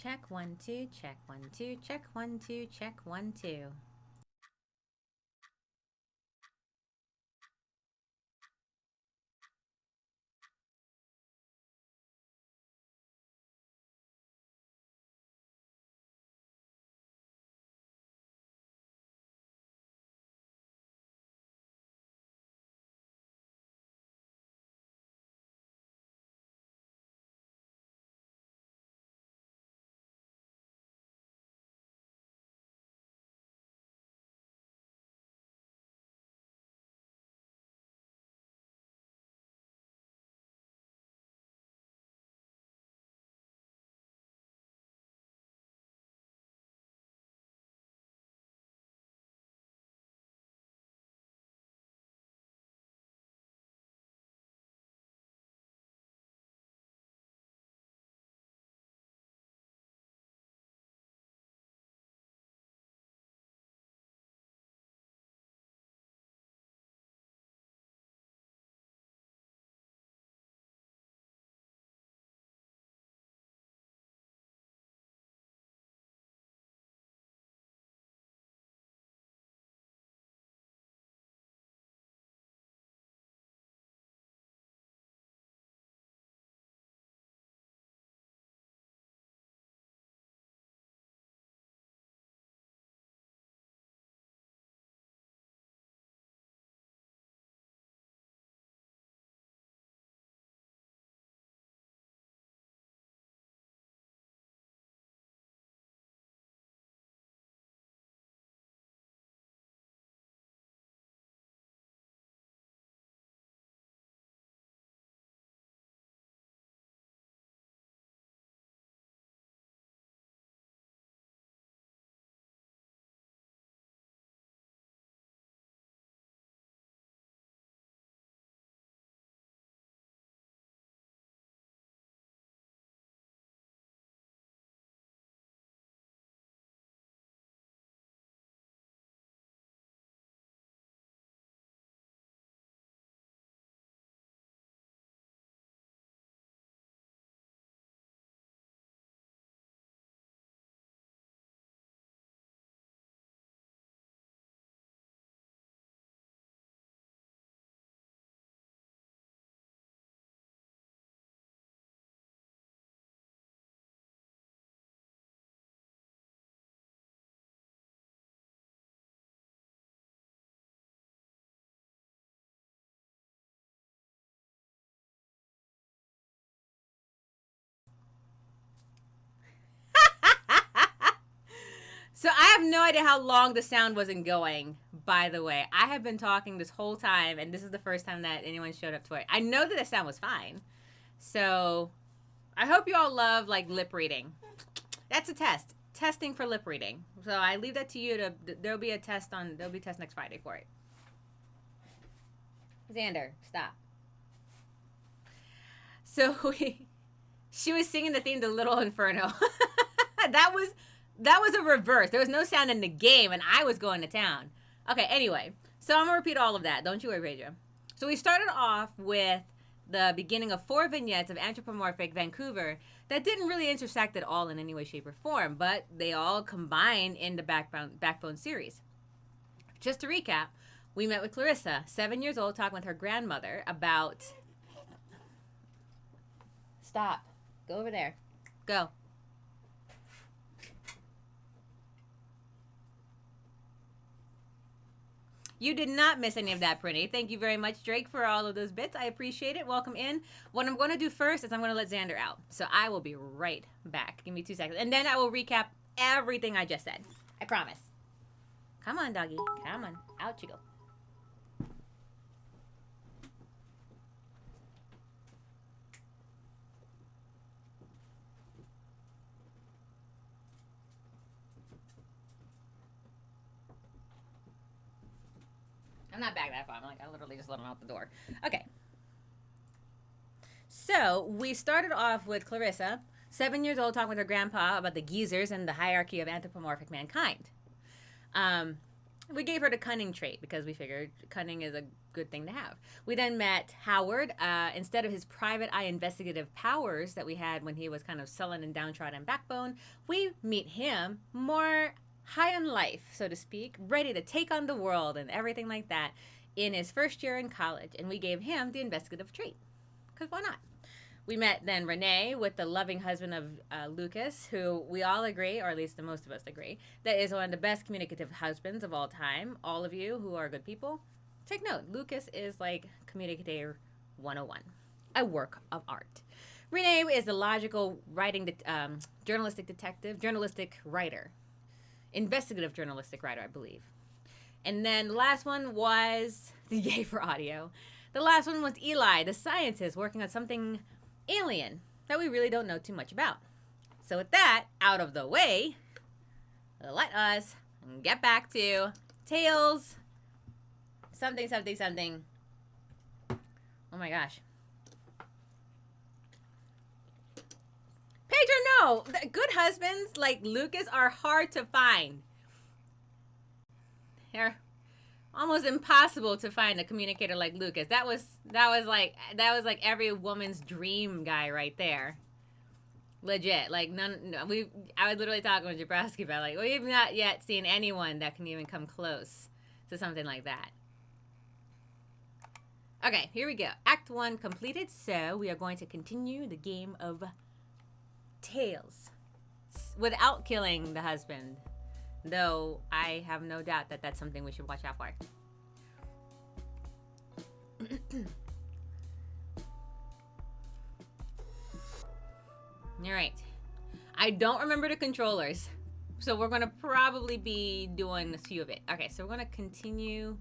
Check 1 2, check 1 2, check 1 2, check 1 2. So I have no idea how long the sound wasn't going, by the way. I have been talking this whole time, and this is the first time that anyone showed up to it. I know that the sound was fine. So I hope you all love like lip reading. That's a test. Testing for lip reading. So I leave that to you to there'll be a test next Friday for it. Xander, stop. So she was singing the theme to Little Inferno. that was that was a reverse. There was no sound in the game, and I was going to town. Okay, anyway, so I'm gonna repeat all of that. Don't you worry, Pedro. So we started off with the beginning of 4 vignettes of anthropomorphic Vancouver that didn't really intersect at all in any way, shape, or form, but they all combine in the Backbone series. Just to recap, we met with Clarissa, 7 years old, talking with her grandmother about. Stop. Go over there. Go. You did not miss any of that, Pretty. Thank you very much, Drake, for all of those bits. I appreciate it. Welcome in. What I'm going to do first is I'm going to let Xander out. So I will be right back. Give me 2 seconds. And then I will recap everything I just said. I promise. Come on, doggy. Come on. Out you go. I'm not back that far. I literally just let him out the door. Okay. So we started off with Clarissa, 7 years old, talking with her grandpa about the geezers and the hierarchy of anthropomorphic mankind. Um, We gave her the cunning trait because we figured cunning is a good thing to have. We then met Howard. Instead of his private eye investigative powers that we had when he was kind of sullen and downtrodden in Backbone, we meet him more high on life, so to speak, ready to take on the world and everything like that in his first year in college. And we gave him the investigative trait. Because why not? We met then Renee with the loving husband of Lucas, who we all agree, or at least the most of us agree, that is one of the best communicative husbands of all time. All of you who are good people, take note. Lucas is like communicator 101, a work of art. Renee is a logical writing, journalistic detective, journalistic writer, investigative journalistic writer, I believe. And then the last one was, yay for audio, the last one was Eli, the scientist working on something alien that we really don't know too much about. So with that out of the way, let us get back to Tales something. Oh my gosh. Pedro, no! Good husbands like Lucas are hard to find. They're almost impossible to find a communicator like Lucas. That was like every woman's dream guy right there. Legit. Like I was literally talking with Jabrowski about like we've not yet seen anyone that can even come close to something like that. Okay, here we go. Act 1 completed. So we are going to continue the game of Tales without killing the husband. Though I have no doubt that that's something we should watch out for. All right. I don't remember the controllers. So we're going to probably be doing a few of it. Okay, so we're going to continue.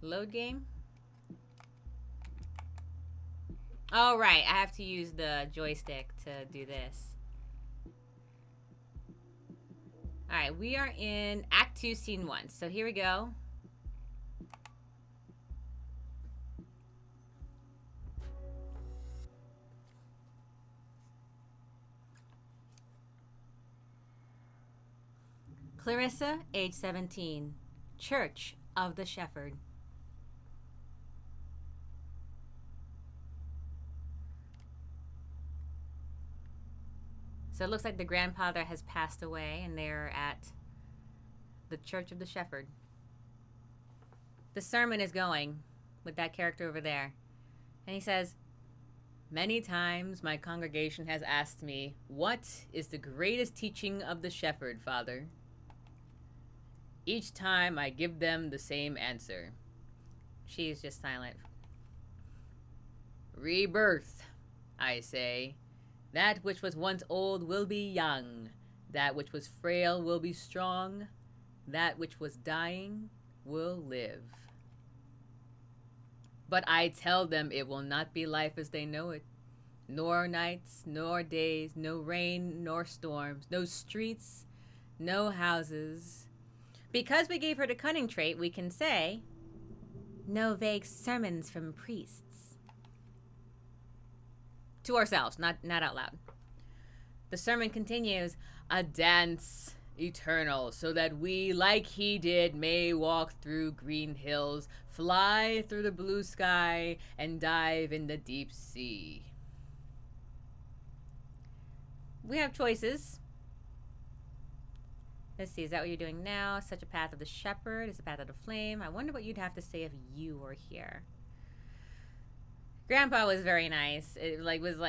Load game. Oh, right. I have to use the joystick to do this. All right, we are in Act 2, Scene 1. So here we go. Clarissa, age 17, Church of the Shepherd. So it looks like the grandfather has passed away and they're at the Church of the Shepherd. The sermon is going with that character over there. And he says, "Many times my congregation has asked me, 'What is the greatest teaching of the shepherd, Father?' Each time I give them the same answer." She is just silent. "Rebirth, I say. That which was once old will be young. That which was frail will be strong. That which was dying will live. But I tell them it will not be life as they know it. Nor nights, nor days, no rain, nor storms, no streets, no houses. Because we gave her the cunning trait, we can say, no vague sermons from priests." To ourselves, not out loud. The sermon continues, "A dance eternal, so that we, like he did, may walk through green hills, fly through the blue sky, and dive in the deep sea." We have choices. Let's see, is that what you're doing now? Such a path of the shepherd is a path of the flame. I wonder what you'd have to say if you were here. Grandpa was very nice. It was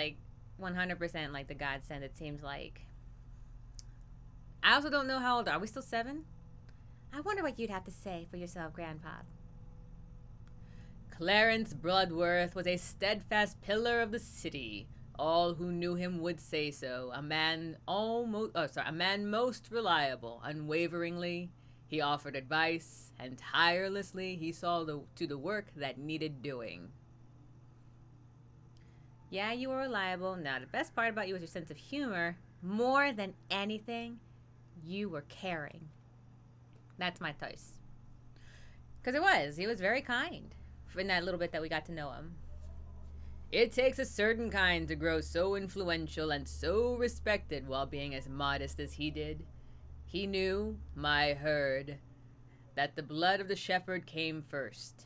100% like the godsend, it seems like. I also don't know how old are we still 7? I wonder what you'd have to say for yourself, Grandpa. "Clarence Bloodworth was a steadfast pillar of the city. All who knew him would say so. A man most reliable. Unwaveringly, he offered advice, and tirelessly he saw to the work that needed doing." Yeah, you were reliable. Now, the best part about you was your sense of humor. More than anything, you were caring. That's my choice. Because he was very kind in that little bit that we got to know him. "It takes a certain kind to grow so influential and so respected while being as modest as he did. He knew, my herd, that the blood of the shepherd came first.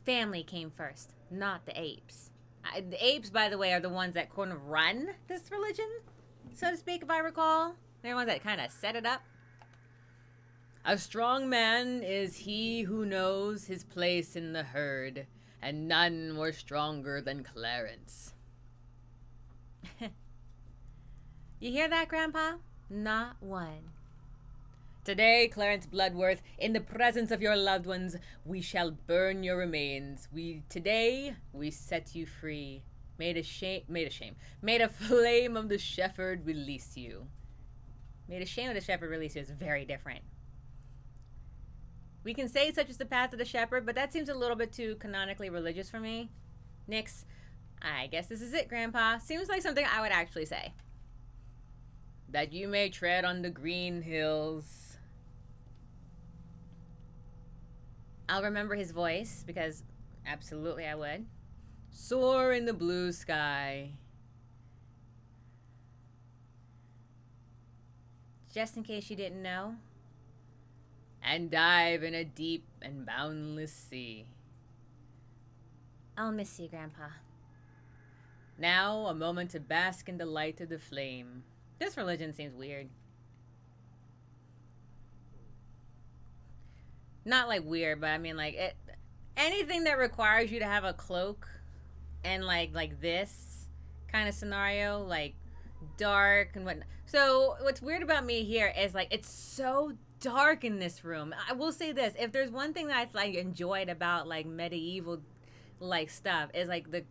Family came first, not the apes. The apes, by the way, are the ones that kind of run this religion, so to speak, if I recall. They're the ones that kind of set it up. A strong man is he who knows his place in the herd, and none were stronger than Clarence. You hear that, Grandpa? Not one. Today, Clarence Bloodworth, in the presence of your loved ones, we shall burn your remains. Today we set you free. Made a flame of the shepherd release you. Made a shame of the shepherd release you is very different. We can say such is the path of the shepherd, but that seems a little bit too canonically religious for me. Nix, I guess this is it, Grandpa. Seems like something I would actually say. That you may tread on the green hills. I'll remember his voice, because absolutely I would. Soar in the blue sky. Just in case you didn't know. And dive in a deep and boundless sea. I'll miss you, Grandpa. Now, a moment to bask in the light of the flame. This religion seems weird. Not like weird, but I mean like it. Anything that requires you to have a cloak, and like this kind of scenario, like dark and whatnot. So what's weird about me here is like it's so dark in this room. I will say this: if there's one thing that I like enjoyed about like medieval like stuff, is like the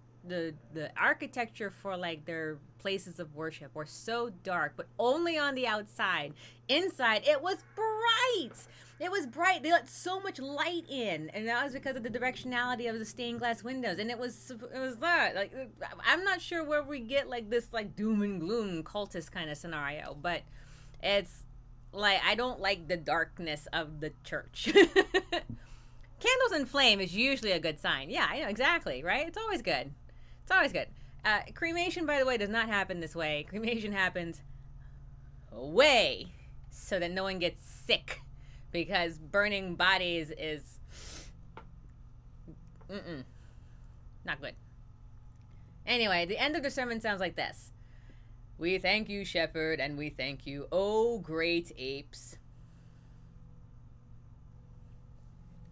architecture for like their places of worship were so dark, but only on the outside. Inside, it was bright. It was bright. They let so much light in, and that was because of the directionality of the stained glass windows. And it was that. Like, I'm not sure where we get like this like doom and gloom cultist kind of scenario, but it's like I don't like the darkness of the church. Candles and flame is usually a good sign. Yeah, I know exactly, right? It's always good. It's always good. Cremation, by the way, does not happen this way. Cremation happens away so that no one gets sick, because burning bodies is not good. Anyway, the end of the sermon sounds like this. We thank you, shepherd, and we thank you, O great apes,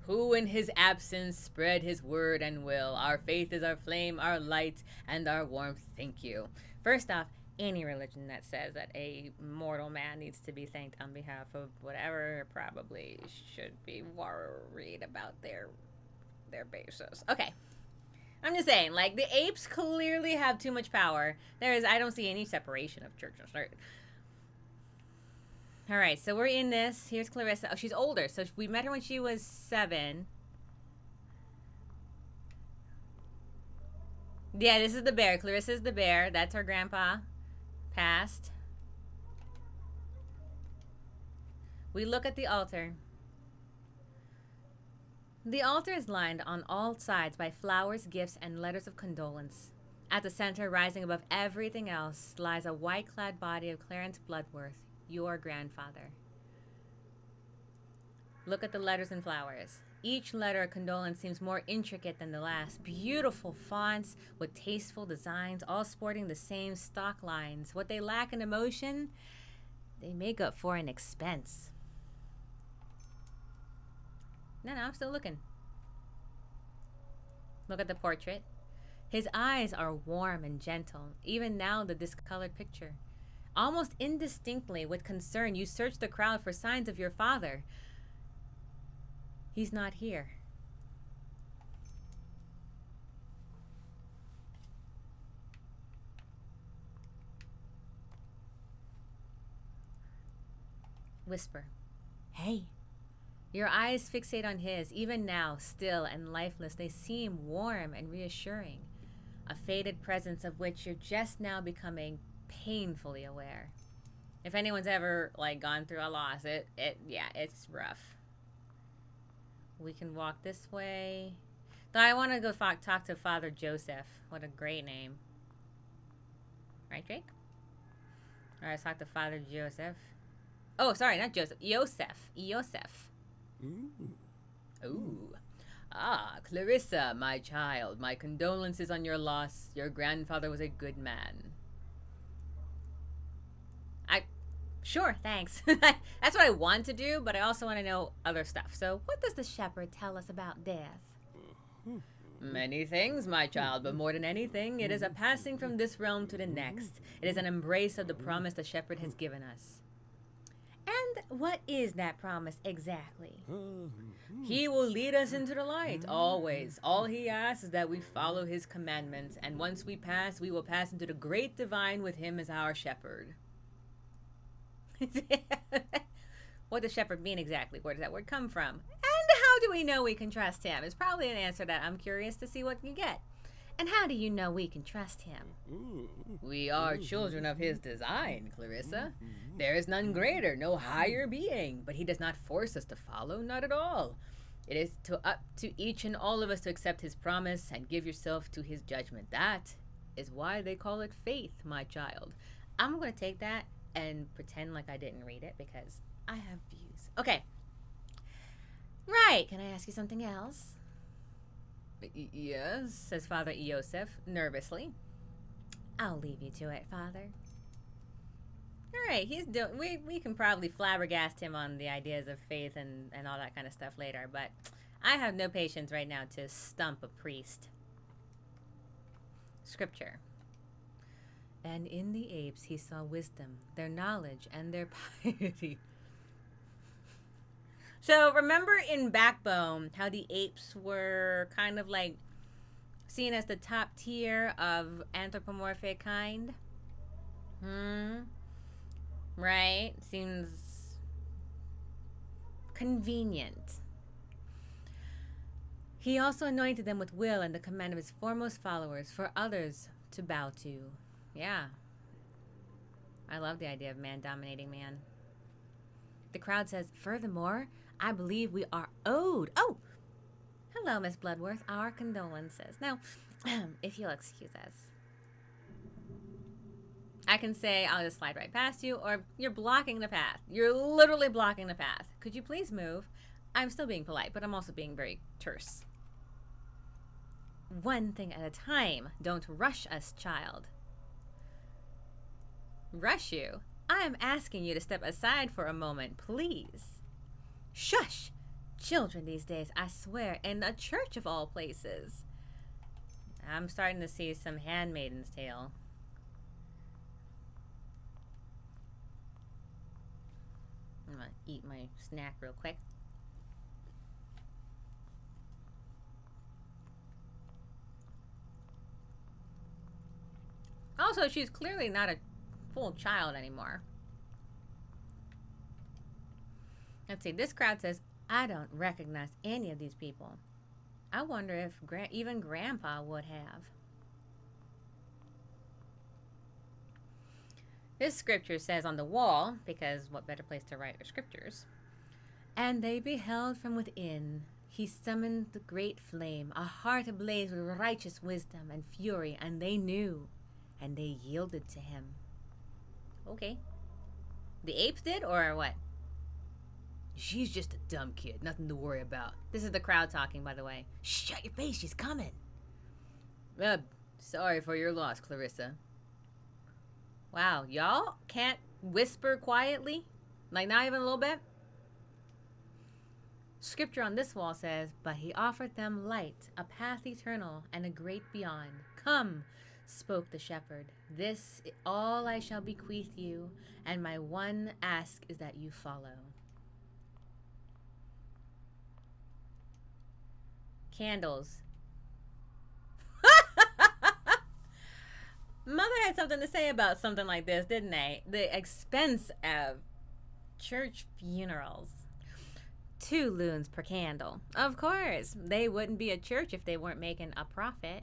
who in his absence spread his word and will. Our faith is our flame, our light, and our warmth. Thank you. First off, any religion that says that a mortal man needs to be thanked on behalf of whatever probably should be worried about their basis. Okay. I'm just saying, like, the apes clearly have too much power. I don't see any separation of church and state. All right, so we're in this. Here's Clarissa. Oh, she's older. So we met her when she was 7. Yeah, this is the bear. Clarissa's the bear. That's her grandpa. Passed. We look at the altar. The altar is lined on all sides by flowers, gifts, and letters of condolence. At the center, rising above everything else, lies a white-clad body of Clarence Bloodworth, your grandfather. Look at the letters and flowers. Each letter of condolence seems more intricate than the last. Beautiful fonts with tasteful designs, all sporting the same stock lines. What they lack in emotion, they make up for in expense. No, I'm still looking. Look at the portrait. His eyes are warm and gentle, even now the discolored picture. Almost indistinctly, with concern, you search the crowd for signs of your father. He's not here. Whisper. Hey. Your eyes fixate on his. Even now, still and lifeless, they seem warm and reassuring. A faded presence of which you're just now becoming painfully aware. If anyone's ever like gone through a loss, it's rough. We can walk this way. Though I want to go talk to Father Joseph. What a great name. Right, Jake? All right, let's talk to Father Joseph. Oh, sorry, not Joseph. Yosef. Yosef. Ooh. Ah, Clarissa, my child, my condolences on your loss. Your grandfather was a good man. Sure, thanks. That's what I want to do, but I also want to know other stuff. So, what does the shepherd tell us about death? Many things, my child, but more than anything, it is a passing from this realm to the next. It is an embrace of the promise the shepherd has given us. And what is that promise exactly? He will lead us into the light, always. All he asks is that we follow his commandments, and once we pass, we will pass into the great divine with him as our shepherd. What does shepherd mean exactly? Where does that word come from? And how do we know we can trust him? It's probably an answer that I'm curious to see what you get. And how do you know we can trust him? We are children of his design, Clarissa. There is none greater, no higher being, but he does not force us to follow, not at all. It is up to each and all of us to accept his promise and give yourself to his judgment. That is why they call it faith, my child. I'm going to take that and pretend like I didn't read it because I have views. Okay. Right. Can I ask you something else? Yes, says Father Iosef nervously. I'll leave you to it, Father. All right, we can probably flabbergast him on the ideas of faith and all that kind of stuff later, but I have no patience right now to stump a priest. Scripture. And in the apes he saw wisdom, their knowledge, and their piety. So remember in Backbone how the apes were kind of like seen as the top tier of anthropomorphic kind? Right? Seems convenient. He also anointed them with will and the command of his foremost followers for others to bow to. Yeah. I love the idea of man dominating man. The crowd says, furthermore, I believe we are owed. Oh, hello, Miss Bloodworth. Our condolences. Now, if you'll excuse us, I can say I'll just slide right past you, or you're blocking the path. You're literally blocking the path. Could you please move? I'm still being polite, but I'm also being very terse. One thing at a time. Don't rush us, child. Rush you? I am asking you to step aside for a moment, please. Shush! Children these days, I swear, in a church of all places. I'm starting to see some Handmaiden's Tale. I'm gonna eat my snack real quick. Also, she's clearly not a full child anymore. Let's see, this crowd says, I don't recognize any of these people. I wonder if even Grandpa would have. This scripture says on the wall, because what better place to write your scriptures? And they beheld from within. He summoned the great flame, a heart ablaze with righteous wisdom and fury, and they knew, and they yielded to him. Okay. The apes did, or what? She's just a dumb kid, nothing to worry about. This is the crowd talking, by the way. Shut your face, she's coming. Sorry for your loss, Clarissa. Wow, y'all can't whisper quietly? Like, not even a little bit? Scripture on this wall says, but he offered them light, a path eternal, and a great beyond. Come, spoke the shepherd. This all I shall bequeath you, and my one ask is that you follow. Candles. Mother had something to say about something like this, didn't they? The expense of church funerals. 2 loons per candle. Of course. They wouldn't be a church if they weren't making a profit.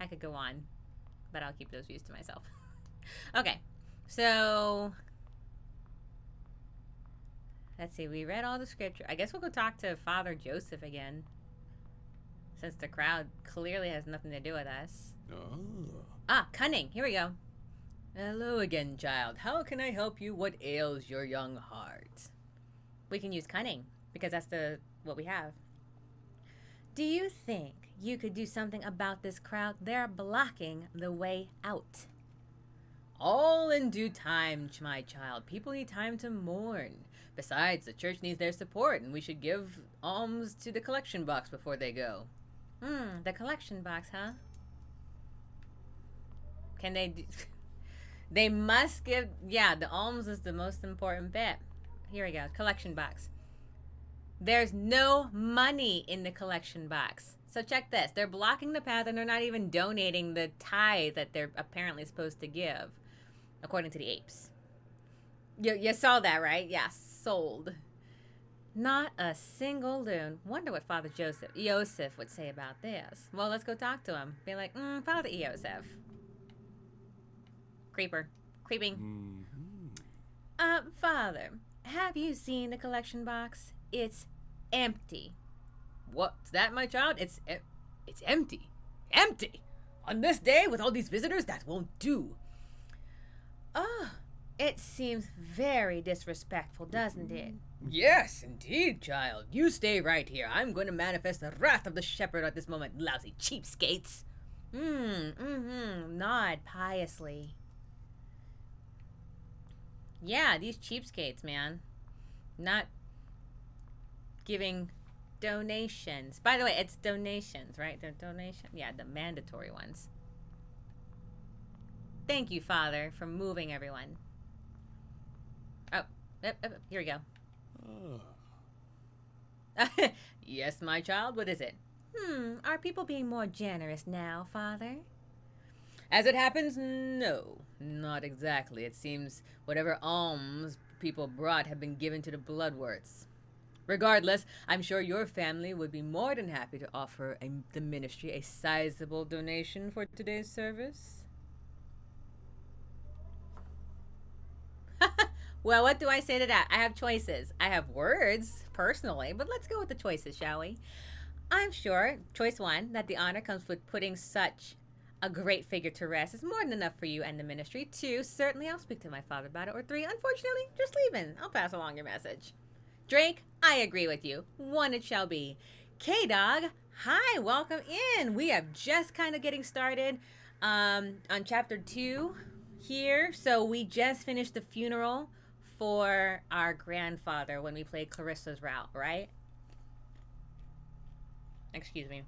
I could go on, but I'll keep those views to myself. Okay, so let's see. We read all the scripture. I guess we'll go talk to Father Joseph again. Since the crowd clearly has nothing to do with us. Oh. Ah, cunning. Here we go. Hello again, child. How can I help you? What ails your young heart? We can use cunning because that's what we have. Do you think you could do something about this crowd? They're blocking the way out. All in due time, my child. People need time to mourn. Besides, the church needs their support, and we should give alms to the collection box before they go. The collection box, huh? Can they do... They must give... Yeah, the alms is the most important bit. Here we go. Collection box. There's no money in the collection box. So check this. They're blocking the path, and they're not even donating the tithe that they're apparently supposed to give, according to the apes. You saw that, right? Yeah, sold. Not a single loon. Wonder what Father Joseph would say about this. Well, let's go talk to him. Be like, Father Joseph. Creeper. Creeping. Father, have you seen the collection box? It's empty. What's that, my child? It's empty. Empty? On this day, with all these visitors, that won't do. Oh, it seems very disrespectful, doesn't it? Yes, indeed, child. You stay right here. I'm going to manifest the wrath of the shepherd at this moment, lousy cheapskates. Nod piously. Yeah, these cheapskates, man. Not giving donations. By the way, it's donations, right? They're donations. Yeah, the mandatory ones. Thank you, Father, for moving everyone. Oh, here we go. Yes, my child, what is it? Are people being more generous now, Father? As it happens, no, not exactly. It seems whatever alms people brought have been given to the bloodworths. Regardless, I'm sure your family would be more than happy to offer the ministry a sizable donation for today's service. Well, what do I say to that? I have choices. I have words, personally, but let's go with the choices, shall we? I'm sure, choice one, that the honor comes with putting such a great figure to rest is more than enough for you and the ministry. Two, certainly I'll speak to my father about it. Or three, unfortunately, just leaving. I'll pass along your message. Drake, I agree with you. One it shall be. K-Dog, hi, welcome in. We have just kind of getting started on chapter 2 here. So we just finished the funeral for our grandfather when we played Clarissa's route, right? Excuse me.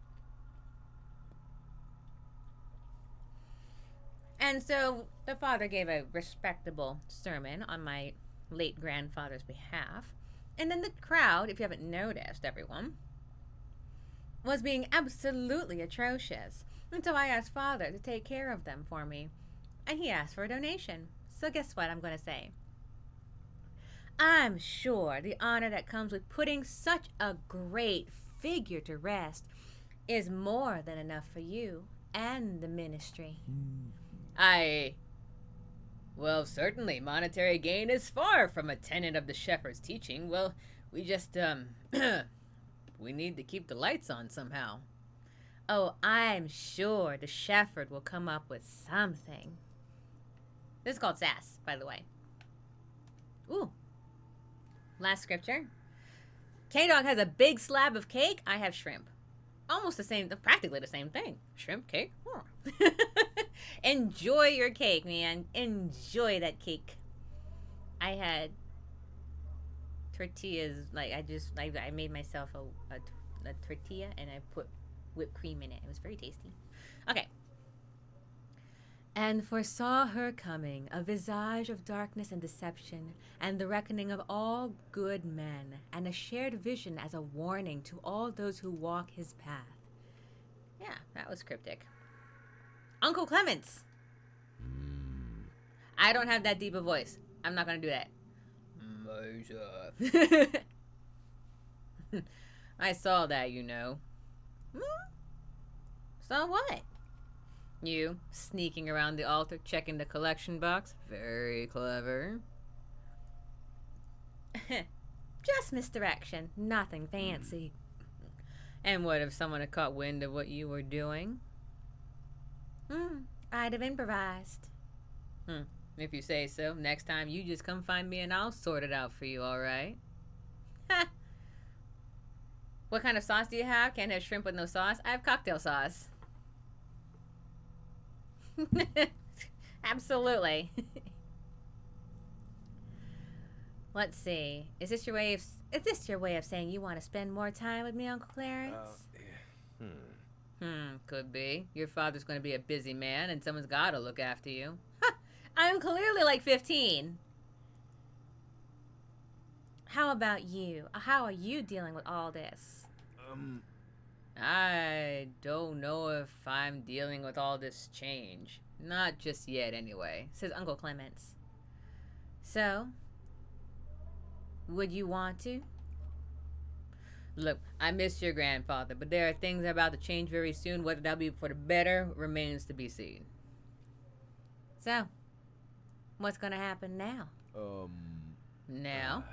And so the father gave a respectable sermon on my late grandfather's behalf. And then the crowd, if you haven't noticed, everyone, was being absolutely atrocious. And so I asked Father to take care of them for me. And he asked for a donation. So guess what I'm going to say? I'm sure the honor that comes with putting such a great figure to rest is more than enough for you and the ministry. Well, certainly, monetary gain is far from a tenet of the shepherd's teaching. Well, we just, we need to keep the lights on somehow. Oh, I'm sure the shepherd will come up with something. This is called sass, by the way. Ooh. Last scripture. K-Dog has a big slab of cake. I have shrimp. Almost the same, practically the same thing. Shrimp, cake. Huh. Enjoy your cake, man. Enjoy that cake. I had tortillas. Like, I made myself a tortilla and I put whipped cream in it. It was very tasty. Okay. And foresaw her coming, a visage of darkness and deception, and the reckoning of all good men, and a shared vision as a warning to all those who walk his path. Yeah, that was cryptic. Uncle Clements. I don't have that deep a voice. I'm not going to do that. I saw that, you know. So what? You sneaking around the altar, checking the collection box. Very clever. Just misdirection. Nothing fancy. And what if someone had caught wind of what you were doing? I'd have improvised. If you say so. Next time you just come find me and I'll sort it out for you, alright? What kind of sauce do you have? Can't have shrimp with no sauce. I have cocktail sauce. Absolutely. Let's see. Is this your way of saying you want to spend more time with me, Uncle Clarence? Could be. Your father's going to be a busy man and someone's got to look after you. I'm clearly like 15. How about you? How are you dealing with all this? I don't know if I'm dealing with all this change. Not just yet, anyway, says Uncle Clements. So, would you want to? Look, I miss your grandfather, but there are things that are about to change very soon. Whether that'll be for the better remains to be seen. So, what's going to happen now? Now?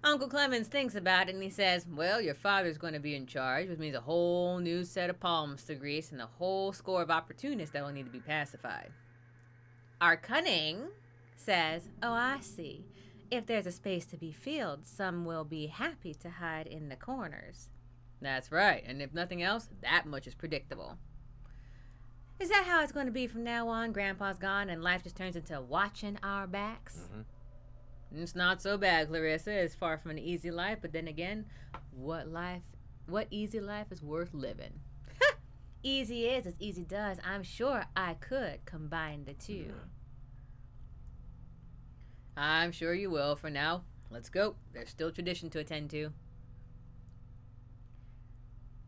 Uncle Clemens thinks about it and he says, well, your father's going to be in charge, which means a whole new set of palms to grease and a whole score of opportunists that will need to be pacified. Our cunning says, oh, I see. If there's a space to be filled, some will be happy to hide in the corners. That's right, and if nothing else, that much is predictable. Is that how it's going to be from now on? Grandpa's gone and life just turns into watching our backs? It's not so bad, Clarissa. It's far from an easy life, but then again, what easy life is worth living? Easy is as easy does. I'm sure I could combine the two. I'm sure you will. For now, let's go. There's still tradition to attend to.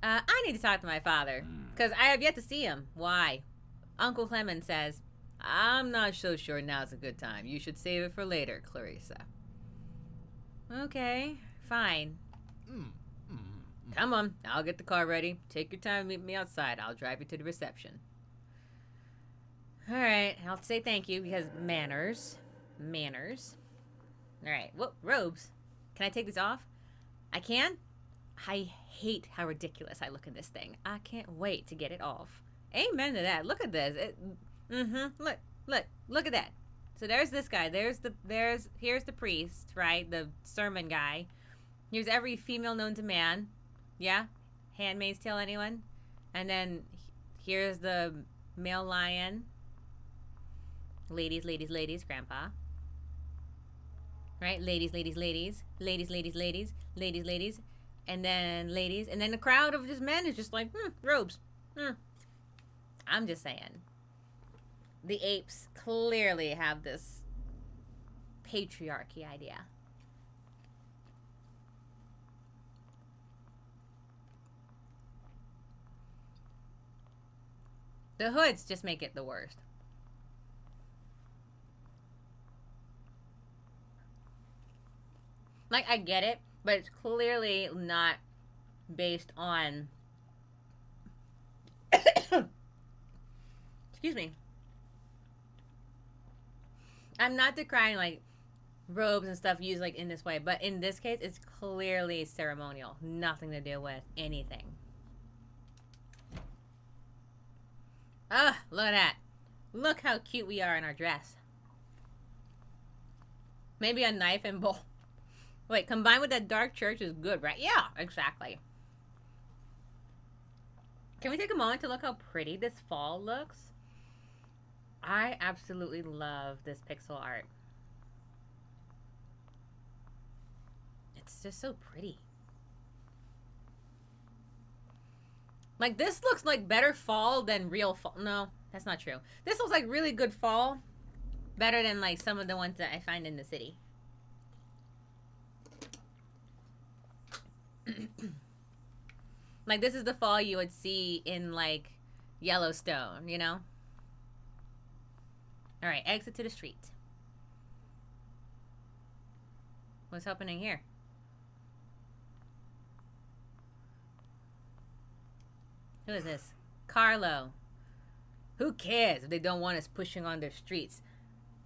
I need to talk to my father, because I have yet to see him. Why? Uncle Clemens says, I'm not so sure now's a good time. You should save it for later, Clarissa. Okay, fine. Come on, I'll get the car ready. Take your time and meet me outside. I'll drive you to the reception. All right, I'll say thank you because manners. All right, whoop, robes. Can I take these off? I can? I hate how ridiculous I look in this thing. I can't wait to get it off. Amen to that. Look at this. Look at that. So there's this guy. Here's the priest, right? The sermon guy. Here's every female known to man. Yeah? Handmaid's Tale, anyone? And then here's the male lion. Ladies, grandpa. Right? Ladies. And then ladies. And then the crowd of just men is just like, robes. I'm just saying. The apes clearly have this patriarchy idea. The hoods just make it the worst. Like, I get it, but it's clearly not based on... Excuse me. I'm not decrying, like, robes and stuff used, like, in this way. But in this case, it's clearly ceremonial. Nothing to do with anything. Ugh, look at that. Look how cute we are in our dress. Maybe a knife and bowl. Wait, combined with that dark church is good, right? Yeah, exactly. Can we take a moment to look how pretty this fall looks? I absolutely love this pixel art. It's just so pretty. Like, this looks like better fall than real fall. No, that's not true. This looks like really good fall. Better than, like, some of the ones that I find in the city. Like, this is the fall you would see in, like, Yellowstone, you know? Alright, exit to the street. What's happening here? Who is this? Carlo. Who cares if they don't want us pushing on their streets?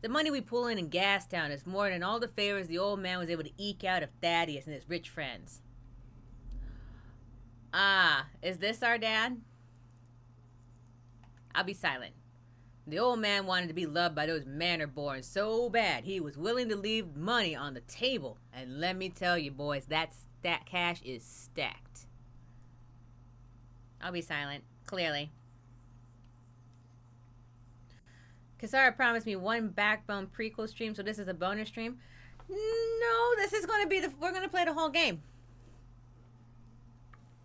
The money we pull in Gastown is more than all the favors the old man was able to eke out of Thaddeus and his rich friends. Ah, is this our dad? I'll be silent. The old man wanted to be loved by those manor-born so bad he was willing to leave money on the table. And let me tell you, boys, that cash is stacked. I'll be silent, clearly. Kasara promised me one Backbone prequel stream, so this is a bonus stream. No, this is going to be we're going to play the whole game.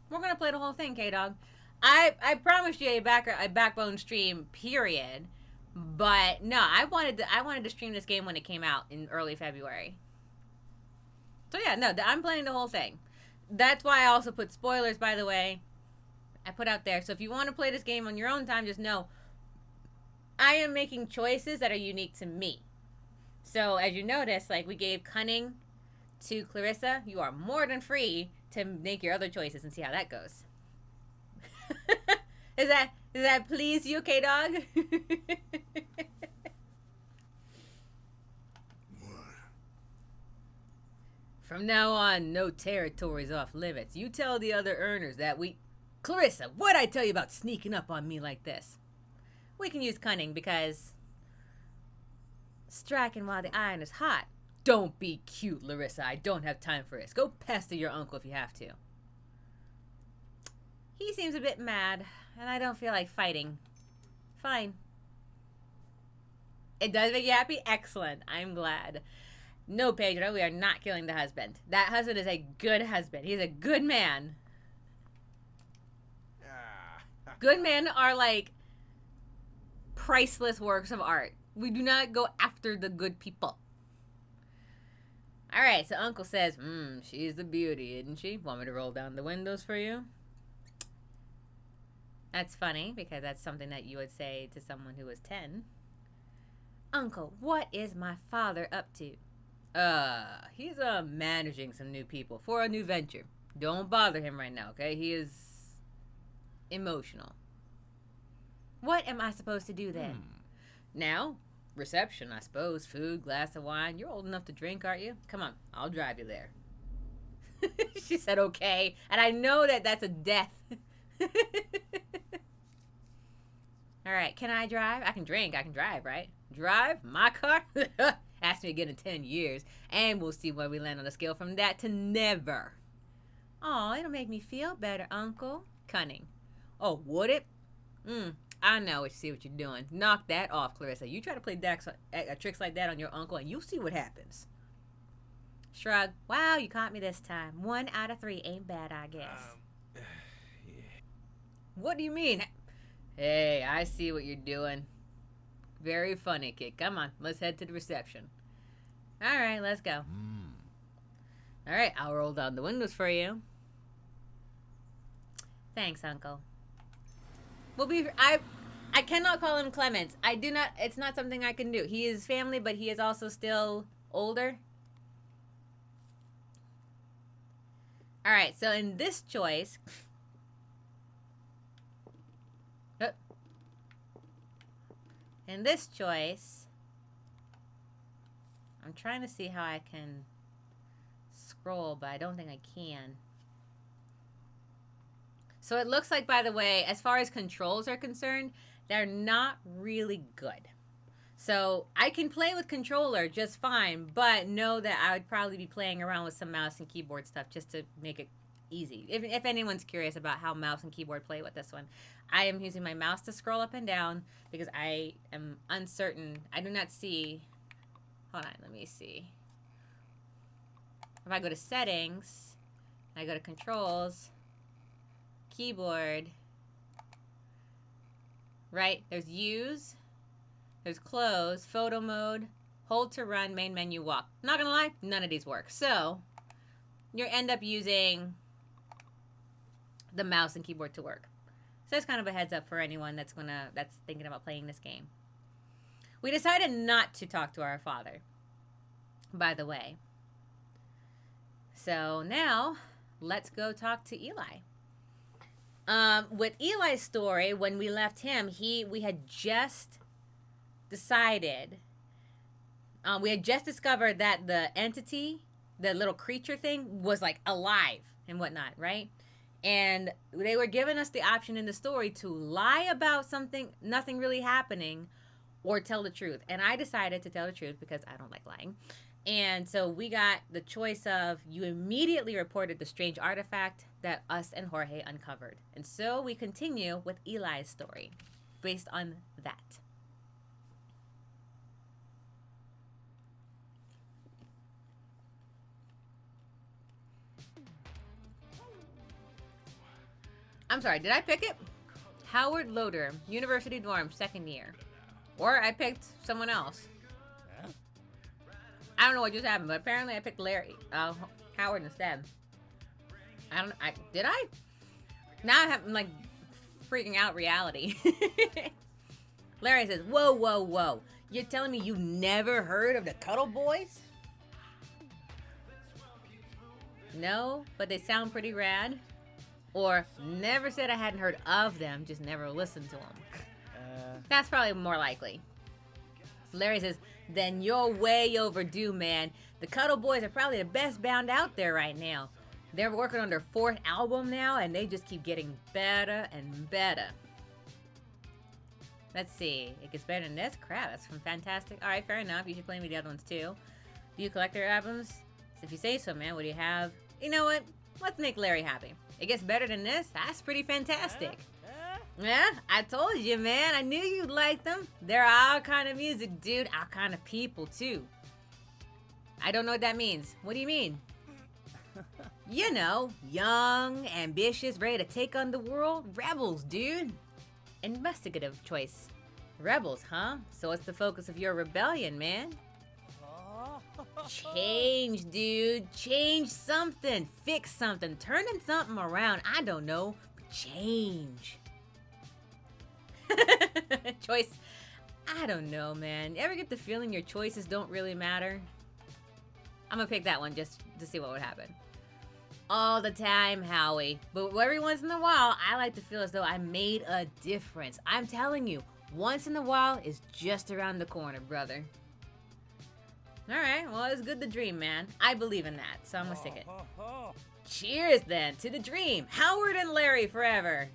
We're going to play the whole thing, K-Dog. I promised you a Backbone stream, period. But no, I wanted to stream this game when it came out in early February. So yeah, no, I'm playing the whole thing. That's why I also put spoilers, by the way. I put out there. So if you want to play this game on your own time, just know I am making choices that are unique to me. So as you notice, like we gave cunning to Clarissa, you are more than free to make your other choices and see how that goes. Does that please you, K-Dog? From now on, no territories off limits. You tell the other earners that Clarissa, what'd I tell you about sneaking up on me like this? We can use cunning because striking while the iron is hot. Don't be cute, Larissa. I don't have time for this. Go pester your uncle if you have to. He seems a bit mad, and I don't feel like fighting. Fine. It does make you happy? Excellent. I'm glad. No, Pedro, we are not killing the husband. That husband is a good husband. He's a good man. Good men are like priceless works of art. We do not go after the good people. Alright, so Uncle says, she's the beauty, isn't she? Want me to roll down the windows for you? That's funny, because that's something that you would say to someone who was 10. Uncle, what is my father up to? He's managing some new people for a new venture. Don't bother him right now, okay? He is emotional. What am I supposed to do then? Now, reception, I suppose. Food, glass of wine. You're old enough to drink, aren't you? Come on, I'll drive you there. She said okay, and I know that that's a death. Alright, can I drive? I can drink, I can drive, right? Drive? My car? Ask me again in 10 years, and we'll see where we land on the scale from that to never. Aw, it'll make me feel better, Uncle. Cunning. Oh, would it? I know what you're doing. Knock that off, Clarissa. You try to play tricks like that on your uncle, and you'll see what happens. Shrug. Wow, you caught me this time. 1 out of 3 ain't bad, I guess. Yeah. What do you mean? Hey, I see what you're doing. Very funny, kid. Come on, let's head to the reception. All right, let's go. All right, I'll roll down the windows for you. Thanks, Uncle. I cannot call him Clements. I do not. It's not something I can do. He is family, but he is also still older. All right, so in this choice, I'm trying to see how I can scroll, but I don't think I can. So it looks like, by the way, as far as controls are concerned, they're not really good. So I can play with controller just fine, but know that I would probably be playing around with some mouse and keyboard stuff just to make it easy. If anyone's curious about how mouse and keyboard play with this one, I am using my mouse to scroll up and down because I am uncertain. I do not see. Hold on, let me see. If I go to settings, I go to controls, keyboard, right? There's use, there's close, photo mode, hold to run, main menu, walk. Not gonna lie, none of these work. So you end up using the mouse and keyboard to work. So that's kind of a heads up for anyone that's thinking about playing this game. We decided not to talk to our father, by the way. So now let's go talk to Eli. With Eli's story, when we left him, we had just decided, we had just discovered that the entity, the little creature thing, was like alive and whatnot, right? And they were giving us the option in the story to lie about something, nothing really happening, or tell the truth. And I decided to tell the truth because I don't like lying. And so we got the choice of you immediately reported the strange artifact that us and Jorge uncovered. And so we continue with Eli's story based on that. I'm sorry, did I pick it? Howard Loader, University Dorm, second year. Or I picked someone else. I don't know what just happened, but apparently I picked Howard instead. Did I? Now I'm like freaking out reality. Larry says, whoa, whoa, whoa. You're telling me you never heard of the Cuddle Boys? No, but they sound pretty rad. Or never said I hadn't heard of them, just never listened to them. That's probably more likely. Larry says, then you're way overdue, man. The Cuddle Boys are probably the best band out there right now. They're working on their 4th album now, and they just keep getting better and better. Let's see. It gets better than this? Crap, that's from Fantastic. Alright, fair enough. You should play me the other ones, too. Do you collect their albums? If you say so, man, what do you have? You know what? Let's make Larry happy. It gets better than this? That's pretty fantastic. Yeah, I told you, man. I knew you'd like them. They're our kind of music, dude. Our kind of people, too. I don't know what that means. What do you mean? You know, young, ambitious, ready to take on the world. Rebels, dude. Investigative choice. Rebels, huh? So what's the focus of your rebellion, man? Change, dude. Change something. Fix something. Turning something around. I don't know. But change. Choice. I don't know, man. Ever get the feeling your choices don't really matter? I'm gonna pick that one just to see what would happen. All the time, Howie. But every once in a while, I like to feel as though I made a difference. I'm telling you, once in a while is just around the corner, brother. Alright, well, it's good to dream, man. I believe in that, so I'm gonna stick it. Cheers, then, to the dream. Howard and Larry forever.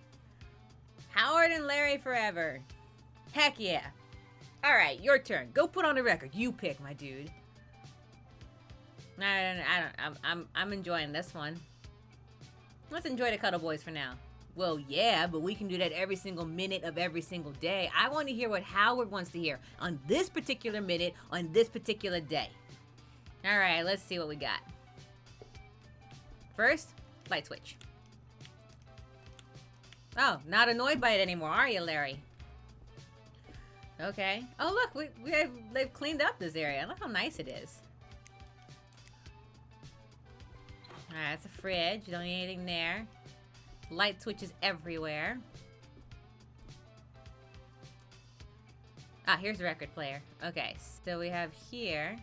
Howard and Larry forever. Heck yeah. Alright, your turn. Go put on the record. You pick, my dude. I'm enjoying this one. Let's enjoy the Cuddle Boys for now. Well, yeah, but we can do that every single minute of every single day. I want to hear what Howard wants to hear on this particular minute, on this particular day. All right, let's see what we got. First, light switch. Oh, not annoyed by it anymore, are you, Larry? Okay. Oh, look, they've cleaned up this area. Look how nice it is. All right, that's a fridge. You don't need anything there. Light switches everywhere. Ah, here's the record player. Okay, so we have here.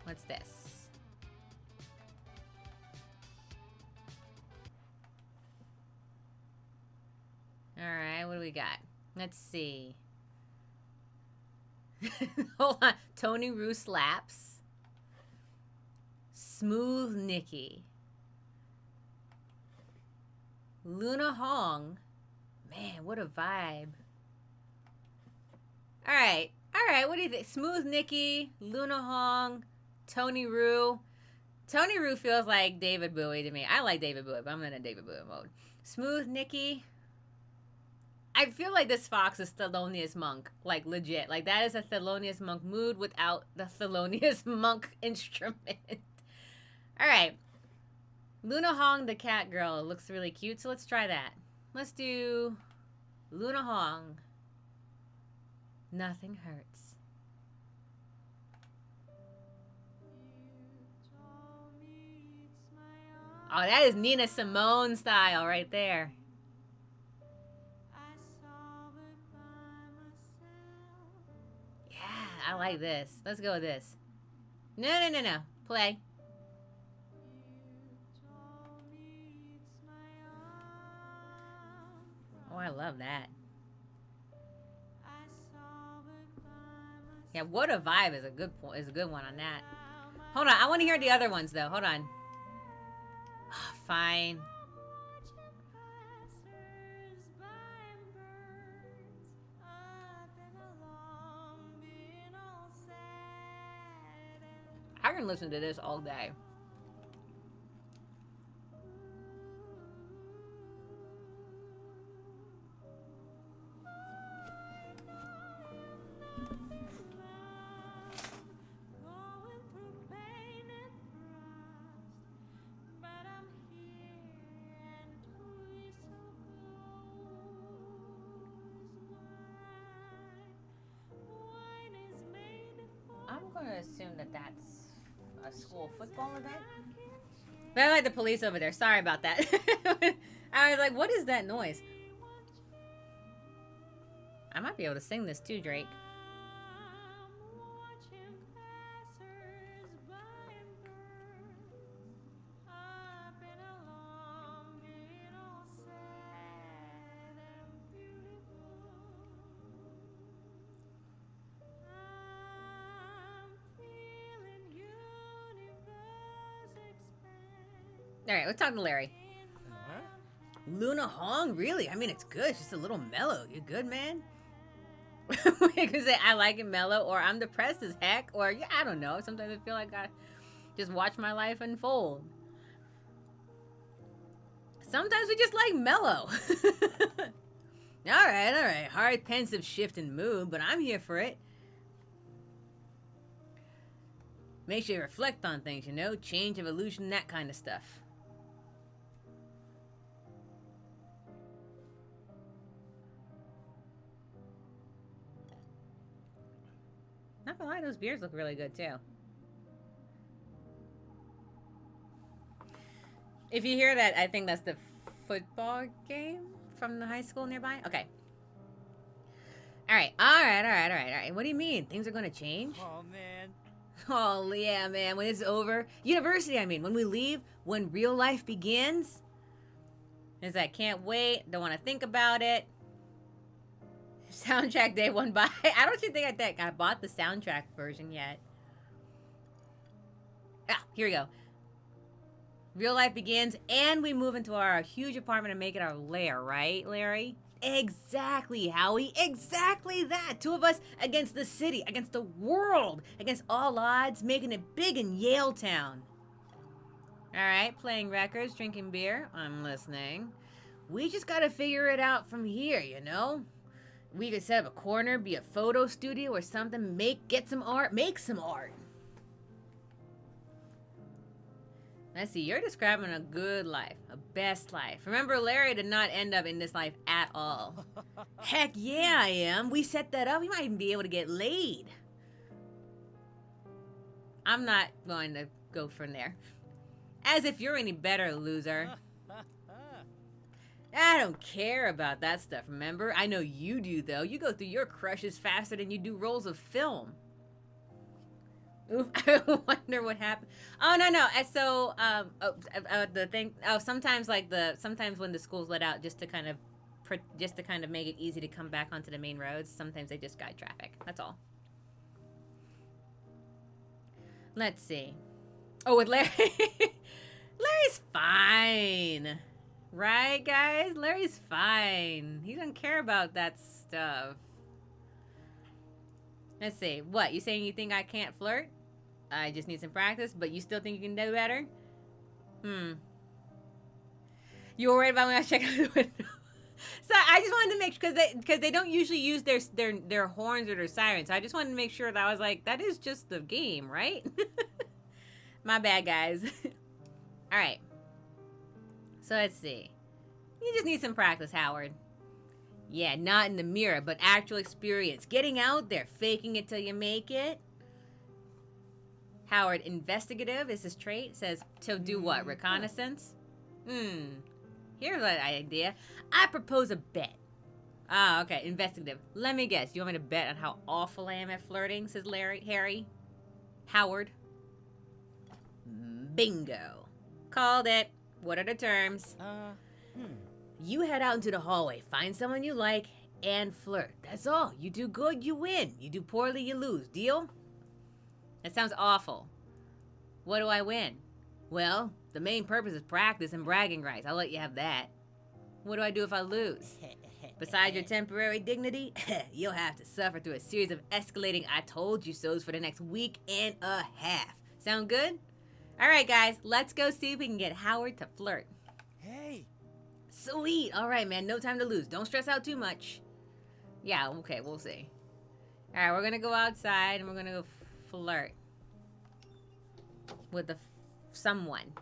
What's this? Alright, what do we got? Let's see. Hold on. Tony Rue slaps. Smooth Nikki. Luna Hong. Man, what a vibe. Alright. Alright, what do you think? Smooth Nikki, Luna Hong, Tony Rue. Tony Rue feels like David Bowie to me. I like David Bowie, but I'm in a David Bowie mode. Smooth Nikki. I feel like this fox is Thelonious Monk. Like, legit. Like, that is a Thelonious Monk mood without the Thelonious Monk instrument. Alright. Luna Hong, the cat girl, looks really cute, so let's try that. Let's do Luna Hong. Nothing hurts. Oh, that is Nina Simone style right there. Yeah, I like this. Let's go with this. No. Play. Oh, I love that. Yeah, what a vibe is a good point. Is a good one on that. Hold on, I want to hear the other ones though. Hold on. Fine. I can listen to this all day. I'm going to assume that that's a school football event. They're like the police over there. Sorry about that. I was like, what is that noise? I might be able to sing this too, Drake. All right, let's talk to Larry. Luna Hong? Really? I mean, it's good. It's just a little mellow. You good, man? You can say, I like it mellow, or I'm depressed as heck, or yeah, I don't know. Sometimes I feel like I just watch my life unfold. Sometimes we just like mellow. All right. Hard, pensive shift in mood, but I'm here for it. Makes you reflect on things, you know? Change, evolution, that kind of stuff. Not gonna lie, those beers look really good too. If you hear that, I think that's the football game from the high school nearby. Okay. All right. What do you mean? Things are gonna change? Oh, man. Oh, yeah, man. When it's over. University, I mean. When we leave. When real life begins. It's like, can't wait. Don't want to think about it. Soundtrack day went by. I don't think I bought the soundtrack version yet. Ah, here we go. Real life begins, and we move into our huge apartment and make it our lair, right, Larry? Exactly, Howie. Exactly that. Two of us against the city, against the world, against all odds, making it big in Yale Town. All right, playing records, drinking beer. I'm listening. We just gotta figure it out from here, you know? We could set up a corner, be a photo studio or something, get some art, make some art. Let's see, you're describing a good life, a best life. Remember, Larry did not end up in this life at all. Heck yeah, I am. We set that up. We might even be able to get laid. I'm not going to go from there. As if you're any better, loser. I don't care about that stuff, remember? I know you do, though. You go through your crushes faster than you do rolls of film. Oof, I wonder what happened. Oh, no. And so, the thing, sometimes when the schools let out just to kind of make it easy to come back onto the main roads, sometimes they just guide traffic. That's all. Let's see. Oh, with Larry. Larry's fine. Right, guys? Larry's fine. He doesn't care about that stuff. Let's see. What? You saying you think I can't flirt? I just need some practice, but you still think you can do better? You were worried about when I was checking out the window. So I just wanted to make sure, because they don't usually use their horns or their sirens. So I just wanted to make sure that I was like, that is just the game, right? My bad, guys. All right. So let's see. You just need some practice, Howard. Yeah, not in the mirror, but actual experience. Getting out there, faking it till you make it. Howard, investigative is his trait. Says to do what? Reconnaissance? Here's an idea. I propose a bet. Ah, okay, investigative. Let me guess. You want me to bet on how awful I am at flirting? Says Harry. Howard. Bingo. Called it. What are the terms? You head out into the hallway, find someone you like, and flirt. That's all. You do good, you win. You do poorly, you lose. Deal? That sounds awful. What do I win? Well, The main purpose is practice and bragging rights. I'll let you have that. What do I do if I lose? Besides your temporary dignity, you'll have to suffer through a series of escalating I told you so's for the next week and a half. Sound good? All right, guys, let's go see if we can get Howard to flirt. Hey. Sweet. All right, man, no time to lose. Don't stress out too much. Yeah, okay, we'll see. All right, we're going to go outside and we're going to go flirt with someone.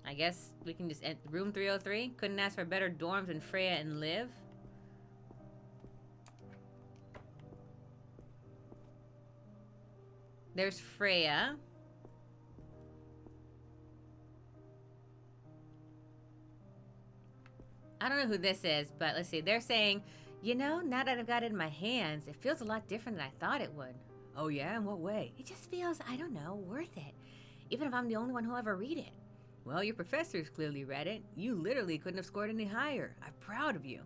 I guess we can just end room 303. Couldn't ask for better dorms than Freya and Liv. There's Freya. I don't know who this is, but let's see. They're saying, you know, now that I've got it in my hands, it feels a lot different than I thought it would. Oh yeah? In what way? It just feels, I don't know, worth it. Even if I'm the only one who'll ever read it. Well, your professors clearly read it. You literally couldn't have scored any higher. I'm proud of you.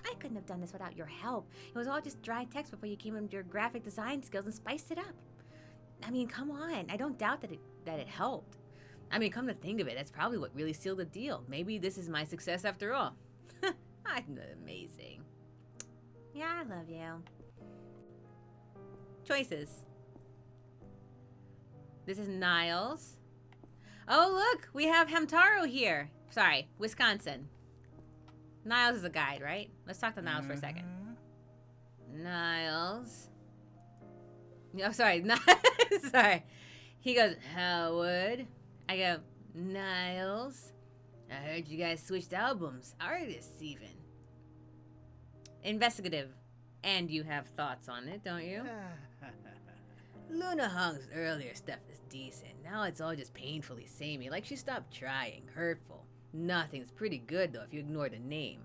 I couldn't have done this without your help. It was all just dry text before you came into your graphic design skills and spiced it up. I mean, come on. I don't doubt that it helped. I mean, come to think of it, that's probably what really sealed the deal. Maybe this is my success after all. I'm amazing. Yeah, I love you. Choices. This is Niles. Oh, look, we have Hamtaro here. Sorry, Wisconsin. Niles is a guide, right? Let's talk to Niles for a second. Niles. No, sorry. Sorry. He goes, Howard. I go, Niles. I heard you guys switched albums. Artists, even. Investigative. And you have thoughts on it, don't you? Luna Hong's earlier stuff is decent. Now it's all just painfully samey, like she stopped trying. Hurtful. Nothing's pretty good, though, if you ignore the name.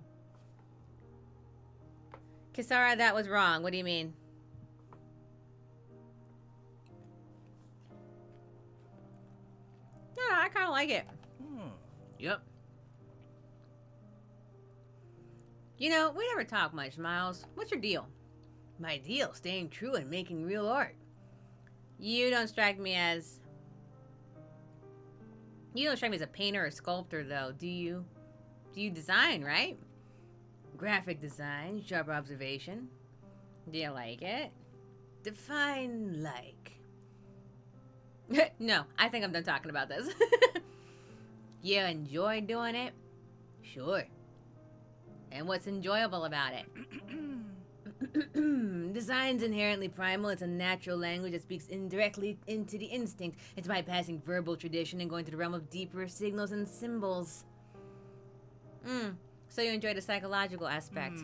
Kisara, that was wrong. What do you mean? No, I kind of like it. Yep. You know, we never talk much, Miles. What's your deal? My deal? Staying true and making real art. You don't strike me as... You don't strike me as a painter or sculptor, though, do you? Do you design, right? Graphic design, sharp observation. Do you like it? Define like. No, I think I'm done talking about this. You enjoy doing it? Sure. And what's enjoyable about it? Design's inherently primal. It's a natural language that speaks indirectly into the instinct. It's bypassing verbal tradition and going to the realm of deeper signals and symbols. So you enjoy the psychological aspect?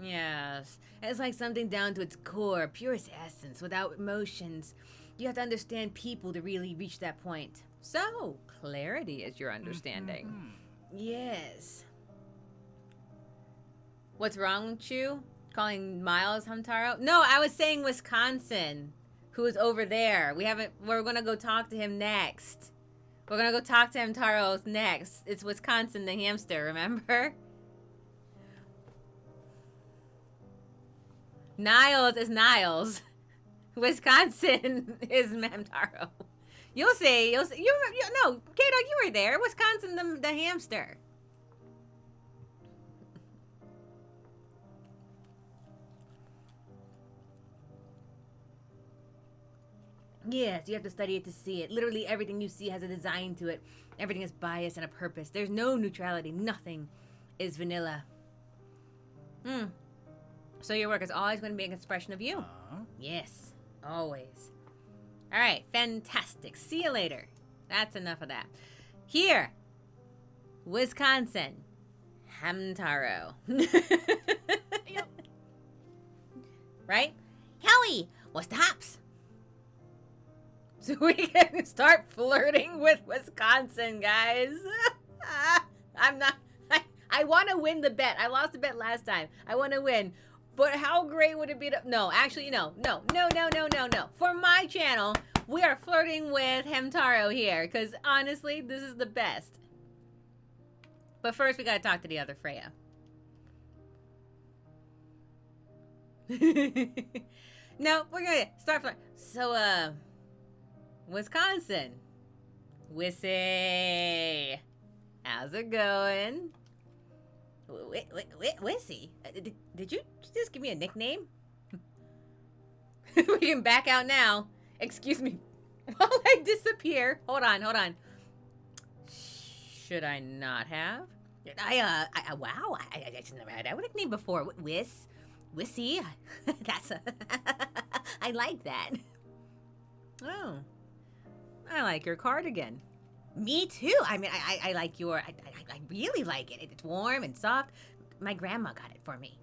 Yes. It's like something down to its core, purest essence, without emotions. You have to understand people to really reach that point. So, clarity is your understanding. Yes. What's wrong with you? Calling Miles Hamtaro? No, I was saying Wisconsin, who is over there. We're gonna go talk to him next. We're gonna go talk to Hamtaro next. It's Wisconsin the hamster, remember? Niles is Niles. Wisconsin is Hamtaro. You'll see. No, Kato, you were there. Wisconsin the hamster. Yes, you have to study it to see it. Literally everything you see has a design to it. Everything is bias and a purpose. There's no neutrality. Nothing is vanilla. So your work is always going to be an expression of you? Yes, always. All right, fantastic. See you later. That's enough of that. Here, Wisconsin, Hamtaro. Right? Howie, what's the hops? So we can start flirting with Wisconsin, guys. I want to win the bet. I lost the bet last time. I want to win. But how great would it be to... No, actually, no. For my channel, we are flirting with Hamtaro here. Because honestly, this is the best. But first, we got to talk to the other Freya. No, we're going to start flirting. So, Wisconsin. Wissy. How's it going? Wissy? Did you just give me a nickname? We can back out now. Excuse me. While I disappear. Hold on. Should I not have? Wow. I just never had that nickname before. Wissy. That's a... I like that. Oh. I like your cardigan. Me too. I mean, I like your... I really like it. It's warm and soft. My grandma got it for me.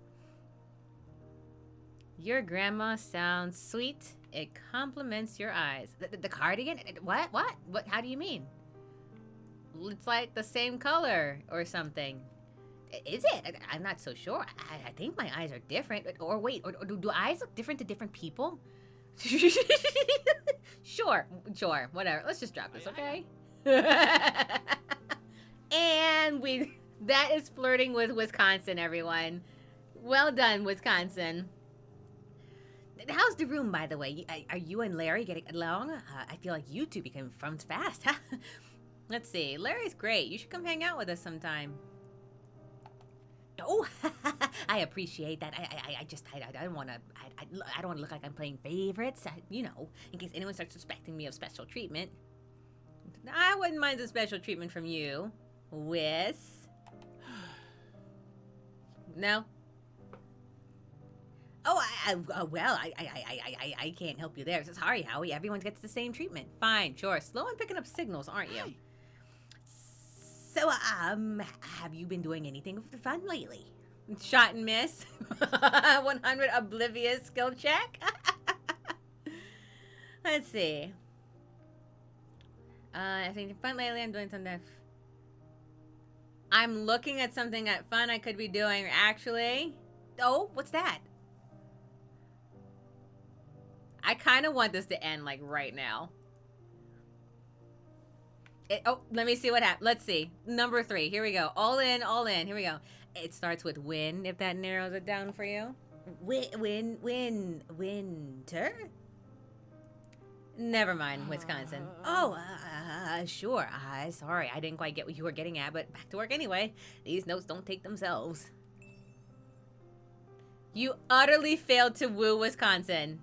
Your grandma sounds sweet. It compliments your eyes. The cardigan? What? How do you mean? It's like the same color or something. Is it? I'm not so sure. I think my eyes are different. Or wait, or do eyes look different to different people? Sure, whatever. Let's just drop this, okay? And that is flirting with Wisconsin, everyone. Well done, Wisconsin. How's the room, by the way? Are you and Larry getting along? I feel like you two became friends fast. Let's see. Larry's great. You should come hang out with us sometime. Oh, I appreciate that. I don't want to. I don't want to look like I'm playing favorites. You know, in case anyone starts suspecting me of special treatment. I wouldn't mind some special treatment from you, Wiss. No. Oh, well, I can't help you there. Sorry, Howie. Everyone gets the same treatment. Fine, sure. Slow on picking up signals, aren't you? So, have you been doing anything for fun lately? Shot and miss. 100 oblivious skill check. Let's see. I think fun lately. I'm doing something. I'm looking at something at fun I could be doing, actually. Oh, what's that? I kind of want this to end, like, right now. Let me see what happens. Let's see. Number 3. Here we go. All in. Here we go. It starts with win, if that narrows it down for you. Winter? Never mind, Wisconsin. Oh, sure. Sorry, I didn't quite get what you were getting at, but back to work anyway. These notes don't take themselves. You utterly failed to woo Wisconsin.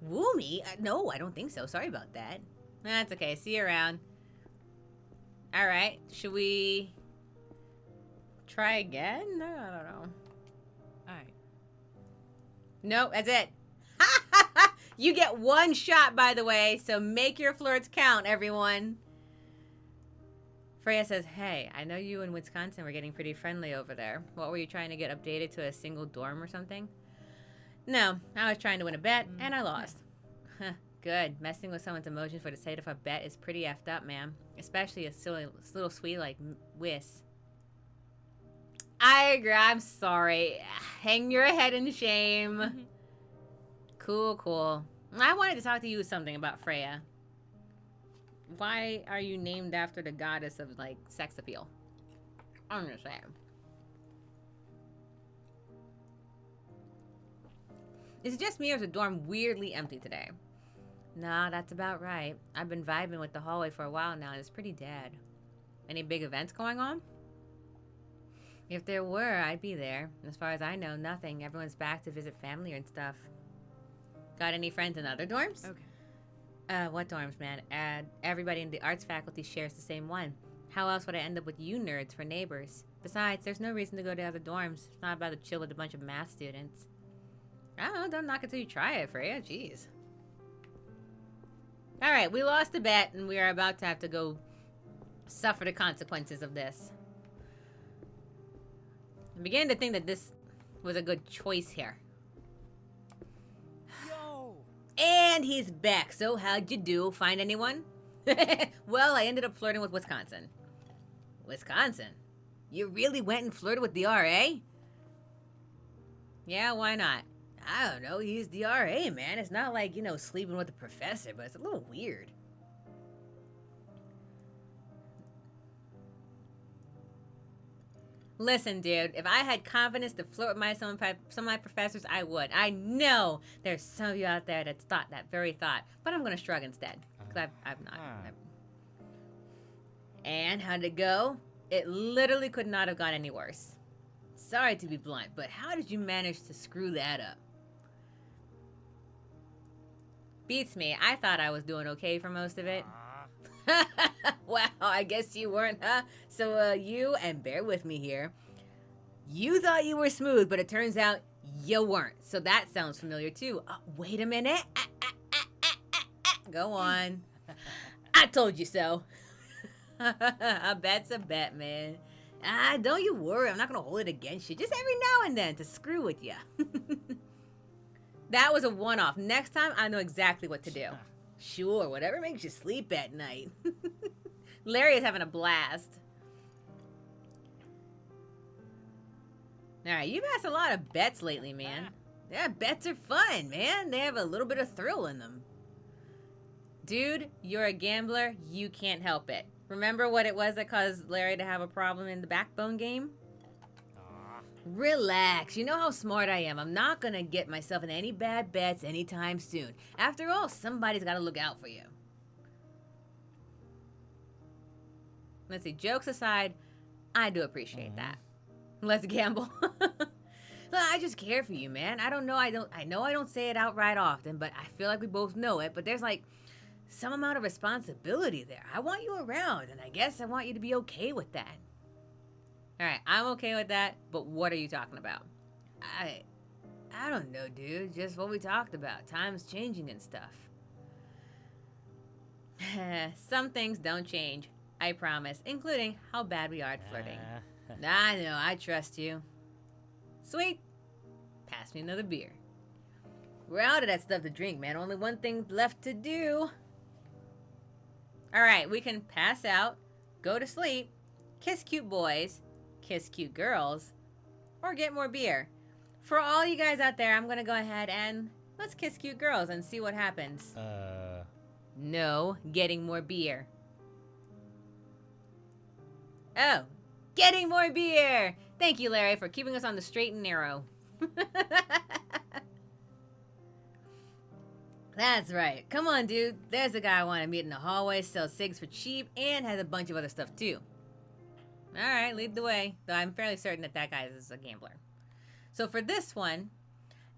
Woo me? No, I don't think so. Sorry about that. That's okay. See you around. All right. Should we try again? No, I don't know. All right. Nope, that's it. You get 1 shot, by the way, so make your flirts count, everyone. Freya says, hey, I know you in Wisconsin were getting pretty friendly over there. What were you trying to get updated to a single dorm or something? No, I was trying to win a bet, and I lost. Huh, good. Messing with someone's emotions for the sake of a bet is pretty effed up, man. Especially a silly little sweet like Wiss. I agree. I'm sorry. Hang your head in shame. Cool. I wanted to talk to you something about Freya. Why are you named after the goddess of, like, sex appeal? I'm just saying. Is it just me or is the dorm weirdly empty today? Nah, that's about right. I've been vibing with the hallway for a while now and it's pretty dead. Any big events going on? If there were, I'd be there. As far as I know, nothing. Everyone's back to visit family and stuff. Got any friends in other dorms? Okay. What dorms, man? Everybody in the arts faculty shares the same one. How else would I end up with you nerds for neighbors? Besides, there's no reason to go to other dorms. It's not about to chill with a bunch of math students. I don't know, don't knock it till you try it, Freya. Jeez. Alright, we lost a bet, and we are about to have to go suffer the consequences of this. I'm beginning to think that this was a good choice here. Yo. And he's back. So how'd you do? Find anyone? Well, I ended up flirting with Wisconsin. Wisconsin? You really went and flirted with the RA? Yeah, why not? I don't know, he's the RA, man. It's not like, you know, sleeping with the professor, but it's a little weird. Listen, dude, if I had confidence to flirt with some of my professors, I would. I know there's some of you out there that's thought that very thought, but I'm going to shrug instead, because I've not. And how'd it go? It literally could not have gone any worse. Sorry to be blunt, but how did you manage to screw that up? Beats me. I thought I was doing okay for most of it. Wow, I guess you weren't, huh? So, you, and bear with me here, you thought you were smooth, but it turns out you weren't. So that sounds familiar, too. Wait a minute. Go on. I told you so. A bet's a bet, man. Don't you worry. I'm not going to hold it against you. Just every now and then to screw with you. That was a one-off. Next time, I know exactly what to do. Sure, whatever makes you sleep at night. Larry is having a blast. Alright, you've asked a lot of bets lately, man. Yeah, bets are fun, man. They have a little bit of thrill in them. Dude, you're a gambler. You can't help it. Remember what it was that caused Larry to have a problem in the Backbone game? Relax. You know how smart I am. I'm not gonna get myself in any bad bets anytime soon. After all, somebody's gotta look out for you. Let's see, jokes aside, I do appreciate that. Let's gamble. I just care for you, man. I know I don't say it outright often, but I feel like we both know it, but there's like some amount of responsibility there. I want you around, and I guess I want you to be okay with that. Alright, I'm okay with that, but what are you talking about? I don't know, dude. Just what we talked about. Time's changing and stuff. Some things don't change, I promise, including how bad we are at flirting. I know, I trust you. Sweet. Pass me another beer. We're out of that stuff to drink, man. Only one thing left to do. Alright, we can pass out, go to sleep, kiss cute boys, kiss cute girls, or get more beer. For all you guys out there, I'm gonna go ahead and let's kiss cute girls and see what happens. No, getting more beer. Oh, getting more beer! Thank you, Larry, for keeping us on the straight and narrow. That's right. Come on, dude. There's a guy I want to meet in the hallway, sells cigs for cheap, and has a bunch of other stuff, too. Alright, lead the way. Though I'm fairly certain that guy is a gambler. So for this one,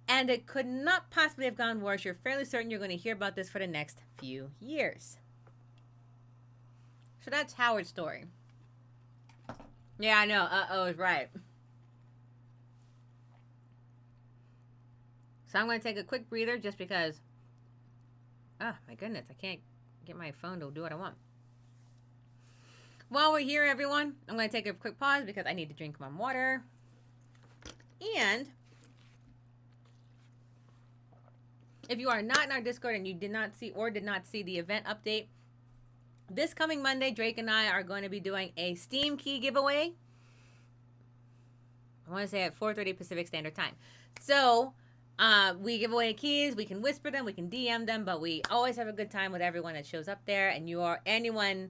and it could not possibly have gone worse, you're fairly certain you're going to hear about this for the next few years. So that's Howard's story. Yeah, I know. Uh-oh is right. So I'm going to take a quick breather just because... Oh, my goodness. I can't get my phone to do what I want. While we're here, everyone, I'm going to take a quick pause because I need to drink my water. And if you are not in our Discord and you did not see the event update, this coming Monday, Drake and I are going to be doing a Steam key giveaway. I want to say at 4:30 Pacific Standard Time. So we give away keys. We can whisper them. We can DM them. But we always have a good time with everyone that shows up there. And anyone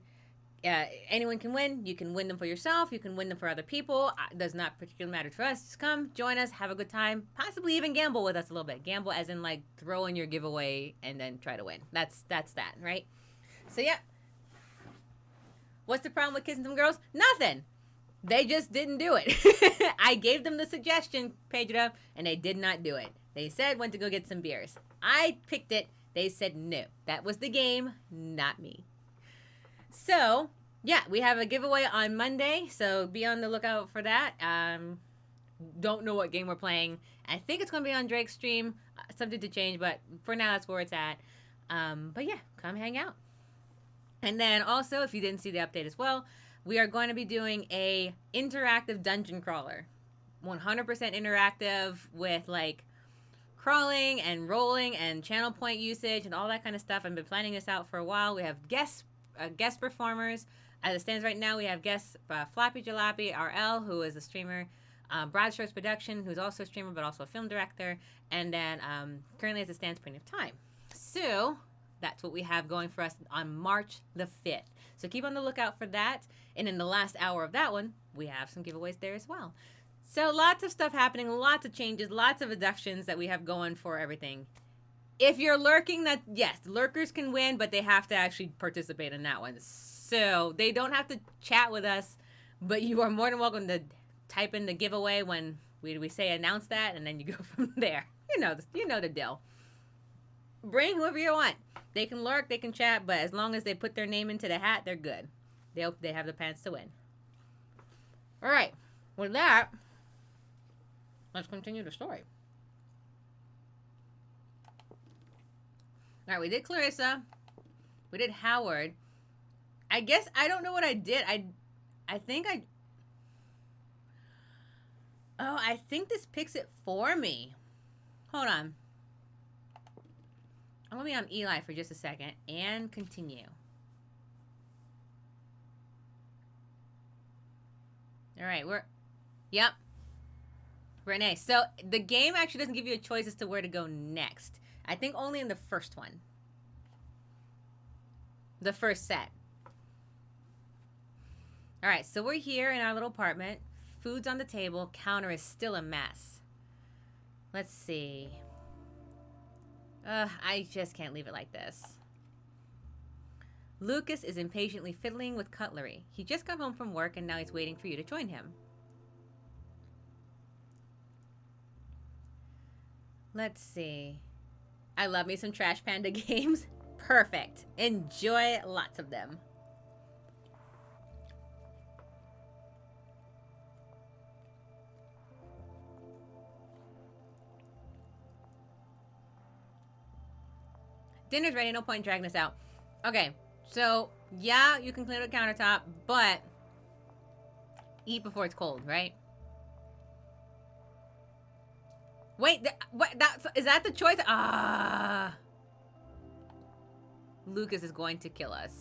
can win. You can win them for yourself. You can win them for other people. It does not particularly matter to us. Just come, join us, have a good time. Possibly even gamble with us a little bit. Gamble as in like throw in your giveaway and then try to win. That's that, right? So yeah. What's the problem with kissing some girls? Nothing. They just didn't do it. I gave them the suggestion, page it up, and they did not do it. They said went to go get some beers. I picked it. They said no. That was the game, not me. So, yeah, we have a giveaway on Monday, so be on the lookout for that. Don't know what game we're playing. I think it's going to be on Drake's stream. Something to change, but for now, that's where it's at. But yeah, come hang out. And then also, if you didn't see the update as well, we are going to be doing a interactive dungeon crawler. 100% interactive with like crawling and rolling and channel point usage and all that kind of stuff. I've been planning this out for a while. We have guest performers. As it stands right now, we have guests Flappy Jalopy RL, who is a streamer, Broad Strokes Production, who's also a streamer but also a film director, and then currently as it stands, Point of Time. So that's what we have going for us on March the 5th. So keep on the lookout for that. And in the last hour of that one, we have some giveaways there as well. So lots of stuff happening, lots of changes, lots of adaptations that we have going for everything. If you're lurking, that yes, lurkers can win, but they have to actually participate in that one. So they don't have to chat with us, but you are more than welcome to type in the giveaway when we say announce that, and then you go from there. You know the deal. Bring whoever you want. They can lurk, they can chat, but as long as they put their name into the hat, they're good. They have the pants to win. All right. With that, let's continue the story. All right, we did Clarissa. We did Howard. I guess I don't know what I did. I think this picks it for me. Hold on. I'm going to be on Eli for just a second and continue. All right, yep. Renee. So the game actually doesn't give you a choice as to where to go next. I think only in the first one. The first set. All right, so we're here in our little apartment. Food's on the table. Counter is still a mess. Let's see. I just can't leave it like this. Lucas is impatiently fiddling with cutlery. He just got home from work and now he's waiting for you to join him. Let's see. I love me some Trash Panda games. Perfect. Enjoy lots of them. Dinner's ready. No point in dragging this out. Okay. So, yeah, you can clean up the countertop, but eat before it's cold, right? Wait, is that the choice? Lucas is going to kill us.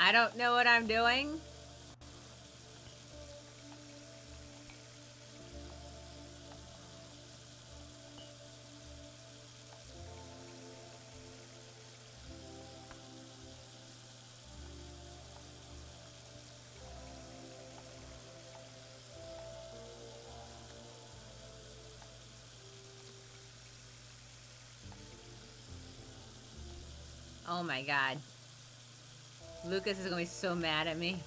I don't know what I'm doing. Oh my God. Lucas is going to be so mad at me.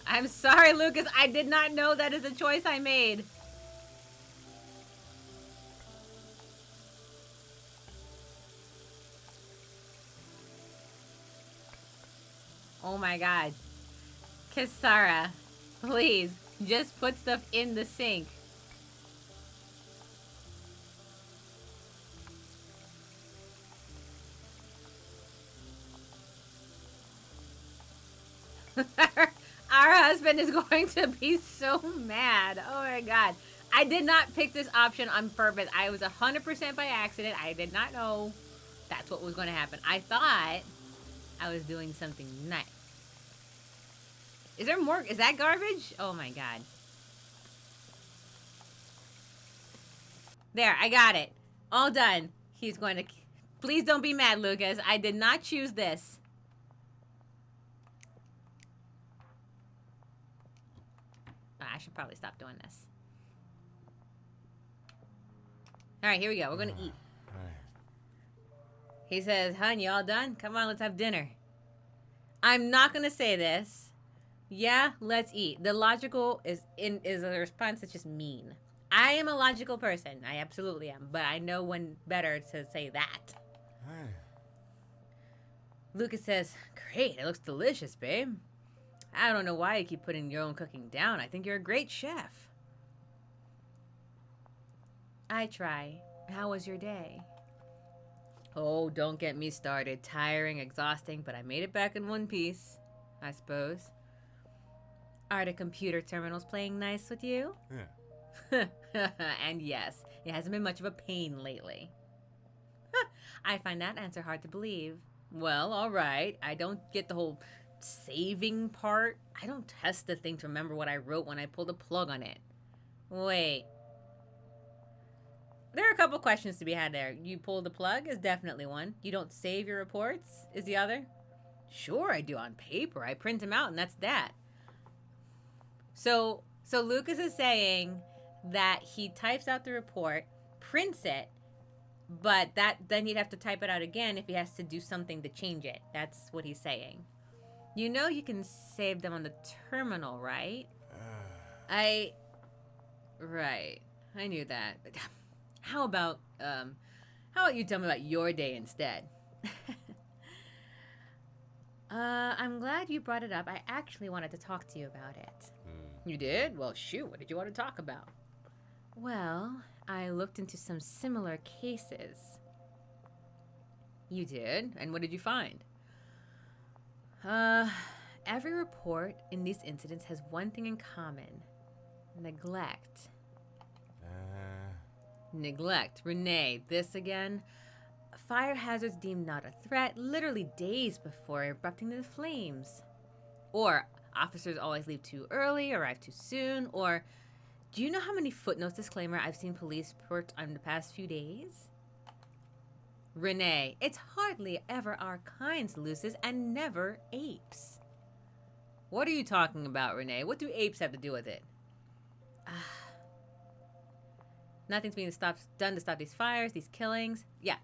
I'm sorry, Lucas. I did not know that is a choice I made. Oh my God. Kisara, please, just put stuff in the sink. Our husband is going to be so mad. Oh my God. I did not pick this option on purpose. I was 100% by accident. I did not know that's what was going to happen. I thought I was doing something nice. Is there more? Is that garbage? Oh my God. There, I got it. All done. He's going to... Please don't be mad, Lucas. I did not choose this. Oh, I should probably stop doing this. All right, here we go. We're going to eat. He says, "Hun, you all done? Come on, let's have dinner." I'm not going to say this. Yeah, let's eat. The logical is a response that's just mean. I am a logical person. I absolutely am. But I know when better to say that. Lucas says, "Great, it looks delicious, babe. I don't know why you keep putting your own cooking down. I think you're a great chef." "I try. How was your day?" Oh, don't get me started. Tiring, exhausting, but I made it back in one piece, I suppose. Are the computer terminals playing nice with you? Yeah. And yes, it hasn't been much of a pain lately. I find that answer hard to believe. Well, all right. I don't get the whole saving part. I don't test the thing to remember what I wrote when I pulled the plug on it. Wait. There are a couple questions to be had there. You pull the plug is definitely one. You don't save your reports is the other. Sure, I do on paper. I print them out, and that's that. So Lucas is saying that he types out the report, prints it, but then he'd have to type it out again if he has to do something to change it. That's what he's saying. You know you can save them on the terminal, right? Right. I knew that. But how about you tell me about your day instead? I'm glad you brought it up. I actually wanted to talk to you about it. You did? Well, shoot, what did you want to talk about? Well, I looked into some similar cases. You did? And what did you find? Every report in these incidents has one thing in common. Neglect. Neglect. Renee, this again? Fire hazards deemed not a threat literally days before erupting into flames. Or officers always leave too early, arrive too soon, or do you know how many footnotes disclaimer I've seen police put on the past few days? Renee, it's hardly ever our kinds, Lucis, and never apes. What are you talking about, Renee? What do apes have to do with it? Nothing's being done to stop these fires, these killings. Yeah,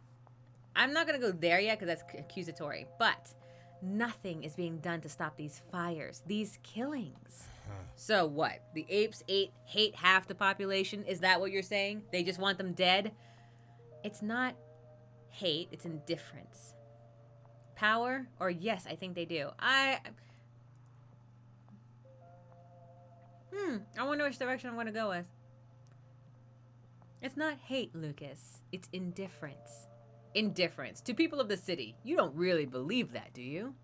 I'm not going to go there yet because that's accusatory, but nothing is being done to stop these fires, these killings. So what? The apes hate half the population? Is that what you're saying? They just want them dead? It's not hate, it's indifference. Power? Or yes, I think they do. I wonder which direction I'm going to go with. It's not hate, Lucas. It's indifference. Indifference to people of the city. You don't really believe that, do you?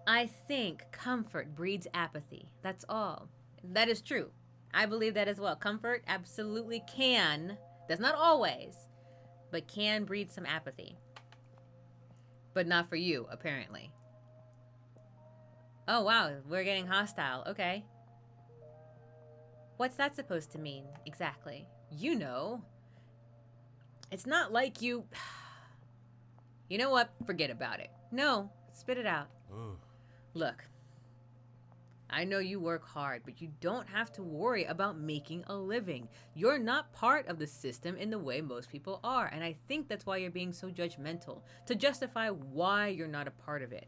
I think comfort breeds apathy. That's all. That is true. I believe that as well. Comfort absolutely can, does not always, but can breed some apathy. But not for you, apparently. Oh, wow, we're getting hostile. Okay. What's that supposed to mean, exactly? You know. It's not like you... You know what? Forget about it. No, spit it out. Ooh. Look, I know you work hard, but you don't have to worry about making a living. You're not part of the system in the way most people are, and I think that's why you're being so judgmental, to justify why you're not a part of it.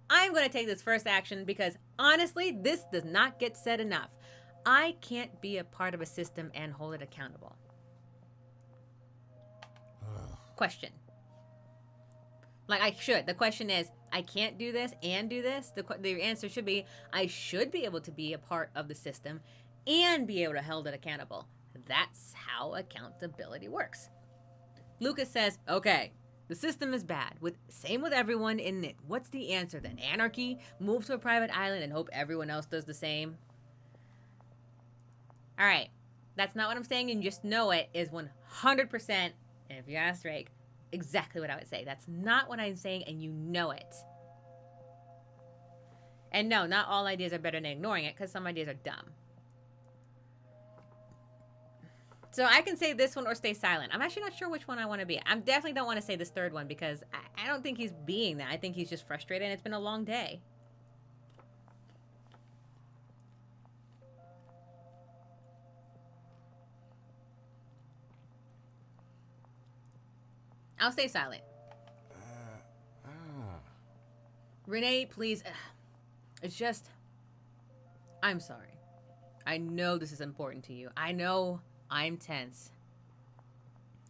I'm going to take this first action because, honestly, this does not get said enough. I can't be a part of a system and hold it accountable. Question. Like, I should. The question is, I can't do this and do this. The answer should be, I should be able to be a part of the system and be able to hold it accountable. That's how accountability works. Lucas says, okay, the system is bad. Same with everyone in it. What's the answer then? Anarchy? Move to a private island and hope everyone else does the same? All right. That's not what I'm saying, and just know it is 100%, and if you ask Drake, exactly what I would say. That's not what I'm saying, and you know it. And no, not all ideas are better than ignoring it, because some ideas are dumb. So I can say this one or stay silent. I'm actually not sure which one I want to be. I definitely don't want to say this third one, because I don't think he's being that. I think he's just frustrated, and it's been a long day. I'll stay silent. Renee, please. It's just... I'm sorry. I know this is important to you. I know I'm tense.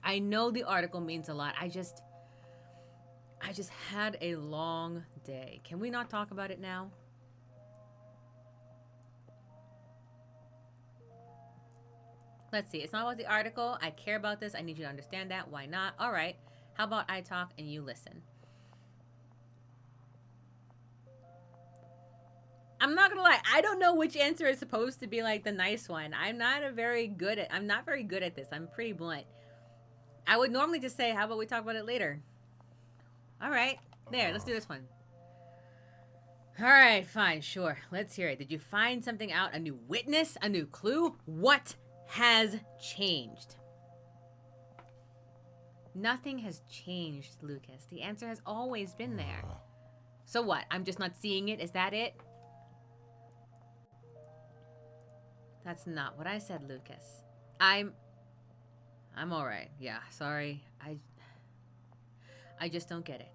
I know the article means a lot. I just had a long day. Can we not talk about it now? Let's see. It's not about the article. I care about this. I need you to understand that. Why not? All right. How about I talk and you listen? I'm not gonna lie. I don't know which answer is supposed to be like the nice one. I'm not very good at this. I'm pretty blunt. I would normally just say, how about we talk about it later? All right. There, let's do this one. All right, fine, sure. Let's hear it. Did you find something out? A new witness? A new clue? What has changed? Nothing has changed, Lucas. The answer has always been there. So what? I'm just not seeing it? Is that it? That's not what I said, Lucas. I'm all right. Yeah, sorry. I just don't get it.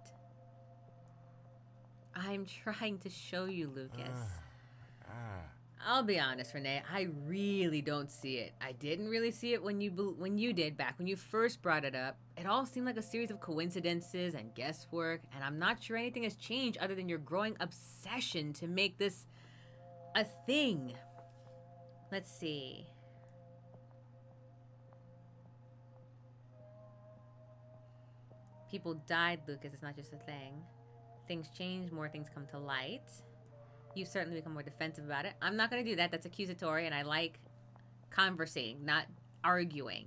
I'm trying to show you, Lucas. I'll be honest, Renee. I really don't see it. I didn't really see it when you did back when you first brought it up. It all seemed like a series of coincidences and guesswork, and I'm not sure anything has changed other than your growing obsession to make this a thing. Let's see. People died, Lucas. It's not just a thing. Things change, more things come to light. You've certainly become more defensive about it. I'm not going to do that. That's accusatory, and I like conversating, not arguing.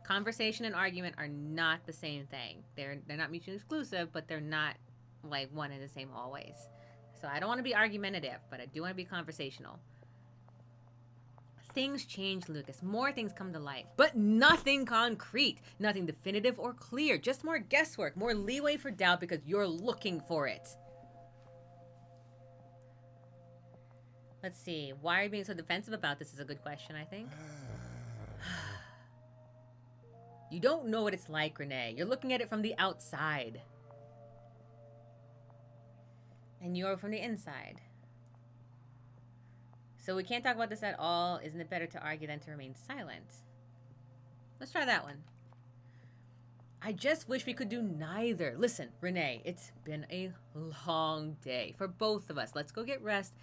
Conversation and argument are not the same thing. They're not mutually exclusive, but they're not like one and the same always. So I don't want to be argumentative, but I do want to be conversational. Things change, Lucas. More things come to light, but nothing concrete, nothing definitive or clear. Just more guesswork, more leeway for doubt because you're looking for it. Let's see. Why are you being so defensive about this is a good question, I think. You don't know what it's like, Renee. You're looking at it from the outside. And you're from the inside. So we can't talk about this at all. Isn't it better to argue than to remain silent? Let's try that one. I just wish we could do neither. Listen, Renee, it's been a long day for both of us. Let's go get rest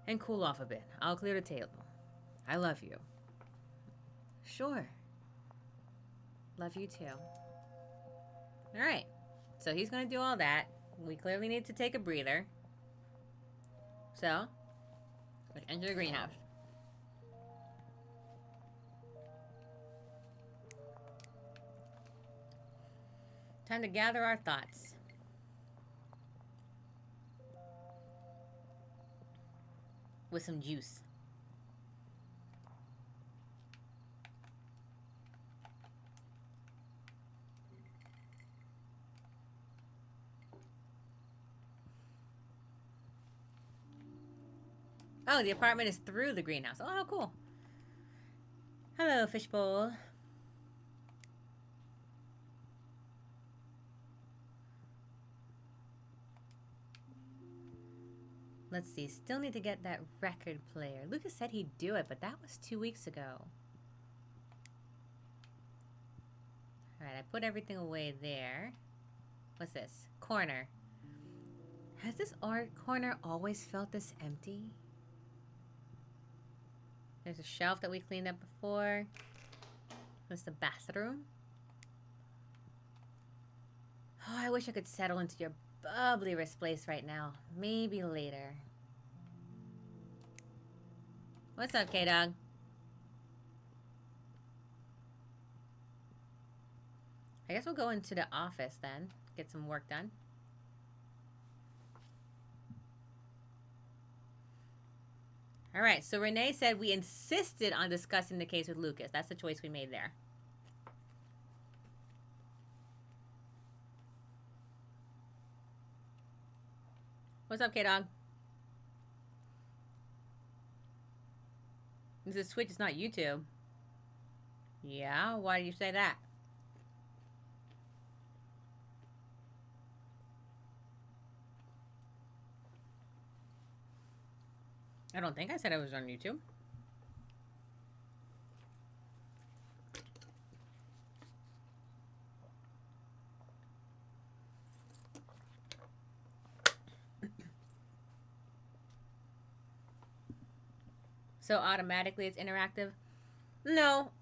and cool off a bit. I'll clear the table. I love you. Sure. Love you too. All right. So he's going to do all that. We clearly need to take a breather. So, let's enter the greenhouse. Time to gather our thoughts. With some juice. Oh, the apartment is through the greenhouse. Oh, how cool. Hello, fishbowl. Let's see. Still need to get that record player. Lucas said he'd do it, but that was 2 weeks ago. Alright, I put everything away there. What's this? Corner. Has this art corner always felt this empty? There's a shelf that we cleaned up before. There's the bathroom. Oh, I wish I could settle into your bubbly place right now. Maybe later. What's up, K-Dog? I guess we'll go into the office then. Get some work done. Alright, so Renee said we insisted on discussing the case with Lucas. That's the choice we made there. What's up, K-Dog? This is Twitch, it's not YouTube. Yeah? Why do you say that? I don't think I said I was on YouTube. So automatically it's interactive. No,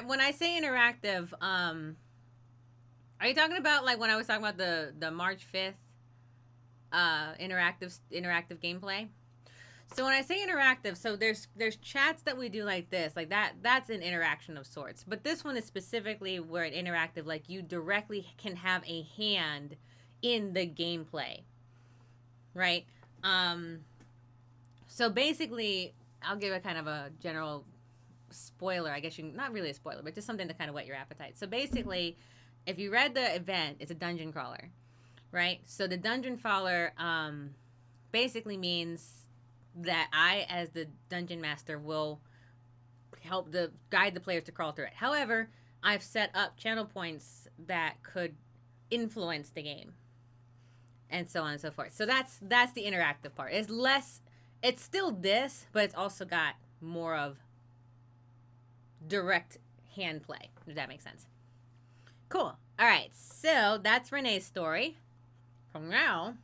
when I say interactive, are you talking about like when I was talking about the March 5th interactive gameplay? So when I say interactive, so there's chats that we do like this, like that's an interaction of sorts. But this one is specifically where it interactive, like you directly can have a hand in the gameplay, right? So basically, I'll give a kind of a general spoiler. I guess not really a spoiler, but just something to kind of whet your appetite. So basically, if you read the event, it's a dungeon crawler, right? So the dungeon crawler basically means that I, as the dungeon master, will help guide the players to crawl through it. However, I've set up channel points that could influence the game, and so on and so forth. So that's the interactive part. It's less. It's still this, but it's also got more of direct hand play. If that makes sense. Cool. All right. So that's Renee's story. From now.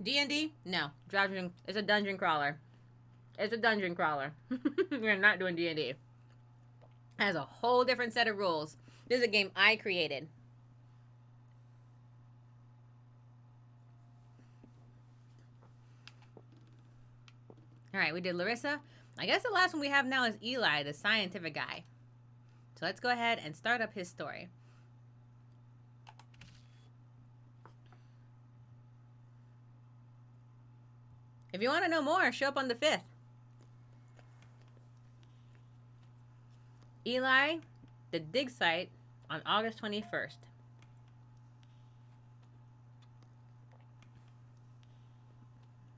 D&D? No. It's a dungeon crawler. It's a dungeon crawler. We're not doing D&D. It has a whole different set of rules. This is a game I created. All right, we did Larissa. I guess the last one we have now is Eli, the scientific guy. So let's go ahead and start up his story. If you want to know more, show up on the 5th. Eli, the dig site on August 21st.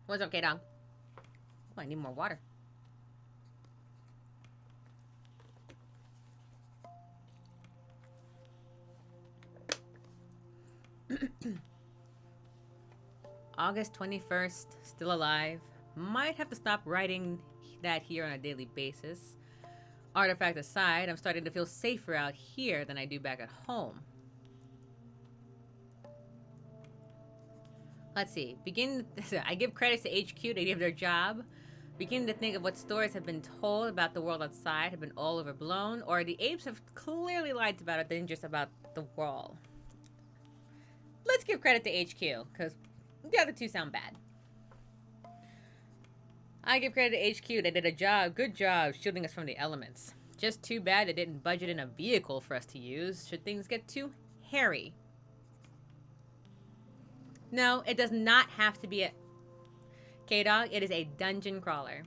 What's up, K-Dog? Oh, I need more water. August 21st, still alive. Might have to stop writing that here on a daily basis. Artifact aside, I'm starting to feel safer out here than I do back at home. Let's see. I give credits to HQ, they did their job. Beginning to think of what stories have been told about the world outside have been all overblown, or the apes have clearly lied about it than just about the wall. Let's give credit to HQ, because the other two sound bad. I give credit to HQ. They did a good job shielding us from the elements. Just too bad they didn't budget in a vehicle for us to use should things get too hairy. No, it does not have to be a... K-Dog, it is a dungeon crawler.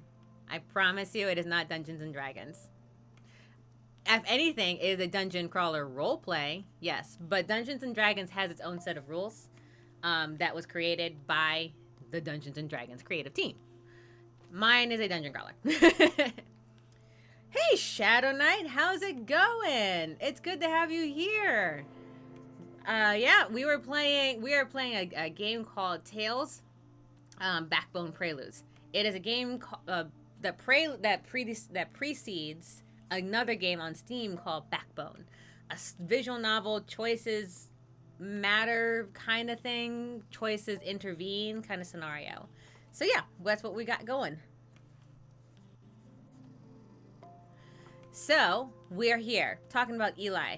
I promise you it is not Dungeons and Dragons. If anything, it is a dungeon crawler roleplay, yes. But Dungeons and Dragons has its own set of rules. That was created by the Dungeons & Dragons creative team. Mine is a dungeon crawler. Hey, Shadow Knight, how's it going? It's good to have you here. Yeah, we are playing a game called Tales, Backbone Preludes. It is a game that precedes another game on Steam called Backbone, a visual novel, choices matter kind of thing, choices intervene kind of scenario. So yeah, that's what we got going. So we're here talking about Eli.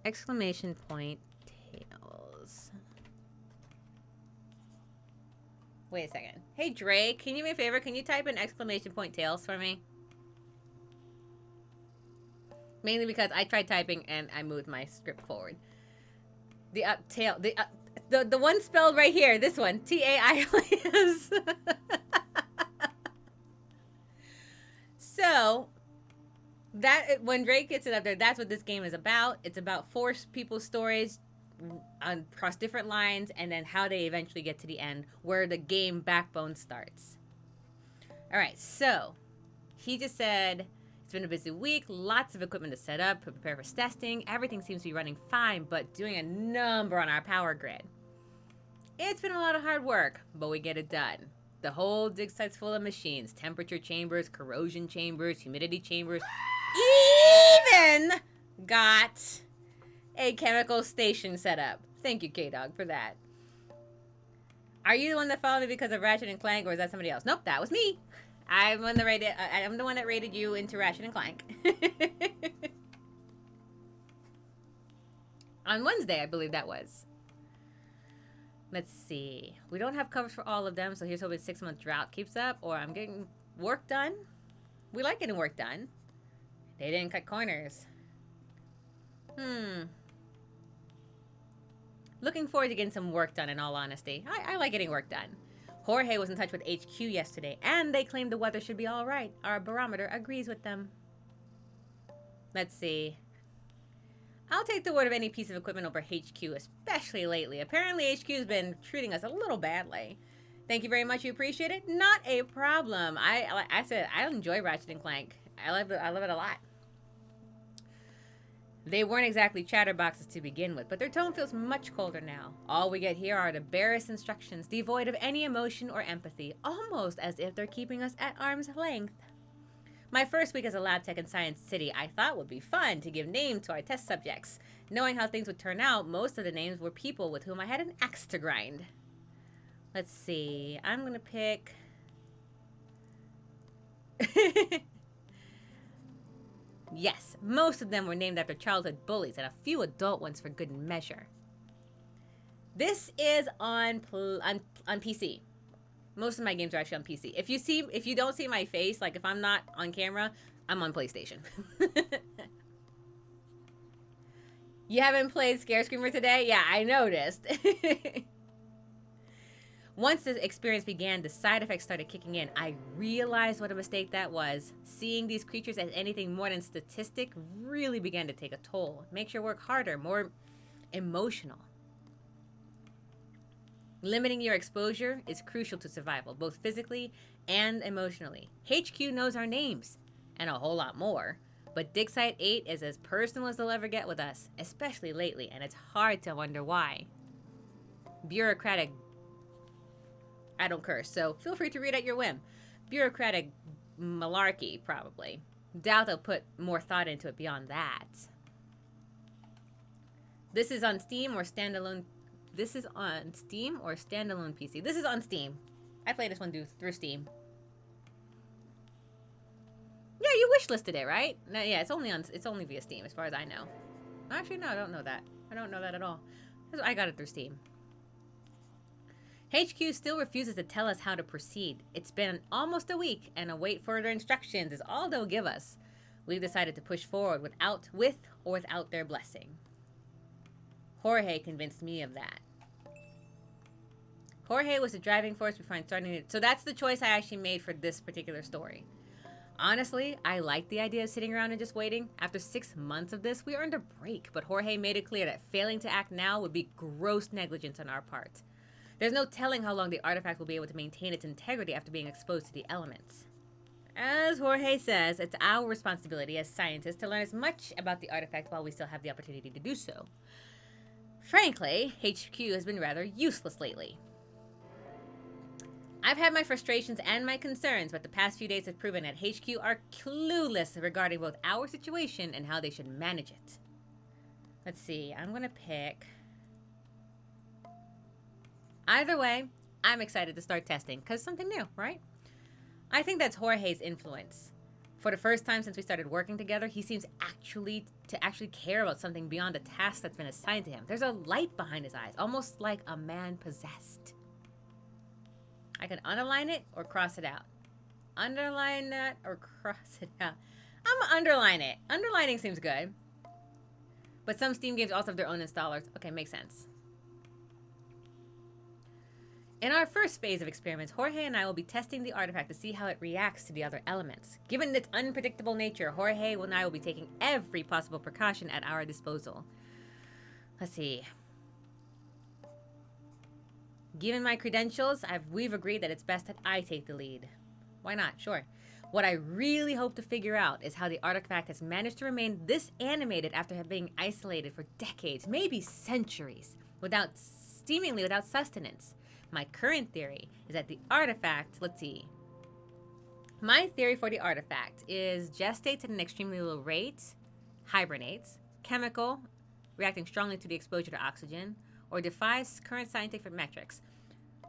Exclamation point Tales. Wait a second. Hey Drake, can you do me a favor? Can you type in exclamation point Tales for me? Mainly because I tried typing and I moved my script forward. The one spelled right here, this one, T-A-I-L-S. So, when Drake gets it up there, that's what this game is about. It's about 4 people's stories across different lines, and then how they eventually get to the end, where the game Backbone starts. Alright, so, he just said... It's been a busy week, lots of equipment to set up, prepare for testing. Everything seems to be running fine, but doing a number on our power grid. It's been a lot of hard work, but we get it done. The whole dig site's full of machines, temperature chambers, corrosion chambers, humidity chambers. Even got a chemical station set up. Thank you, K-Dog, for that. Are you the one that followed me because of Ratchet and Clank, or is that somebody else? Nope, that was me. I'm the one that rated you into Ratchet and Clank. On Wednesday, I believe that was. Let's see. We don't have covers for all of them, so here's hoping 6-month drought keeps up, or I'm getting work done. We like getting work done. They didn't cut corners. Looking forward to getting some work done, in all honesty. I like getting work done. Jorge was in touch with HQ yesterday, and they claimed the weather should be all right. Our barometer agrees with them. Let's see. I'll take the word of any piece of equipment over HQ, especially lately. Apparently, HQ's been treating us a little badly. Thank you very much. You appreciate it? Not a problem. I said I enjoy Ratchet and Clank. I love it a lot. They weren't exactly chatterboxes to begin with, but their tone feels much colder now. All we get here are the barest instructions, devoid of any emotion or empathy, almost as if they're keeping us at arm's length. My first week as a lab tech in Science City, I thought would be fun to give names to our test subjects. Knowing how things would turn out, most of the names were people with whom I had an axe to grind. Let's see. I'm going to pick... Yes, most of them were named after childhood bullies, and a few adult ones for good measure. This is on PC. Most of my games are actually on PC. If you don't see my face, like if I'm not on camera, I'm on PlayStation. You haven't played Scare Screamer today? Yeah, I noticed. Once the experience began, the side effects started kicking in. I realized what a mistake that was. Seeing these creatures as anything more than statistic really began to take a toll. It makes your work harder, more emotional. Limiting your exposure is crucial to survival, both physically and emotionally. HQ knows our names, and a whole lot more. But Dig Site 8 is as personal as they'll ever get with us, especially lately, and it's hard to wonder why. Bureaucratic... I don't curse, so feel free to read at your whim. Bureaucratic malarkey, probably. Doubt they'll put more thought into it beyond that. This is on Steam or standalone... This is on Steam or standalone PC? This is on Steam. I played this one through Steam. Yeah, you wishlisted it, right? No, yeah, it's only via Steam, as far as I know. Actually, no, I don't know that. I don't know that at all. I got it through Steam. HQ still refuses to tell us how to proceed. It's been almost a week, and await further instructions is all they'll give us. We've decided to push forward with or without their blessing. Jorge convinced me of that. Jorge was the driving force behind starting it. So that's the choice I actually made for this particular story. Honestly, I like the idea of sitting around and just waiting. After 6 months of this, we earned a break, but Jorge made it clear that failing to act now would be gross negligence on our part. There's no telling how long the artifact will be able to maintain its integrity after being exposed to the elements. As Jorge says, it's our responsibility as scientists to learn as much about the artifact while we still have the opportunity to do so. Frankly, HQ has been rather useless lately. I've had my frustrations and my concerns, but the past few days have proven that HQ are clueless regarding both our situation and how they should manage it. Let's see, I'm gonna pick... Either way, I'm excited to start testing, because something new, right? I think that's Jorge's influence. For the first time since we started working together, he seems to actually care about something beyond a task that's been assigned to him. There's a light behind his eyes, almost like a man possessed. I can underline it or cross it out. Underline that or cross it out. I'm gonna underline it. Underlining seems good. But some Steam games also have their own installers. Okay, makes sense. In our first phase of experiments, Jorge and I will be testing the artifact to see how it reacts to the other elements. Given its unpredictable nature, Jorge and I will be taking every possible precaution at our disposal. Let's see. Given my credentials, we've agreed that it's best that I take the lead. Why not? Sure. What I really hope to figure out is how the artifact has managed to remain this animated after being isolated for decades, maybe centuries, seemingly without sustenance. My current theory is that the artifact, let's see. My theory for the artifact is gestates at an extremely low rate, hibernates, chemical, reacting strongly to the exposure to oxygen, or defies current scientific metrics.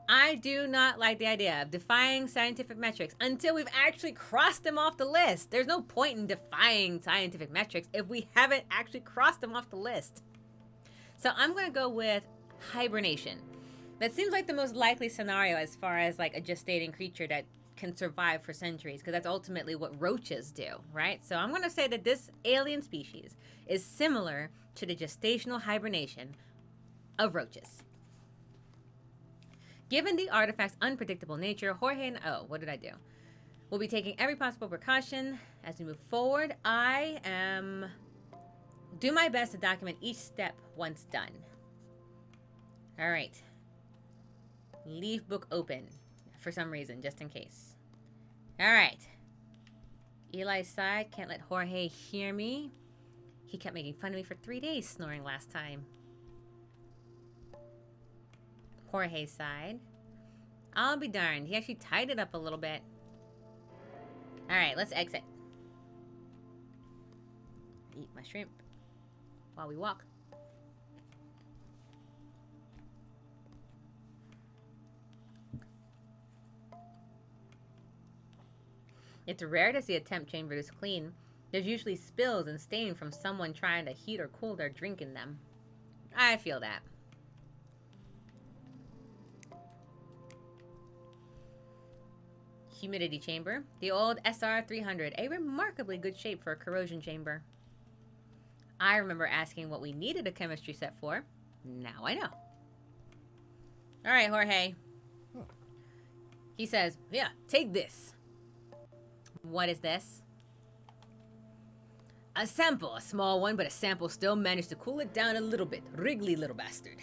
I do not like the idea of defying scientific metrics until we've actually crossed them off the list. There's no point in defying scientific metrics if we haven't actually crossed them off the list. So I'm going to go with hibernation. That seems like the most likely scenario as far as like a gestating creature that can survive for centuries, because that's ultimately what roaches do, right? So I'm going to say that this alien species is similar to the gestational hibernation of roaches. Given the artifact's unpredictable nature, Jorge and what did I do? We'll be taking every possible precaution as we move forward. I am do my best to document each step once done. All right. Leave book open for some reason, just in case. All right. Eli sighed. Can't let Jorge hear me. He kept making fun of me for 3 days snoring last time. Jorge sighed. I'll be darned. He actually tied it up a little bit. All right, let's exit. Eat my shrimp while we walk. It's rare to see a temp chamber this clean. There's usually spills and stain from someone trying to heat or cool their drink in them. I feel that. Humidity chamber. The old SR300, a remarkably good shape for a corrosion chamber. I remember asking what we needed a chemistry set for. Now I know. All right, Jorge. He says, yeah, take this. What is this? A sample, a small one, but a sample still managed to cool it down a little bit. Wriggly little bastard.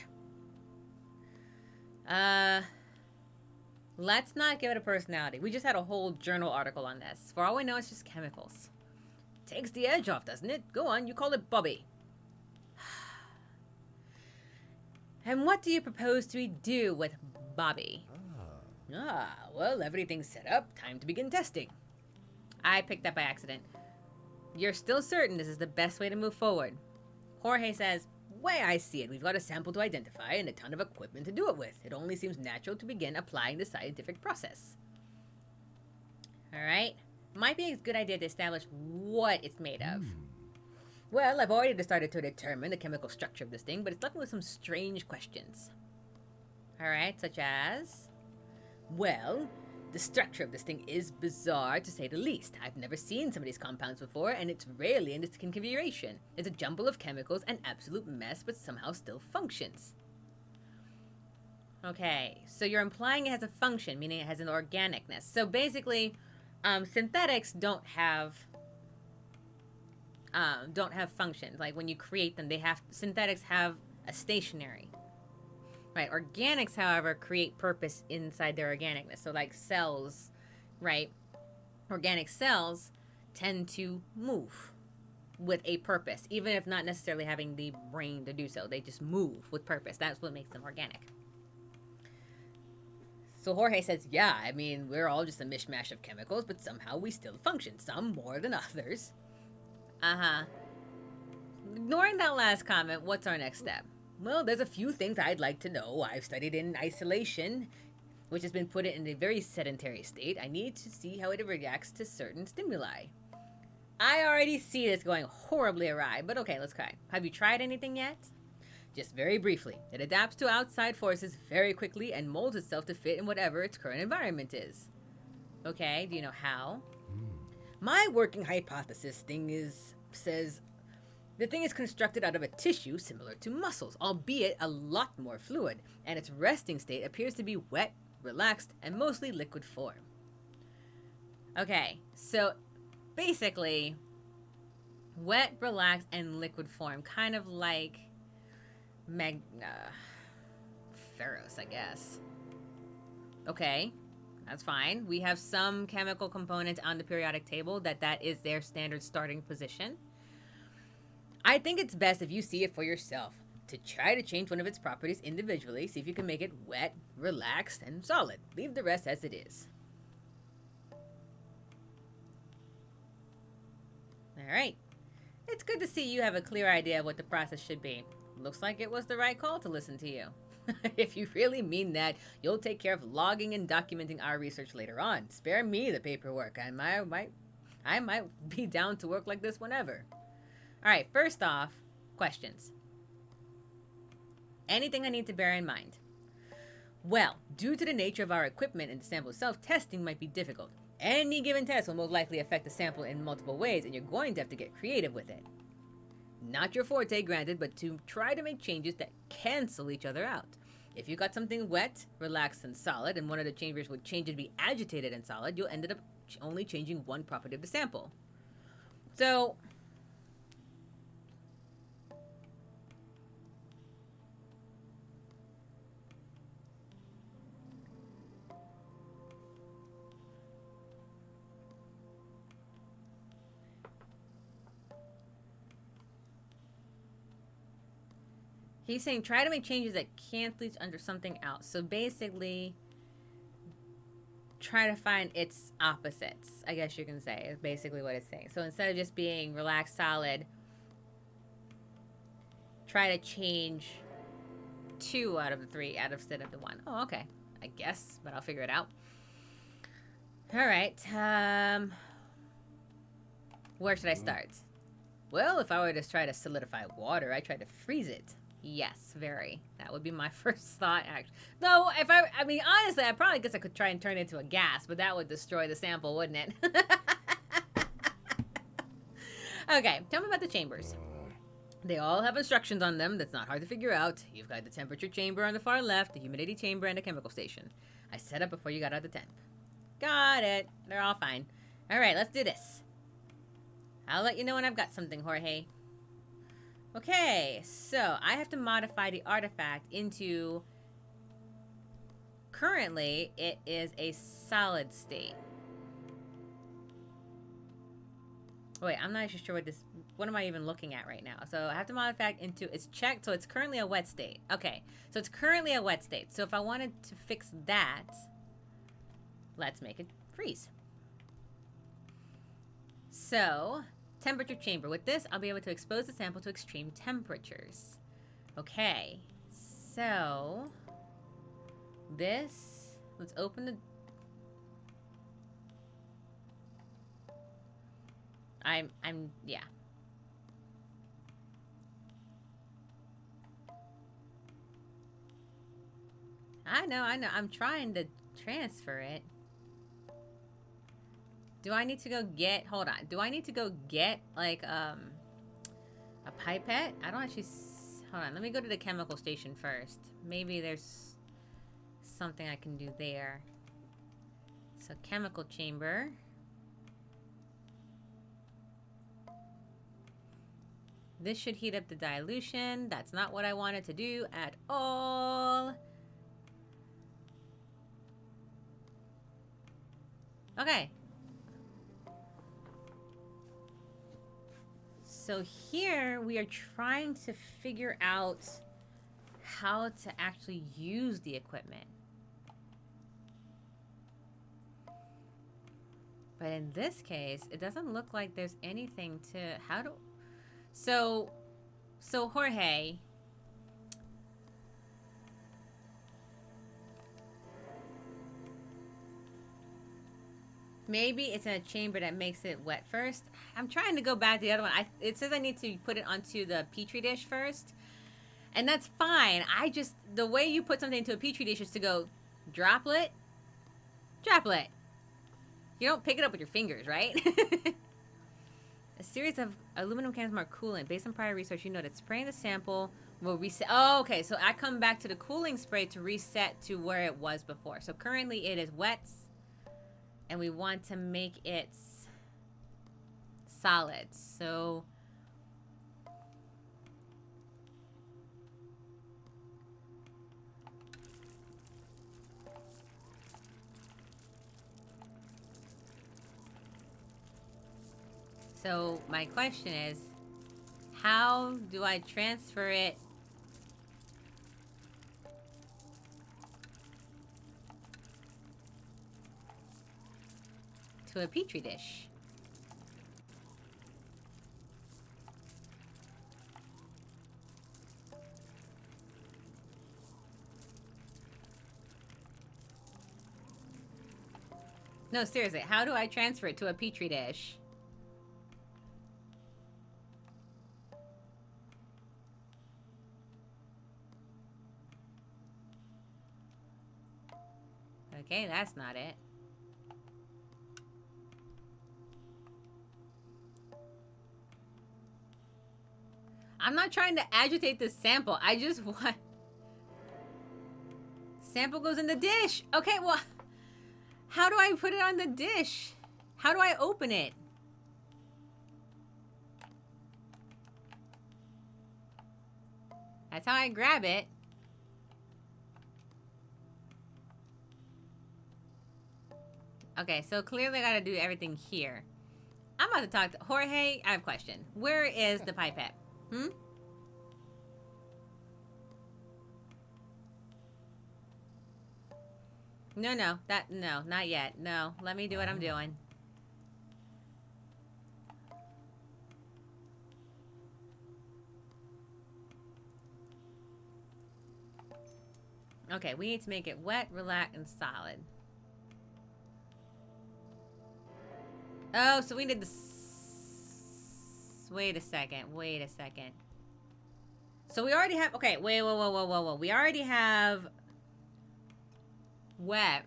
Let's not give it a personality. We just had a whole journal article on this. For all we know, it's just chemicals. Takes the edge off, doesn't it? Go on, you call it Bobby. And what do you propose to do with Bobby? Well, everything's set up. Time to begin testing. I picked that by accident. You're still certain this is the best way to move forward? Jorge says, way I see it, we've got a sample to identify and a ton of equipment to do it with. It only seems natural to begin applying the scientific process. Alright. Might be a good idea to establish what it's made of. Well, I've already started to determine the chemical structure of this thing, but it's left me with some strange questions. Alright, such as... Well, the structure of this thing is bizarre, to say the least. I've never seen some of these compounds before, and it's rarely in this configuration. It's a jumble of chemicals, an absolute mess, but somehow still functions. Okay, so you're implying it has a function, meaning it has an organicness. So basically, synthetics don't have functions. Like when you create them, synthetics have a stationary. Right, organics, however, create purpose inside their organicness. So like cells, right? Organic cells tend to move with a purpose, even if not necessarily having the brain to do so. They just move with purpose. That's what makes them organic. So Jorge says, yeah, I mean, we're all just a mishmash of chemicals, but somehow we still function, some more than others. Ignoring that last comment, what's our next step? Well, there's a few things I'd like to know. I've studied in isolation, which has been put in a very sedentary state. I need to see how it reacts to certain stimuli. I already see this going horribly awry, but okay, let's try. Have you tried anything yet? Just very briefly. It adapts to outside forces very quickly and molds itself to fit in whatever its current environment is. Okay, do you know how? My working hypothesis says the thing is constructed out of a tissue similar to muscles, albeit a lot more fluid, and its resting state appears to be wet, relaxed, and mostly liquid form. Okay, so basically, wet, relaxed, and liquid form, kind of like ferrous, I guess. Okay, that's fine. We have some chemical components on the periodic table that is their standard starting position. I think it's best if you see it for yourself, to try to change one of its properties individually, see if you can make it wet, relaxed, and solid. Leave the rest as it is. Alright. It's good to see you have a clear idea of what the process should be. Looks like it was the right call to listen to you. If you really mean that, you'll take care of logging and documenting our research later on. Spare me the paperwork. I might be down to work like this whenever. All right, first off, questions. Anything I need to bear in mind? Well, due to the nature of our equipment and the sample itself, testing might be difficult. Any given test will most likely affect the sample in multiple ways, and you're going to have to get creative with it. Not your forte, granted, but to try to make changes that cancel each other out. If you got something wet, relaxed, and solid, and one of the chambers would change it to be agitated and solid, you'll end up only changing one property of the sample. So, he's saying try to make changes that cancel each under something else. So basically, try to find its opposites, I guess you can say, is basically what it's saying. So instead of just being relaxed, solid, try to change 2 out of the 3 instead of the 1. Oh, okay. I guess, but I'll figure it out. All right. Where should I start? Well, if I were to try to solidify water, I try to freeze it. Yes, very. That would be my first thought, actually. Though, I mean, honestly, I probably guess I could try and turn it into a gas, but that would destroy the sample, wouldn't it? Okay, tell me about the chambers. They all have instructions on them. That's not hard to figure out. You've got the temperature chamber on the far left, the humidity chamber, and a chemical station. I set up before you got out the temp. Got it. They're all fine. All right, let's do this. I'll let you know when I've got something, Jorge. Okay, so I have to modify the artifact into... Currently, it is a solid state. Wait, I'm not actually sure what am I even looking at right now? So I have to modify it into, it's checked, so it's currently a wet state. Okay, so it's currently a wet state. So if I wanted to fix that, let's make it freeze. So, temperature chamber. With this, I'll be able to expose the sample to extreme temperatures. Okay, so this, let's open the... yeah. I know. I'm trying to transfer it. Do I need to go get, hold on. Do I need to go get, like, a pipette? I don't actually, hold on. Let me go to the chemical station first. Maybe there's something I can do there. So, chemical chamber. This should heat up the dilution. That's not what I wanted to do at all. Okay. So here we are trying to figure out how to actually use the equipment. But in this case, it doesn't look like there's anything to, how do, so Jorge, maybe it's in a chamber that makes it wet first. I'm trying to go back to the other one. It says I need to put it onto the Petri dish first. And that's fine. The way you put something into a Petri dish is to go droplet, droplet. You don't pick it up with your fingers, right? A series of aluminum cans marked coolant. Based on prior research, you know that spraying the sample will reset. Oh, okay. So I come back to the cooling spray to reset to where it was before. So currently it is wet. And we want to make it solid. So my question is, how do I transfer it to a Petri dish? No, seriously, how do I transfer it to a petri dish? Okay, that's not it. I'm not trying to agitate this sample. I just want... Sample goes in the dish. Okay, well... How do I put it on the dish? How do I open it? That's how I grab it. Okay, so clearly I gotta do everything here. I'm about to talk to Jorge. I have a question. Where is the pipette? Hmm? No, no, not yet. No, let me do what I'm doing. Okay, we need to make it wet, relaxed, and solid. Oh, so we need the... Wait a second. So we already have... Okay, wait, whoa. We already have... Wet.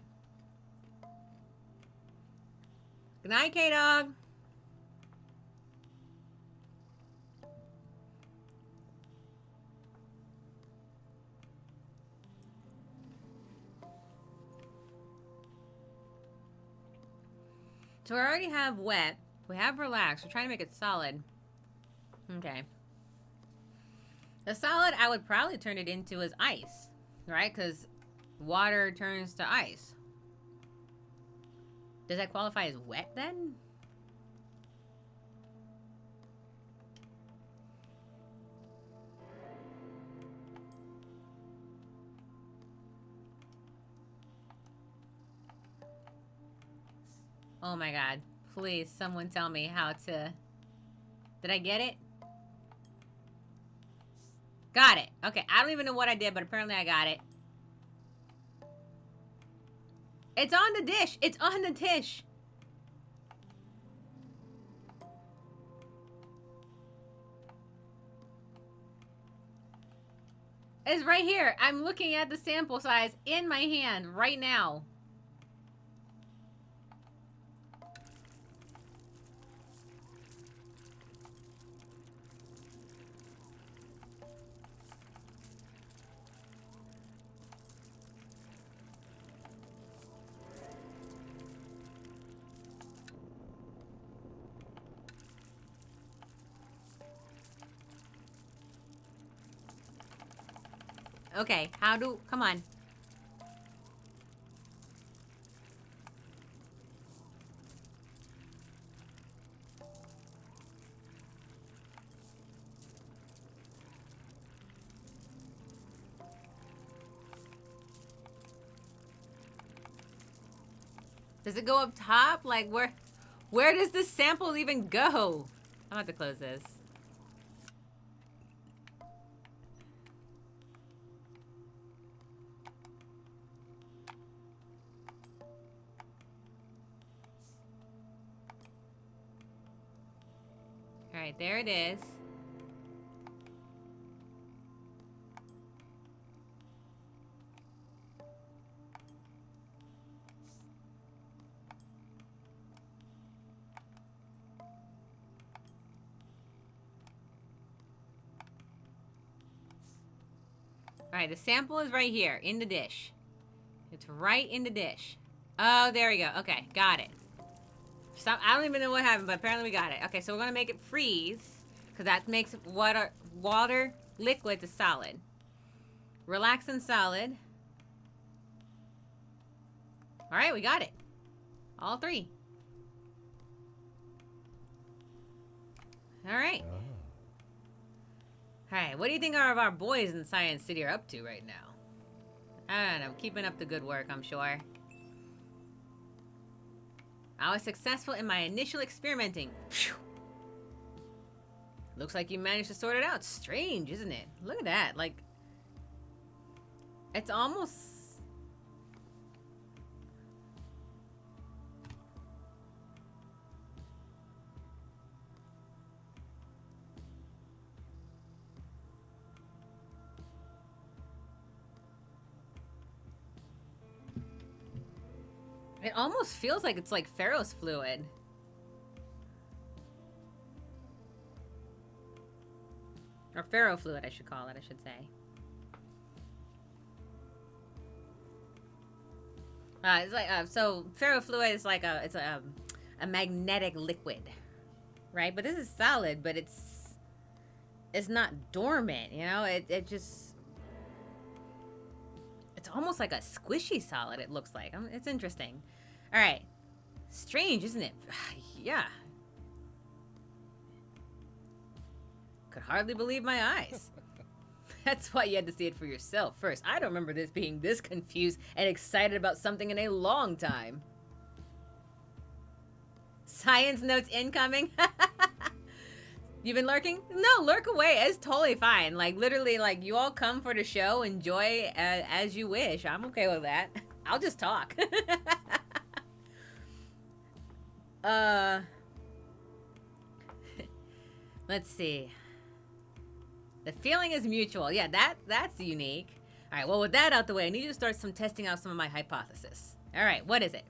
Good night, K-Dog. So we already have wet. We have relaxed. We're trying to make it solid. Okay. The solid, I would probably turn it into as ice. Right? Because water turns to ice. Does that qualify as wet then? Oh my god. Please, someone tell me how to... Did I get it? Got it. Okay, I don't even know what I did, but apparently I got it. It's on the dish. It's on the dish. It's right here. I'm looking at the sample size in my hand right now. Okay, come on. Does it go up top? Like, where does this sample even go? I'm about to close this. All right, there it is. All right, the sample is right here in the dish. It's right in the dish. Oh, there we go. Okay, got it. I don't even know what happened, but apparently we got it. Okay, so we're going to make it freeze, because that makes water liquid to solid. Relax and solid. All right, we got it. All three. All right. All right, what do you think our boys in Science City are up to right now? I don't know, keeping up the good work, I'm sure. I was successful in my initial experimenting. Phew. Looks like you managed to sort it out. Strange, isn't it? Look at that. Like, it's almost... It almost feels like it's like ferrous fluid. Or ferrofluid, I should call it, I should say. It's like so ferrofluid is like a magnetic liquid, right? But this is solid, but it's not dormant, you know. It just, it's almost like a squishy solid. It looks like. It's interesting. All right, strange, isn't it? Yeah. Could hardly believe my eyes. That's why you had to see it for yourself first. I don't remember this being this confused and excited about something in a long time. Science notes incoming. You've been lurking? No, lurk away. It's totally fine. Like, literally, like, you all come for the show. Enjoy as you wish. I'm okay with that. I'll just talk. Let's see. The feeling is mutual. Yeah, that's unique. All right, well, with that out the way, I need you to start testing out some of my hypothesis. All right, what is it?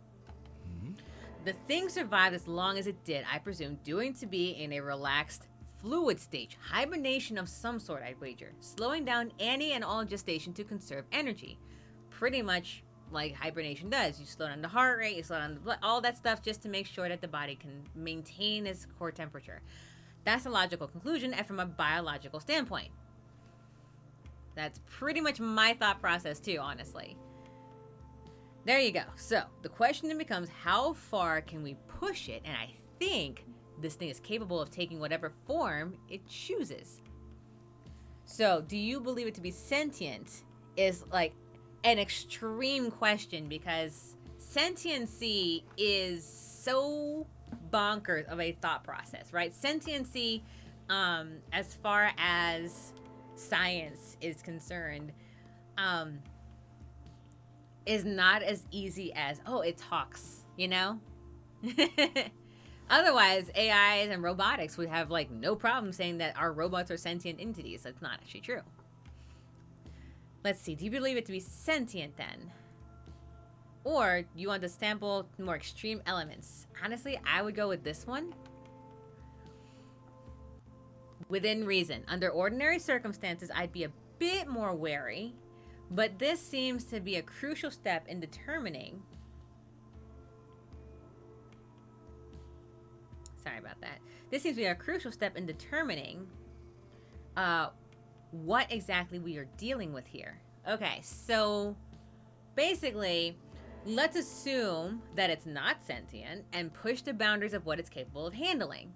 The thing survived as long as it did, I presume, due to be in a relaxed fluid stage. Hibernation of some sort, I'd wager. Slowing down any and all gestation to conserve energy. Pretty much like hibernation does. You slow down the heart rate, you slow down the blood, all that stuff just to make sure that the body can maintain its core temperature. That's a logical conclusion, and from a biological standpoint. That's pretty much my thought process too, honestly. There you go. So, the question then becomes, how far can we push it? And I think this thing is capable of taking whatever form it chooses. So, do you believe it to be sentient is like an extreme question, because sentiency is so bonkers of a thought process, right? Sentiency, as far as science is concerned, is not as easy as, oh, it talks, you know? Otherwise, AIs and robotics would have like no problem saying that our robots are sentient entities. That's not actually true. Let's see, do you believe it to be sentient then? Or do you want to sample more extreme elements? Honestly, I would go with this one. Within reason. Under ordinary circumstances, I'd be a bit more wary, but this seems to be a crucial step in determining. Sorry about that. This seems to be a crucial step in determining what exactly we are dealing with here. Okay, so basically, let's assume that it's not sentient and push the boundaries of what it's capable of handling,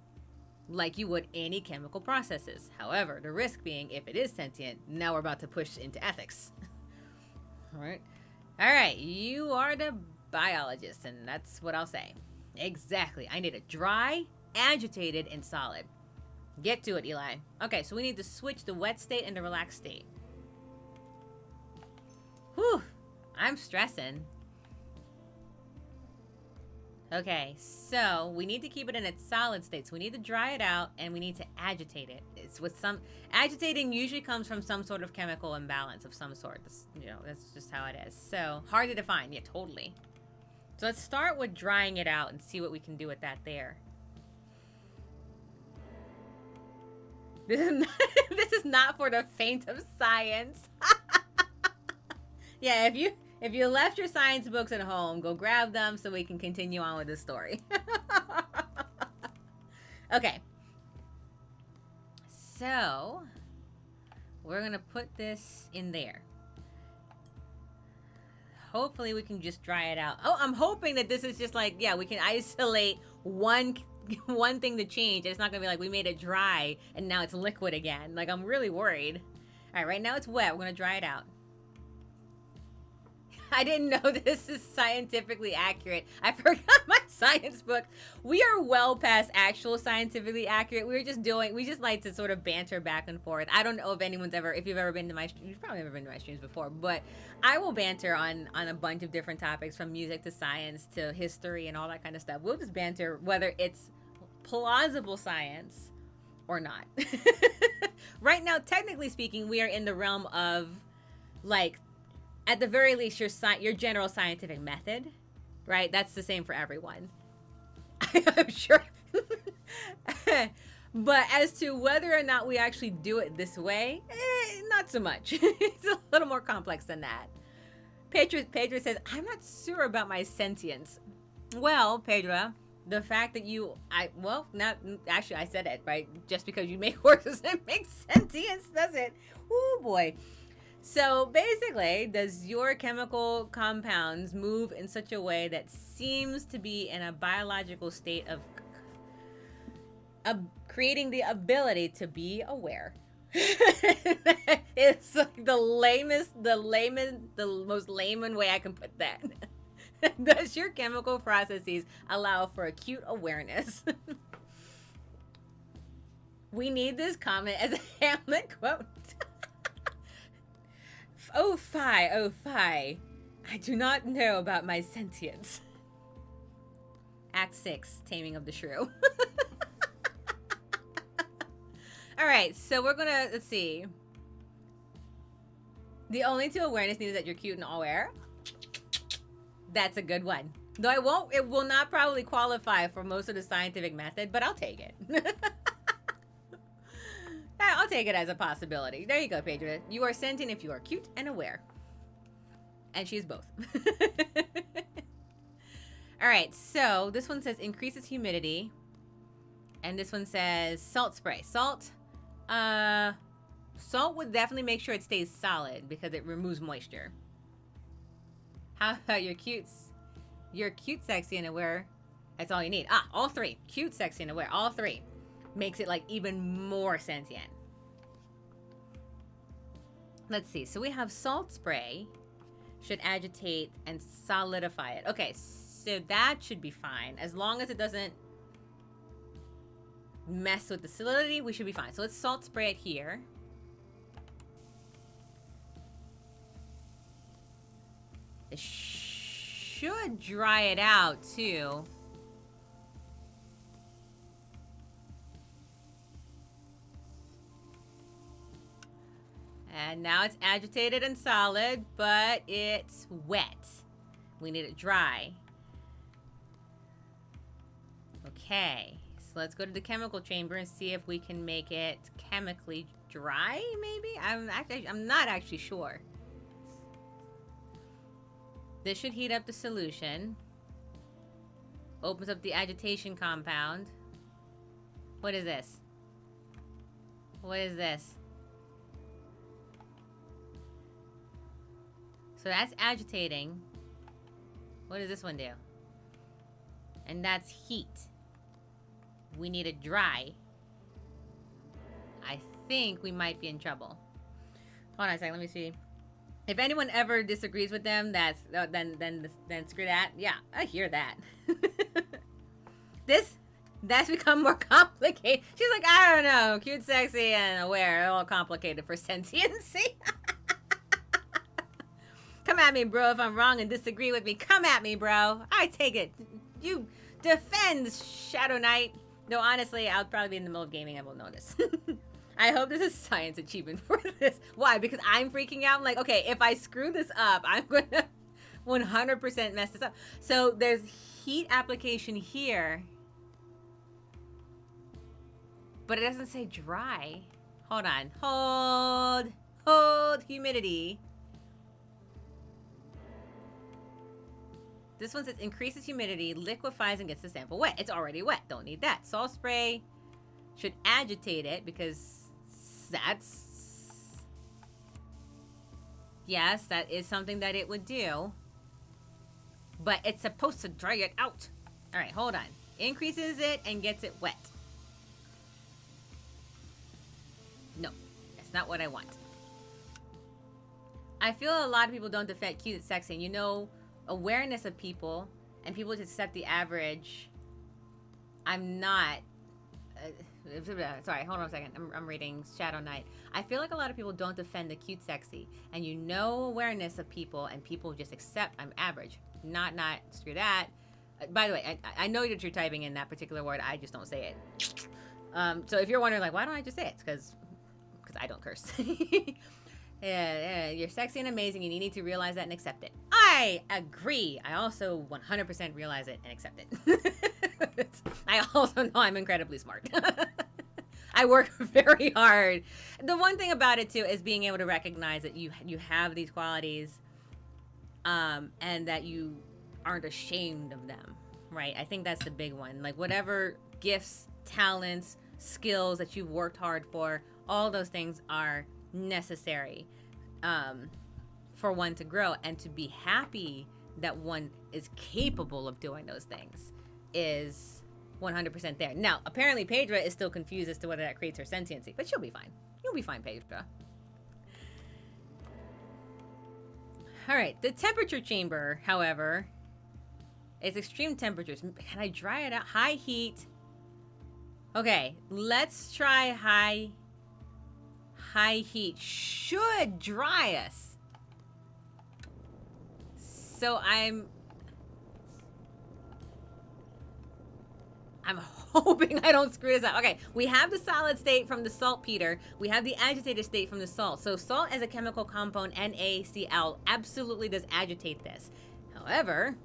like you would any chemical processes. However, the risk being, if it is sentient, now we're about to push into ethics. All right, you are the biologist, and that's what I'll say. Exactly. I need it dry, agitated, and solid. Get to it, Eli. Okay, so we need to switch the wet state and the relaxed state. Whew, I'm stressing. Okay, so we need to keep it in its solid state. So we need to dry it out and we need to agitate it. It's with some, agitating usually comes from some sort of chemical imbalance of some sort. That's, you know, that's just how it is. So hard to define. Yeah, totally. So let's start with drying it out and see what we can do with that there. This is not for the faint of science. Yeah, if you left your science books at home, go grab them so we can continue on with this story. Okay. So, we're going to put this in there. Hopefully we can just dry it out. Oh, I'm hoping that this is just like, yeah, we can isolate one thing to change. It's not going to be like we made it dry and now it's liquid again. Like, I'm really worried. All right, right now it's wet. We're going to dry it out. I didn't know this is scientifically accurate. I forgot my science book. We are well past actual scientifically accurate. We just like to sort of banter back and forth. I don't know if you've ever been to my, you've probably never been to my streams before, but I will banter on a bunch of different topics, from music to science to history and all that kind of stuff. We'll just banter whether it's plausible science or not. Right now, technically speaking, we are in the realm of, like, at the very least, your general scientific method, right? That's the same for everyone. I'm sure. But as to whether or not we actually do it this way, not so much. It's a little more complex than that. Pedro says, I'm not sure about my sentience. Well, Pedro, the fact that I said it, right? Just because you make horses, it makes sentience, does it? Oh boy. So basically, does your chemical compounds move in such a way that seems to be in a biological state of creating the ability to be aware? It's like the most layman way I can put that. Does your chemical processes allow for acute awareness? We need this comment as a Hamlet quote. Oh, fie. I do not know about my sentience. Act 6, Taming of the Shrew. All right, so we're gonna, let's see. The only two awareness needed that you're cute and aware. That's a good one. Though it will not probably qualify for most of the scientific method, but I'll take it. I'll take it as a possibility. There you go, Pedro. You are sentient if you are cute and aware. And she's both. All right, so this one says increases humidity. And this one says salt spray. Salt would definitely make sure it stays solid because it removes moisture. How about your cutes? You're cute, sexy, and aware. That's all you need. All three. Cute, sexy, and aware. All three. Makes it like even more sentient. Let's see. So we have salt spray. Should agitate and solidify it. Okay, so that should be fine. As long as it doesn't mess with the solidity, we should be fine. So let's salt spray it here. It should dry it out too. And now it's agitated and solid, but it's wet. We need it dry. Okay, so let's go to the chemical chamber and see if we can make it chemically dry, maybe? I'm not actually sure. This should heat up the solution. Opens up the agitation compound. What is this? What is this? So that's agitating. What does this one do? And that's heat. We need it dry. I think we might be in trouble. Hold on a second, let me see. If anyone ever disagrees with them, then screw that. Yeah, I hear that. That's become more complicated. She's like, I don't know, cute, sexy, and aware, all complicated for sentiency. Come at me, bro, if I'm wrong and disagree with me. Come at me, bro. I take it. You defend, Shadow Knight. Though, honestly, I'll probably be in the middle of gaming. I won't notice. I hope there's a science achievement for this. Why? Because I'm freaking out. I'm like, okay, if I screw this up, I'm going to 100% mess this up. So there's heat application here. But it doesn't say dry. Hold on. Hold humidity. This one says increases humidity, liquefies, and gets the sample wet. It's already wet. Don't need that. Salt spray should agitate it because that's... Yes, that is something that it would do. But it's supposed to dry it out. All right, hold on. Increases it and gets it wet. No, that's not what I want. I feel a lot of people don't defend cute and sexy. And you know... awareness of people and people just accept the average. I'm not sorry, hold on a second. I'm reading Shadow Knight. I feel like a lot of people don't defend the cute sexy, and you know awareness of people and people just accept I'm average. Not screw that. By the way, I know that you're typing in that particular word. I just don't say it. So if you're wondering like why don't I just say it, it's because I don't curse. Yeah, you're sexy and amazing, and you need to realize that and accept it. All I agree. I also 100% realize it and accept it. I also know I'm incredibly smart. I work very hard. The one thing about it too is being able to recognize that you have these qualities, and that you aren't ashamed of them, right? I think that's the big one. Like whatever gifts, talents, skills that you've worked hard for, all those things are necessary for one to grow, and to be happy that one is capable of doing those things is 100% there. Now, apparently Pedra is still confused as to whether that creates her sentiency, but she'll be fine. You'll be fine, Pedra. All right, the temperature chamber, however, is extreme temperatures. Can I dry it out? High heat. Okay, let's try high heat. Should dry us. So I'm hoping I don't screw this up. Okay, we have the solid state from the saltpeter. We have the agitated state from the salt. So salt as a chemical compound, NaCl, absolutely does agitate this. However,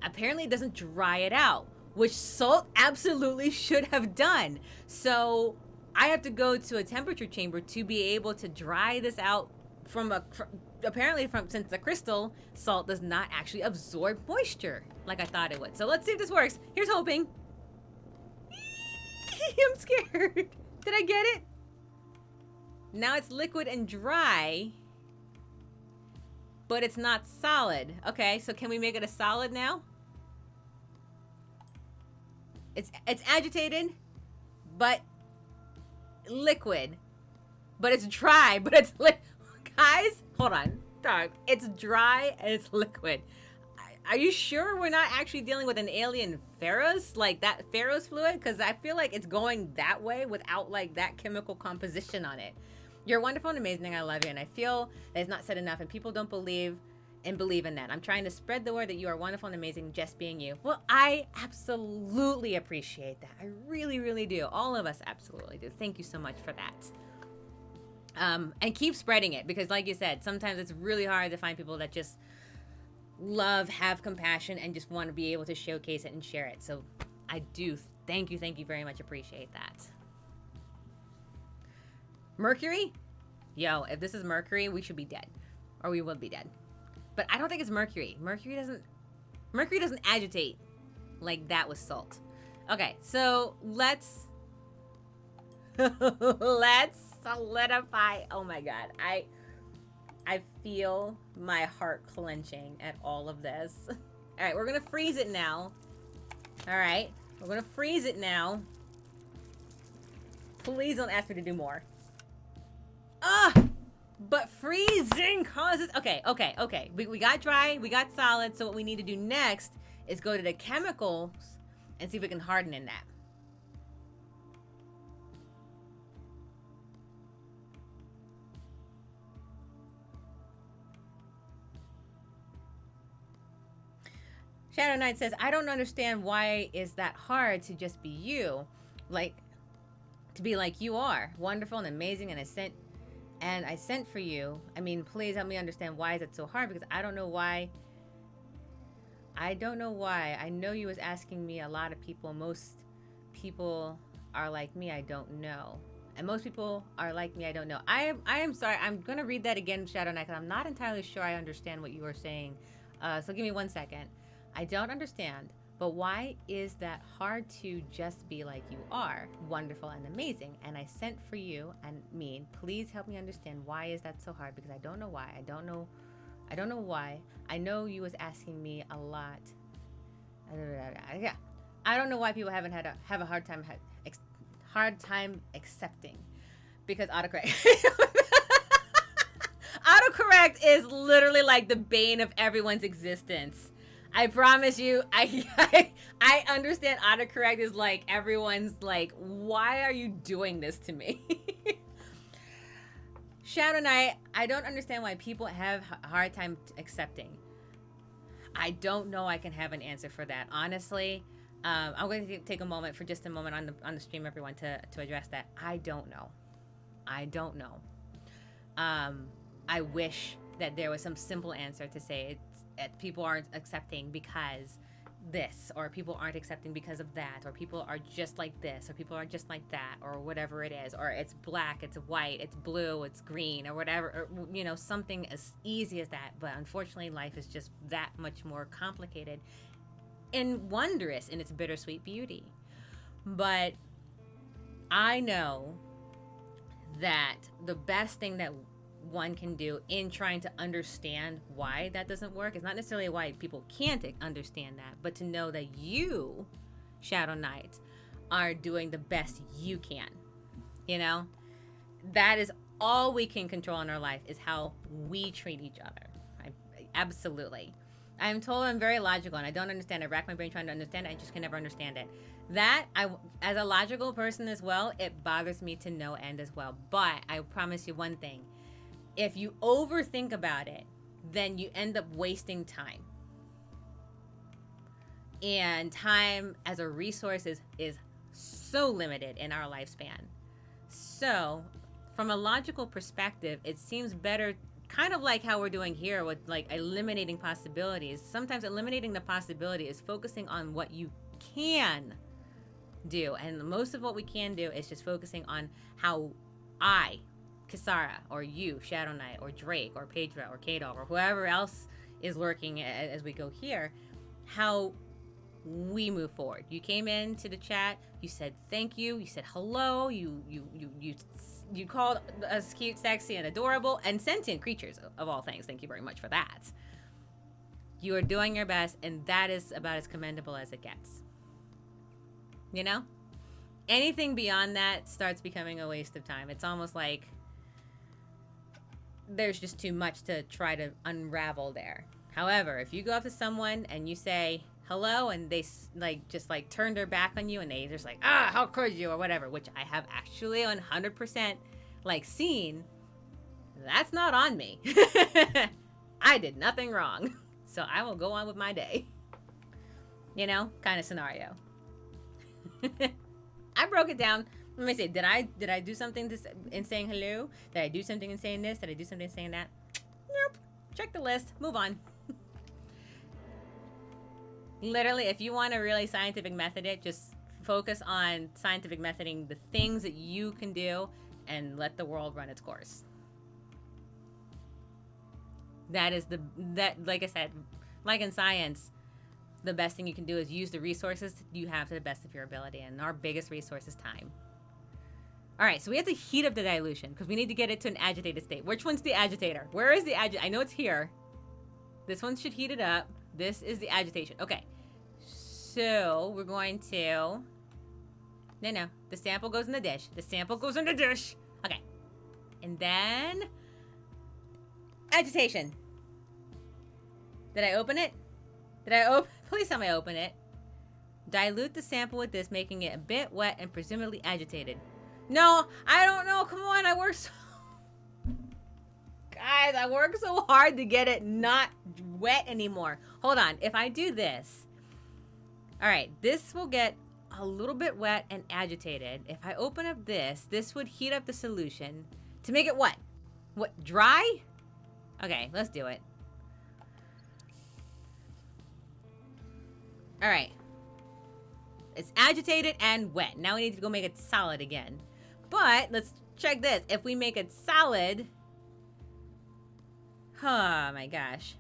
apparently it doesn't dry it out, which salt absolutely should have done. So I have to go to a temperature chamber to be able to dry this out since the crystal salt does not actually absorb moisture like I thought it would. So let's see if this works. Here's hoping. I'm scared. Did I get it? Now it's liquid and dry, but it's not solid. Okay, so can we make it a solid now? It's agitated, but liquid. But it's dry, but it's guys, hold on. Dog, it's dry and it's liquid. Are you sure we're not actually dealing with an alien Pharaohs? Like that Pharaohs fluid? Because I feel like it's going that way without like that chemical composition on it. You're wonderful and amazing. I love you. And I feel that it's not said enough and people don't believe in that. I'm trying to spread the word that you are wonderful and amazing just being you. Well, I absolutely appreciate that. I really, really do. All of us absolutely do. Thank you so much for that. And keep spreading it, because like you said, sometimes it's really hard to find people that just love, have compassion, and just want to be able to showcase it and share it. So I do thank you very much, appreciate that. Mercury? Yo, if this is Mercury, we should be dead, or we will be dead. But I don't think it's Mercury. Mercury doesn't agitate like that with salt. Okay, so let's solidify. Oh my god, I feel my heart clenching at all of this. All right, we're gonna freeze it now. All right, we're gonna freeze it now. Please don't ask me to do more. But freezing causes... Okay. We got dry, we got solid, so what we need to do next is go to the chemicals and see if we can harden in that. Shadow Knight says, I don't understand why is that hard to just be you. Like, to be like you are. Wonderful and amazing, and I sent for you. I mean, please help me understand why is it so hard, because I don't know why. I know you was asking me a lot of people. Most people are like me, I don't know. And most people are like me, I don't know. I am sorry. I'm going to read that again, Shadow Knight, because I'm not entirely sure I understand what you were saying. So give me 1 second. I don't understand, but why is that hard to just be like you are, wonderful and amazing? And I sent for you and me. Please help me understand why is that so hard, because I don't know why. I don't know why. I know you was asking me a lot. Yeah. I don't know why people have a hard time accepting, because autocorrect. Autocorrect is literally like the bane of everyone's existence. I promise you, I understand autocorrect is like everyone's like, why are you doing this to me? Shadow Knight, I don't understand why people have a hard time accepting. I don't know I can have an answer for that. Honestly, I'm going to take a moment on the stream, everyone, to address that. I don't know. I wish that there was some simple answer to say people aren't accepting because this, or people aren't accepting because of that, or people are just like this, or people are just like that, or whatever it is, or it's black, it's white, it's blue, it's green, or whatever, or, you know, something as easy as that. But unfortunately, life is just that much more complicated and wondrous in its bittersweet beauty. But I know that the best thing that one can do in trying to understand why that doesn't work is not necessarily why people can't understand that, but to know that you, Shadow Knight, are doing the best you can. You know, that is all we can control in our life, is how we treat each other. Absolutely. I'm told I'm very logical and I don't understand. I rack my brain trying to understand it. I just can never understand it. As a logical person as well, it bothers me to no end as well. But I promise you one thing. If you overthink about it, then you end up wasting time. And time as a resource is so limited in our lifespan. So, from a logical perspective, it seems better, kind of like how we're doing here with like eliminating possibilities. Sometimes eliminating the possibility is focusing on what you can do. And most of what we can do is just focusing on how I, Kisara, or you, Shadow Knight, or Drake, or Pedro, or Kato, or whoever else is lurking as we go here, how we move forward. You came into the chat, you said thank you, you said hello, you called us cute, sexy, and adorable, and sentient creatures of all things. Thank you very much for that. You are doing your best, and that is about as commendable as it gets. You know? Anything beyond that starts becoming a waste of time. It's almost like there's just too much to try to unravel there. However, if you go up to someone and you say hello and they just turn their back on you and they just like, how could you, or whatever, which I have actually 100% seen, that's not on me. I did nothing wrong. So I will go on with my day. You know, kind of scenario. I broke it down. Let me see. Did I do something in saying hello? Did I do something in saying this? Did I do something in saying that? Nope. Check the list. Move on. Literally, if you want to really scientific method it, just focus on scientific methoding the things that you can do and let the world run its course. That is like I said, like in science, the best thing you can do is use the resources you have to the best of your ability. And our biggest resource is time. All right, so we have to heat up the dilution because we need to get it to an agitated state. Which one's the agitator? Where is the I know it's here. This one should heat it up. This is the agitation. Okay, so we're going to... No. The sample goes in the dish. The sample goes in the dish. Okay. And then... agitation. Did I open it? Please tell me I open it. Dilute the sample with this, making it a bit wet and presumably agitated. No, I don't know. Come on, Guys, I work so hard to get it not wet anymore. Hold on. If I do this... All right, this will get a little bit wet and agitated. If I open up this would heat up the solution to make it what? What, dry? Okay, let's do it. All right. It's agitated and wet. Now we need to go make it solid again. But let's check this. If we make it solid... Oh my gosh.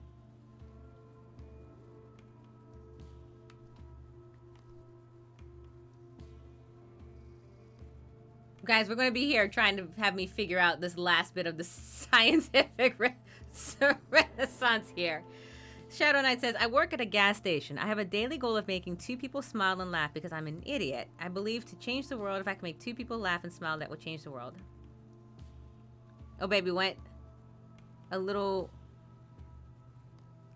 Guys, we're going to be here trying to have me figure out this last bit of the scientific renaissance here. Shadow Knight says, I work at a gas station. I have a daily goal of making 2 people smile and laugh because I'm an idiot. I believe to change the world, if I can make 2 people laugh and smile, that will change the world. Oh, baby, went a little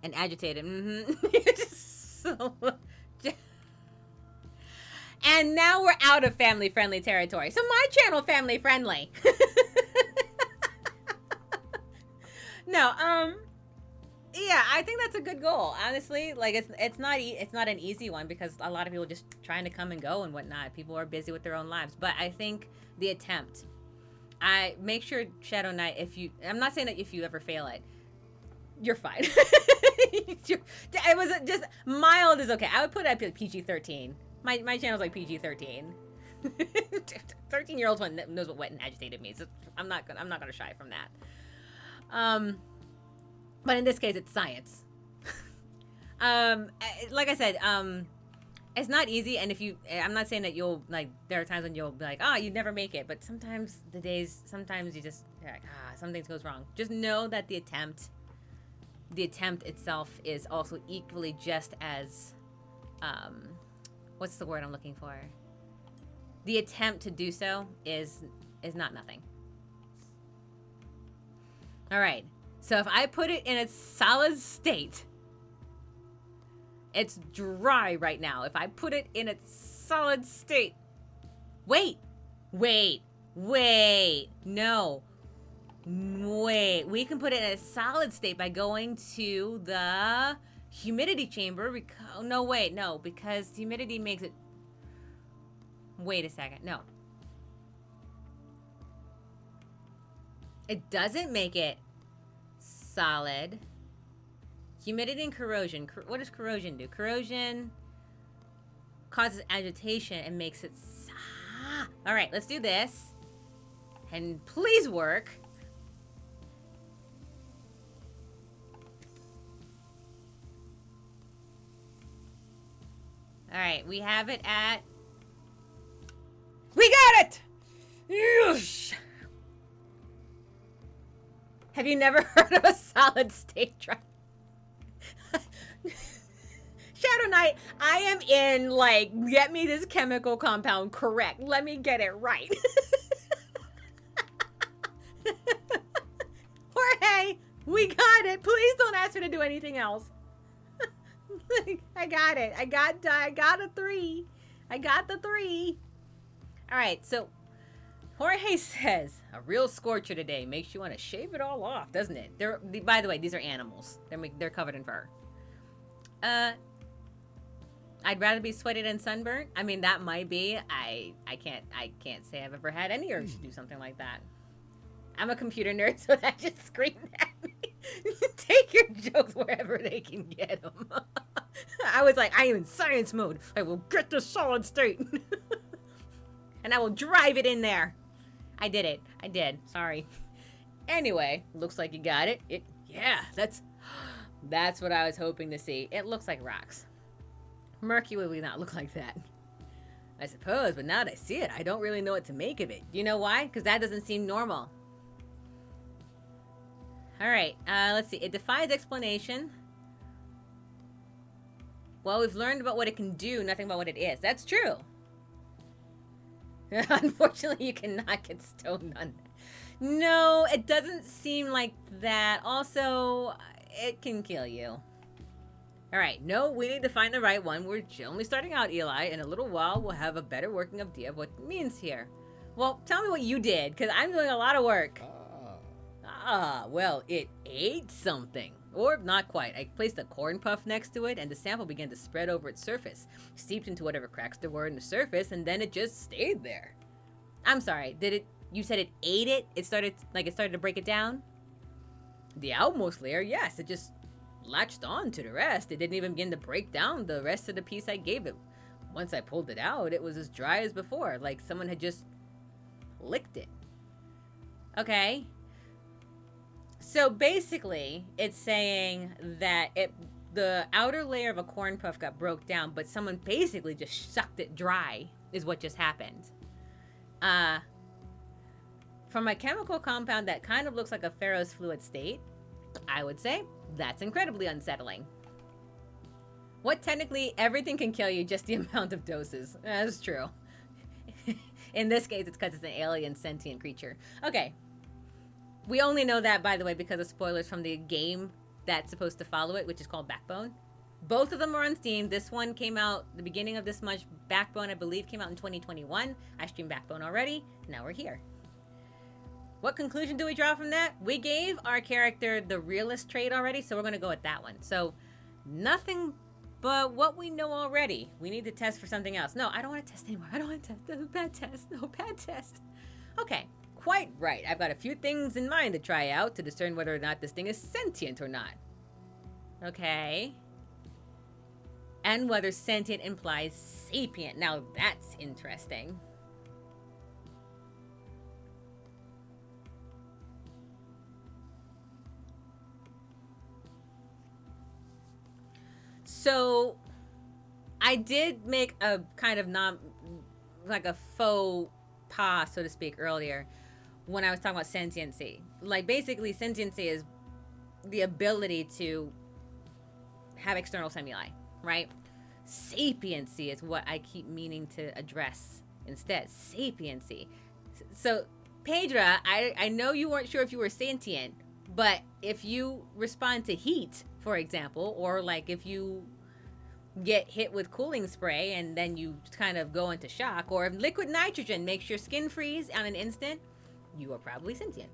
and agitated. And now we're out of family-friendly territory. So my channel, family-friendly. No, yeah, I think that's a good goal. Honestly, like it's not an easy one because a lot of people just trying to come and go and whatnot. People are busy with their own lives. But I think the attempt. I make sure, Shadow Knight, I'm not saying that if you ever fail it, you're fine. It was just mild is okay. I would put it at PG-13. My channel's like PG-13. 13-year-old one knows what wet and agitated means. So I'm not gonna shy from that. But in this case, it's science. Like I said, it's not easy, and I'm not saying that you'll, like, there are times when you'll be like, oh, you'd never make it, but sometimes you just, you're like, something goes wrong. Just know that the attempt itself is also equally just as, what's the word I'm looking for? The attempt to do so is not nothing. All right, so if I put it in a solid state, it's dry right now. If I put it in a solid state, wait, no. Wait, we can put it in a solid state by going to the humidity chamber. Because humidity makes it, wait a second, no. It doesn't make it solid. Humidity and corrosion. What does corrosion do? Corrosion causes agitation and makes it... All right, let's do this. And please work. All right, we have it at... We got it! Yes! Have you never heard of a solid state drive? Shadow Knight, I am in, like, get me this chemical compound correct. Let me get it right. Jorge, we got it. Please don't ask me to do anything else. I got it. I got a 3. I got the 3. All right, so Jorge says, a real scorcher today makes you want to shave it all off, doesn't it? By the way, these are animals. They're covered in fur. I'd rather be sweaty than sunburnt. I mean, that might be. I can't say I've ever had any urge to do something like that. I'm a computer nerd, so that just screamed at me. Take your jokes wherever they can get them. I was like, I am in science mode. I will get the solid state. And I will drive it in there. I did it. I did. Sorry. Anyway, looks like you got it. Yeah, that's what I was hoping to see. It looks like rocks. Mercury would not look like that, I suppose, but now that I see it, I don't really know what to make of it. You know why? Because that doesn't seem normal. All right, let's see. It defies explanation. Well, we've learned about what it can do, nothing about what it is. That's true. Unfortunately, you cannot get stoned on that. No, it doesn't seem like that. Also, it can kill you. All right, no, we need to find the right one. We're only starting out, Eli. In a little while, we'll have a better working idea of what it means here. Well, tell me what you did, because I'm doing a lot of work. Well, it ate something. Or not quite. I placed a corn puff next to it, and the sample began to spread over its surface, seeped into whatever cracks there were in the surface, and then it just stayed there. I'm sorry, you said it ate it? It started to break it down? The outmost layer, yes, it just latched on to the rest. It didn't even begin to break down the rest of the piece I gave it. Once I pulled it out, it was as dry as before, like someone had just licked it. Okay. So basically, it's saying that the outer layer of a corn puff got broke down, but someone basically just sucked it dry, is what just happened. From a chemical compound that kind of looks like a ferrous fluid state, I would say that's incredibly unsettling. What technically, everything can kill you, just the amount of doses. That's true. In this case, it's because it's an alien sentient creature. Okay. We only know that, by the way, because of spoilers from the game that's supposed to follow it, which is called Backbone. Both of them are on Steam. This one came out the beginning of this month. Backbone, I believe, came out in 2021. I streamed Backbone already. Now we're here. What conclusion do we draw from that? We gave our character the realist trait already, so we're going to go with that one. So, nothing but what we know already. We need to test for something else. No, I don't want to test anymore. I don't want to test. No, bad test. No, bad test. Okay, quite right. I've got a few things in mind to try out to discern whether or not this thing is sentient or not. Okay. And whether sentient implies sapient. Now that's interesting. So I did make a kind of like a faux pas, so to speak, earlier when I was talking about sentiency. Like basically sentiency is the ability to have external stimuli, right? Sapiency is what I keep meaning to address instead. Sapiency. So, Pedra, I know you weren't sure if you were sentient, but if you respond to heat, for example, or like if you get hit with cooling spray and then you kind of go into shock, or if liquid nitrogen makes your skin freeze on an instant, you are probably sentient.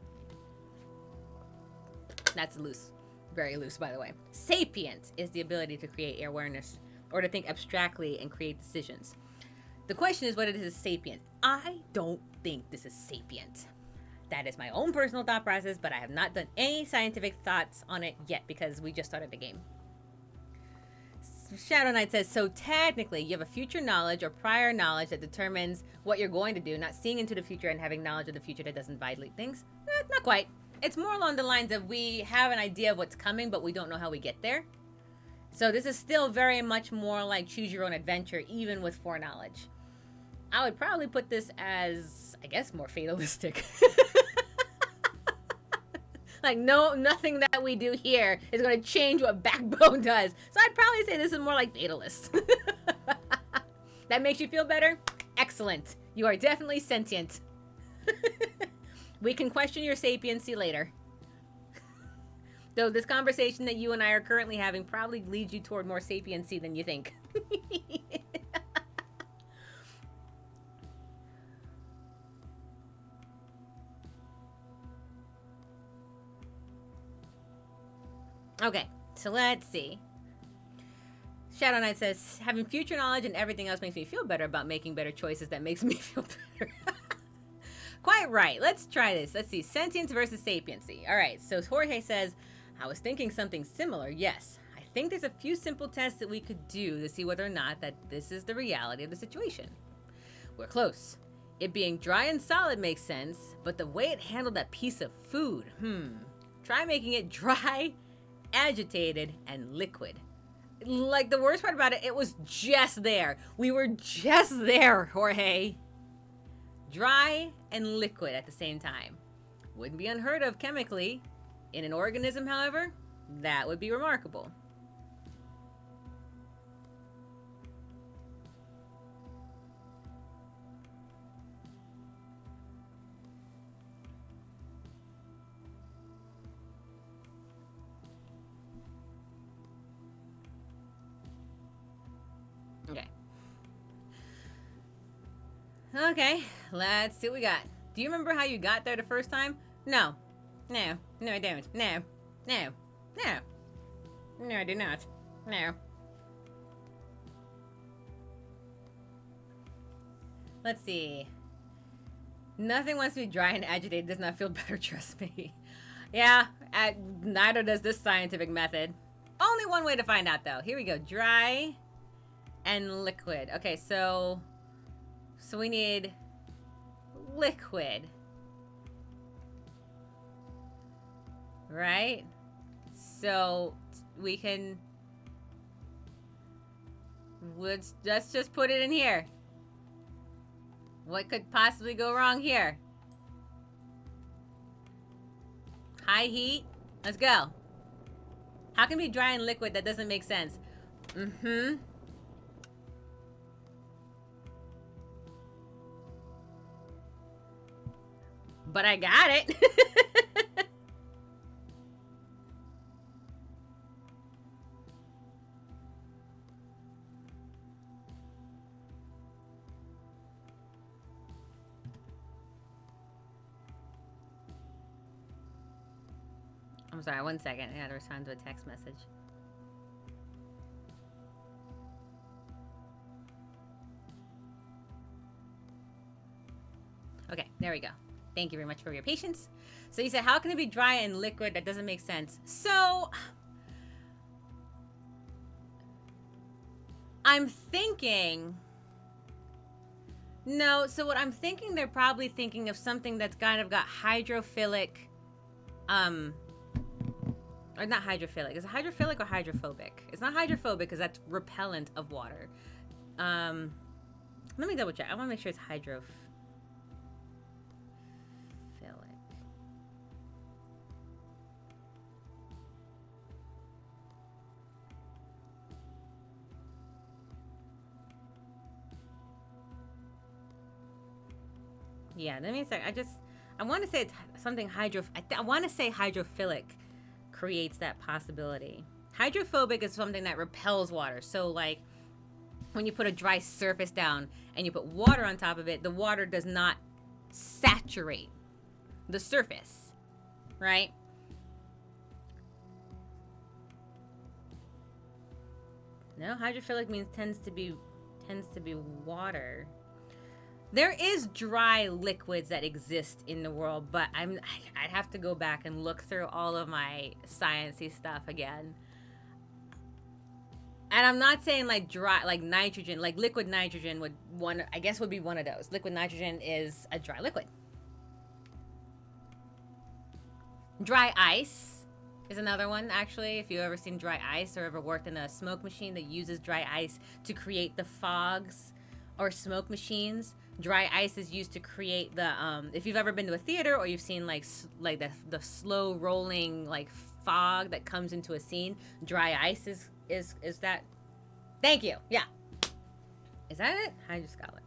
That's loose. Very loose, by the way. Sapient is the ability to create awareness or to think abstractly and create decisions. The question is what it is sapient. I don't think this is sapient. That is my own personal thought process, but I have not done any scientific thoughts on it yet because we just started the game. Shadow Knight says, so technically you have a future knowledge or prior knowledge that determines what you're going to do, not seeing into the future and having knowledge of the future that doesn't violate things. Not quite. It's more along the lines of we have an idea of what's coming, but we don't know how we get there. So this is still very much more like choose your own adventure, even with foreknowledge. I would probably put this as, I guess, more fatalistic. Like, no, nothing that we do here is going to change what Backbone does. So I'd probably say this is more like fatalist. That makes you feel better? Excellent. You are definitely sentient. We can question your sapiency later. Though this conversation that you and I are currently having probably leads you toward more sapiency than you think. Okay, so let's see. Shadow Knight says, having future knowledge and everything else makes me feel better about making better choices that makes me feel better. Quite right. Let's try this. Let's see. Sentience versus sapiency. All right, so Jorge says, I was thinking something similar. Yes, I think there's a few simple tests that we could do to see whether or not that this is the reality of the situation. We're close. It being dry and solid makes sense, but the way it handled that piece of food, Try making it dry, agitated, and liquid. Like, the worst part about it, it was just there. We were just there, Jorge. Dry and liquid at the same time. Wouldn't be unheard of chemically. In an organism, however, that would be remarkable. Okay, let's see what we got. Do you remember how you got there the first time? No, I don't. No, I do not. No. Let's see. Nothing wants to be dry and agitated. Does not feel better, trust me. Yeah, neither does this scientific method. Only one way to find out, though. Here we go. Dry and liquid. Okay, so we need liquid. Right? So we can... let's just put it in here. What could possibly go wrong here? High heat. Let's go. How can it be dry and liquid? That doesn't make sense. But I got it. I'm sorry, 1 second. I had to respond to a text message. Okay, there we go. Thank you very much for your patience. So you said, how can it be dry and liquid? That doesn't make sense. So I'm thinking... No, so what I'm thinking, they're probably thinking of something that's kind of got hydrophilic, or not hydrophilic. Is it hydrophilic or hydrophobic? It's not hydrophobic because that's repellent of water. Let me double check. I want to make sure it's hydrophilic. Yeah, let me say. I want to say it's something I want to say hydrophilic creates that possibility. Hydrophobic is something that repels water. So, like, when you put a dry surface down and you put water on top of it, the water does not saturate the surface, right? No, hydrophilic means tends to be water. There is dry liquids that exist in the world, but I'd have to go back and look through all of my sciencey stuff again. And I'm not saying like dry, like nitrogen, like liquid nitrogen would be one of those. Liquid nitrogen is a dry liquid. Dry ice is another one, actually. If you've ever seen dry ice or ever worked in a smoke machine that uses dry ice to create the fogs or smoke machines. Dry ice is used to create the if you've ever been to a theater or you've seen like the slow rolling like fog that comes into a scene, dry ice is that. Thank you. Yeah. Is that it? Hydroscalic.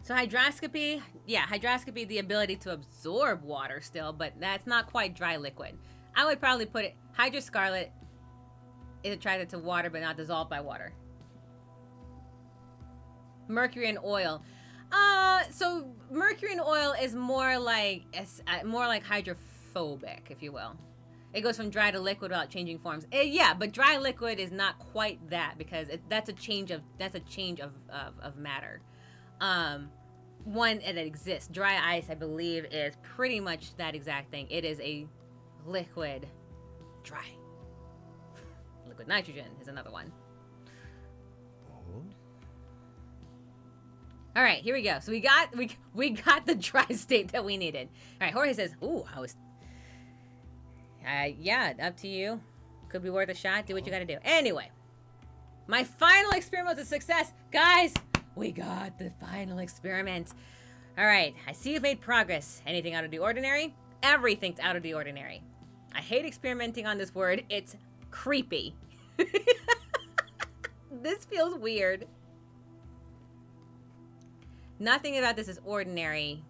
So hydroscopy, yeah, hydroscopy, the ability to absorb water still, but that's not quite dry liquid. I would probably put it, hydroscarlet is attracted to water but not dissolved by water. Mercury and oil. So mercury and oil is more like hydrophobic, if you will. It goes from dry to liquid without changing forms. Yeah, but dry liquid is not quite that because that's a change of matter. One that exists. Dry ice, I believe, is pretty much that exact thing. It is a liquid dry. Liquid nitrogen is another one. All right, here we go. So we got the dry state that we needed. All right, Jorge says, "Ooh, I was." Yeah, up to you. Could be worth a shot. Do what you got to do. Anyway, my final experiment was a success, guys. We got the final experiment. All right, I see you've made progress. Anything out of the ordinary? Everything's out of the ordinary. I hate experimenting on this word. It's creepy. This feels weird. Nothing about this is ordinary.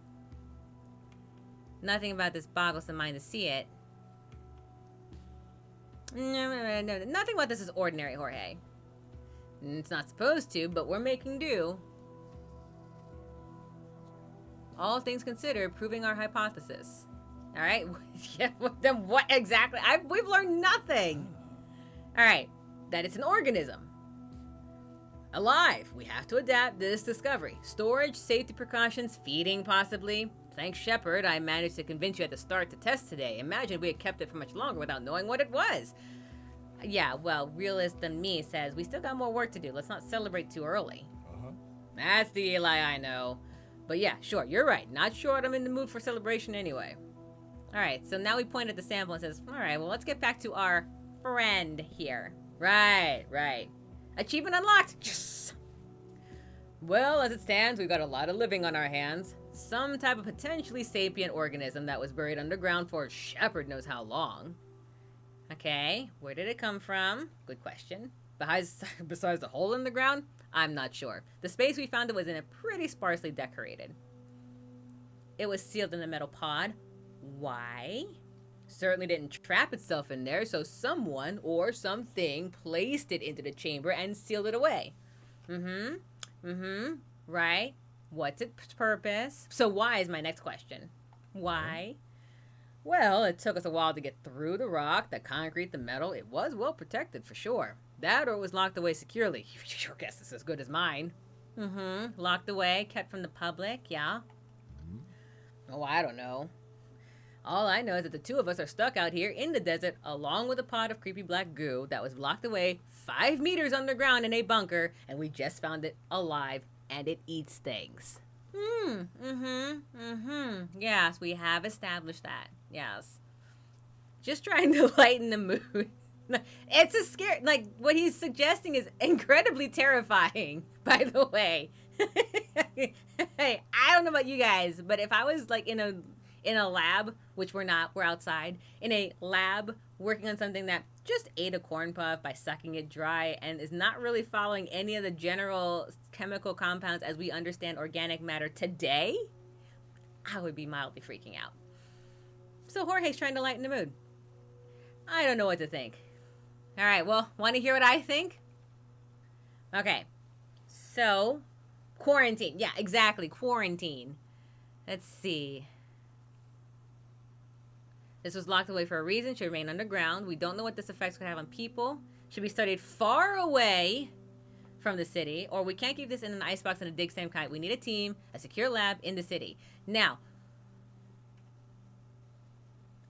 Nothing about this boggles the mind to see it. No, nothing about this is ordinary, Jorge. It's not supposed to, but we're making do. All things considered, proving our hypothesis. All right? Yeah, then what exactly? We've learned nothing. All right. That it's an organism. Alive. We have to adapt to this discovery. Storage, safety precautions, feeding possibly. Thanks, Shepard, I managed to convince you at the start to test today. Imagine we had kept it for much longer without knowing what it was. Yeah, well, realist than me says, we still got more work to do. Let's not celebrate too early. That's the Eli I know. But yeah, sure, you're right. Not sure I'm in the mood for celebration anyway. Alright, so now we point at the sample and says, alright, well, let's get back to our friend here. Right. Achievement unlocked! Yes! Well, as it stands, we've got a lot of living on our hands. Some type of potentially sapient organism that was buried underground for Shepard knows how long. Okay, where did it come from? Good question. Besides the hole in the ground? I'm not sure. The space we found it was in a pretty sparsely decorated. It was sealed in a metal pod. Why? Certainly didn't trap itself in there, so someone or something placed it into the chamber and sealed it away. Right. What's its purpose? So why is my next question. Why? Well, it took us a while to get through the rock, the concrete, the metal. It was well protected for sure. That or it was locked away securely. Your guess is as good as mine. Mm-hmm. Locked away, kept from the public, yeah. Oh, I don't know. All I know is that the two of us are stuck out here in the desert along with a pot of creepy black goo that was locked away 5 meters underground in a bunker, and we just found it alive, and it eats things. Yes, we have established that. Yes. Just trying to lighten the mood. It's a scare. Like, what he's suggesting is incredibly terrifying, by the way. Hey, I don't know about you guys, but if I was like in a lab, which we're not, we're outside, in a lab working on something that just ate a corn puff by sucking it dry and is not really following any of the general chemical compounds as we understand organic matter today, I would be mildly freaking out. So Jorge's trying to lighten the mood. I don't know what to think. All right, well, want to hear what I think? Okay, so quarantine. Yeah, exactly, quarantine. Let's see. This was locked away for a reason, should remain underground. We don't know what this effects could have on people. Should be studied far away from the city, or we can't keep this in an icebox in a dig same kind. We need a team, a secure lab in the city. Now,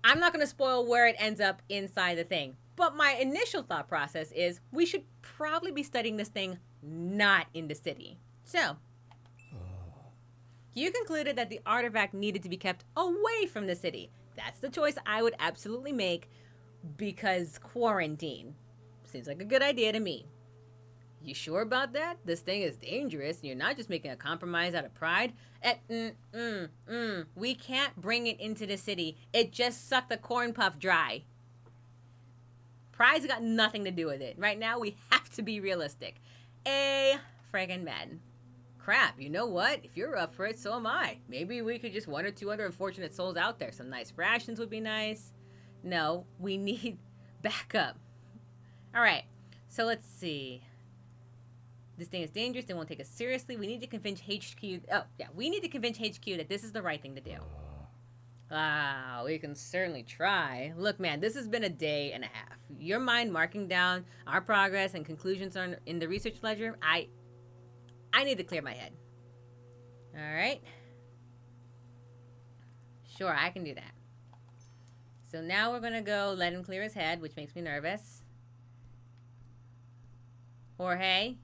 I'm not going to spoil where it ends up inside the thing, but my initial thought process is we should probably be studying this thing not in the city. So, you concluded that the artifact needed to be kept away from the city. That's the choice I would absolutely make because quarantine seems like a good idea to me. You sure about that? This thing is dangerous and you're not just making a compromise out of pride? We can't bring it into the city. It just sucked the corn puff dry. Pride's got nothing to do with it. Right now, we have to be realistic. A friggin' men. Crap, you know what? If you're up for it, so am I. Maybe we could just 1 or 2 other unfortunate souls out there. Some nice rations would be nice. No, we need backup. All right, so let's see. This thing is dangerous. They won't take us seriously. We need to convince HQ. Oh, yeah, we need to convince HQ that this is the right thing to do. We can certainly try. Look, man, this has been a day and a half. Your mind marking down our progress and conclusions on in the research ledger. I need to clear my head. All right. Sure, I can do that. So now we're going to go let him clear his head, which makes me nervous. Jorge,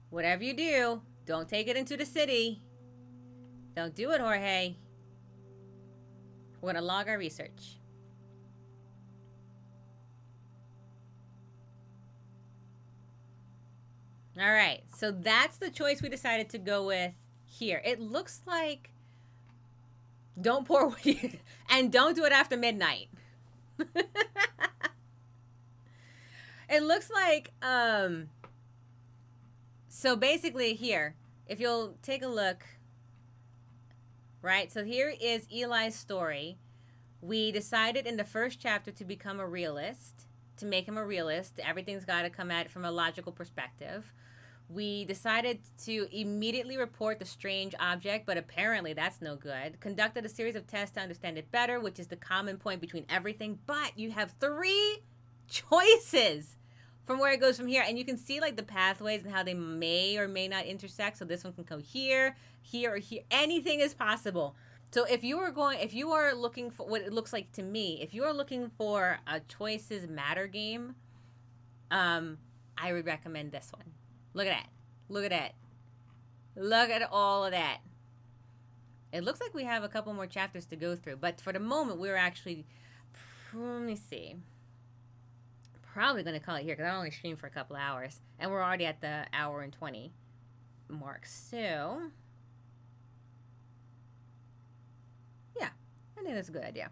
whatever you do, don't take it into the city. Don't do it, Jorge. We're going to log our research. All right, so that's the choice we decided to go with here. It looks like don't pour weed and don't do it after midnight. It looks like so basically here, if you'll take a look, right? So here is Eli's story. We decided in the first chapter to become a realist, to make him a realist. Everything's got to come at it from a logical perspective. We decided to immediately report the strange object, but apparently that's no good. Conducted a series of tests to understand it better, which is the common point between everything. But you have 3 choices from where it goes from here. And you can see like the pathways and how they may or may not intersect. So this one can go here, here, or here. Anything is possible. So if you are looking for what it looks like to me, if you are looking for a choices matter game, I would recommend this one. Look at that. Look at that. Look at all of that. It looks like we have a couple more chapters to go through, but for the moment, we're actually, let me see, probably going to call it here because I only streamed for a couple hours, and we're already at the hour and 20 mark. So, yeah, I think that's a good idea.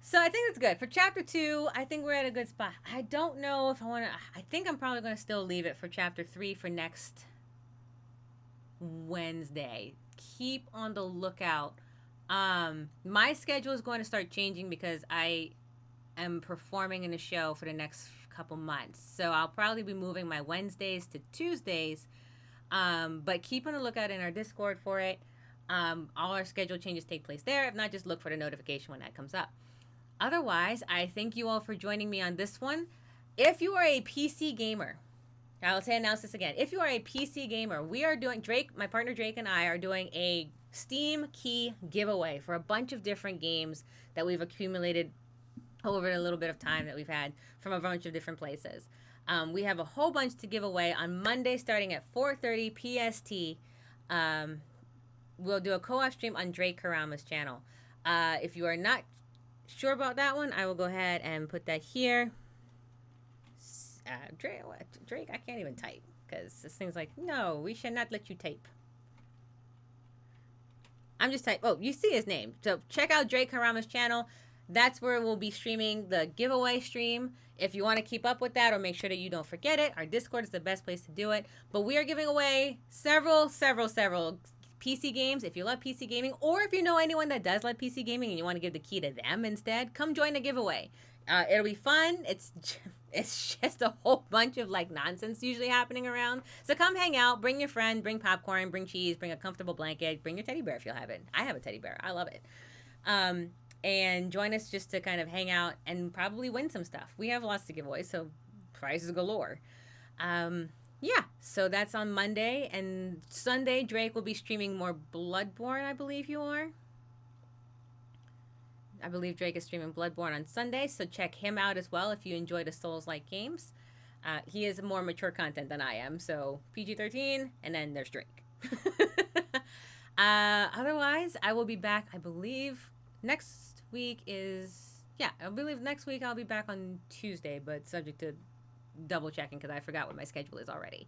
So I think it's good. For chapter 2, I think we're at a good spot. I don't know if I want to... I think I'm probably going to still leave it for chapter 3 for next Wednesday. Keep on the lookout. My schedule is going to start changing because I am performing in a show for the next couple months. So I'll probably be moving my Wednesdays to Tuesdays. But keep on the lookout in our Discord for it. All our schedule changes take place there. If not, just look for the notification when that comes up. Otherwise, I thank you all for joining me on this one. If you are a PC gamer, I'll announce this again. If you are a PC gamer, we are doing, Drake, my partner Drake and I are doing a Steam key giveaway for a bunch of different games that we've accumulated over a little bit of time that we've had from a bunch of different places. We have a whole bunch to give away on Monday starting at 4:30 PST. We'll do a co-op stream on Drake Karama's channel. If you are not sure about that one, I will go ahead and put that here. Drake, I can't even type because this thing's like, no, we should not let you type. I'm just type. Oh, you see his name. So check out Drake Karama's channel. That's where we'll be streaming the giveaway stream. If you want to keep up with that or make sure that you don't forget it, our Discord is the best place to do it. But we are giving away several PC games. If you love PC gaming, or if you know anyone that does love PC gaming and you want to give the key to them instead, come join the giveaway. It'll be fun. It's just a whole bunch of like nonsense usually happening around. So come hang out, bring your friend, bring popcorn, bring cheese, bring a comfortable blanket, bring your teddy bear if you'll have it. I have a teddy bear. I love it. And join us just to kind of hang out and probably win some stuff. We have lots to give away, so prizes galore. Yeah, so that's on Monday. And Sunday, Drake will be streaming more Bloodborne, I believe you are. I believe Drake is streaming Bloodborne on Sunday, so check him out as well if you enjoy the Souls-like games. He is more mature content than I am, so PG-13, and then there's Drake. Otherwise, I will be back, I believe, next week is... Yeah, I believe next week I'll be back on Tuesday, but subject to double checking because I forgot what my schedule is already.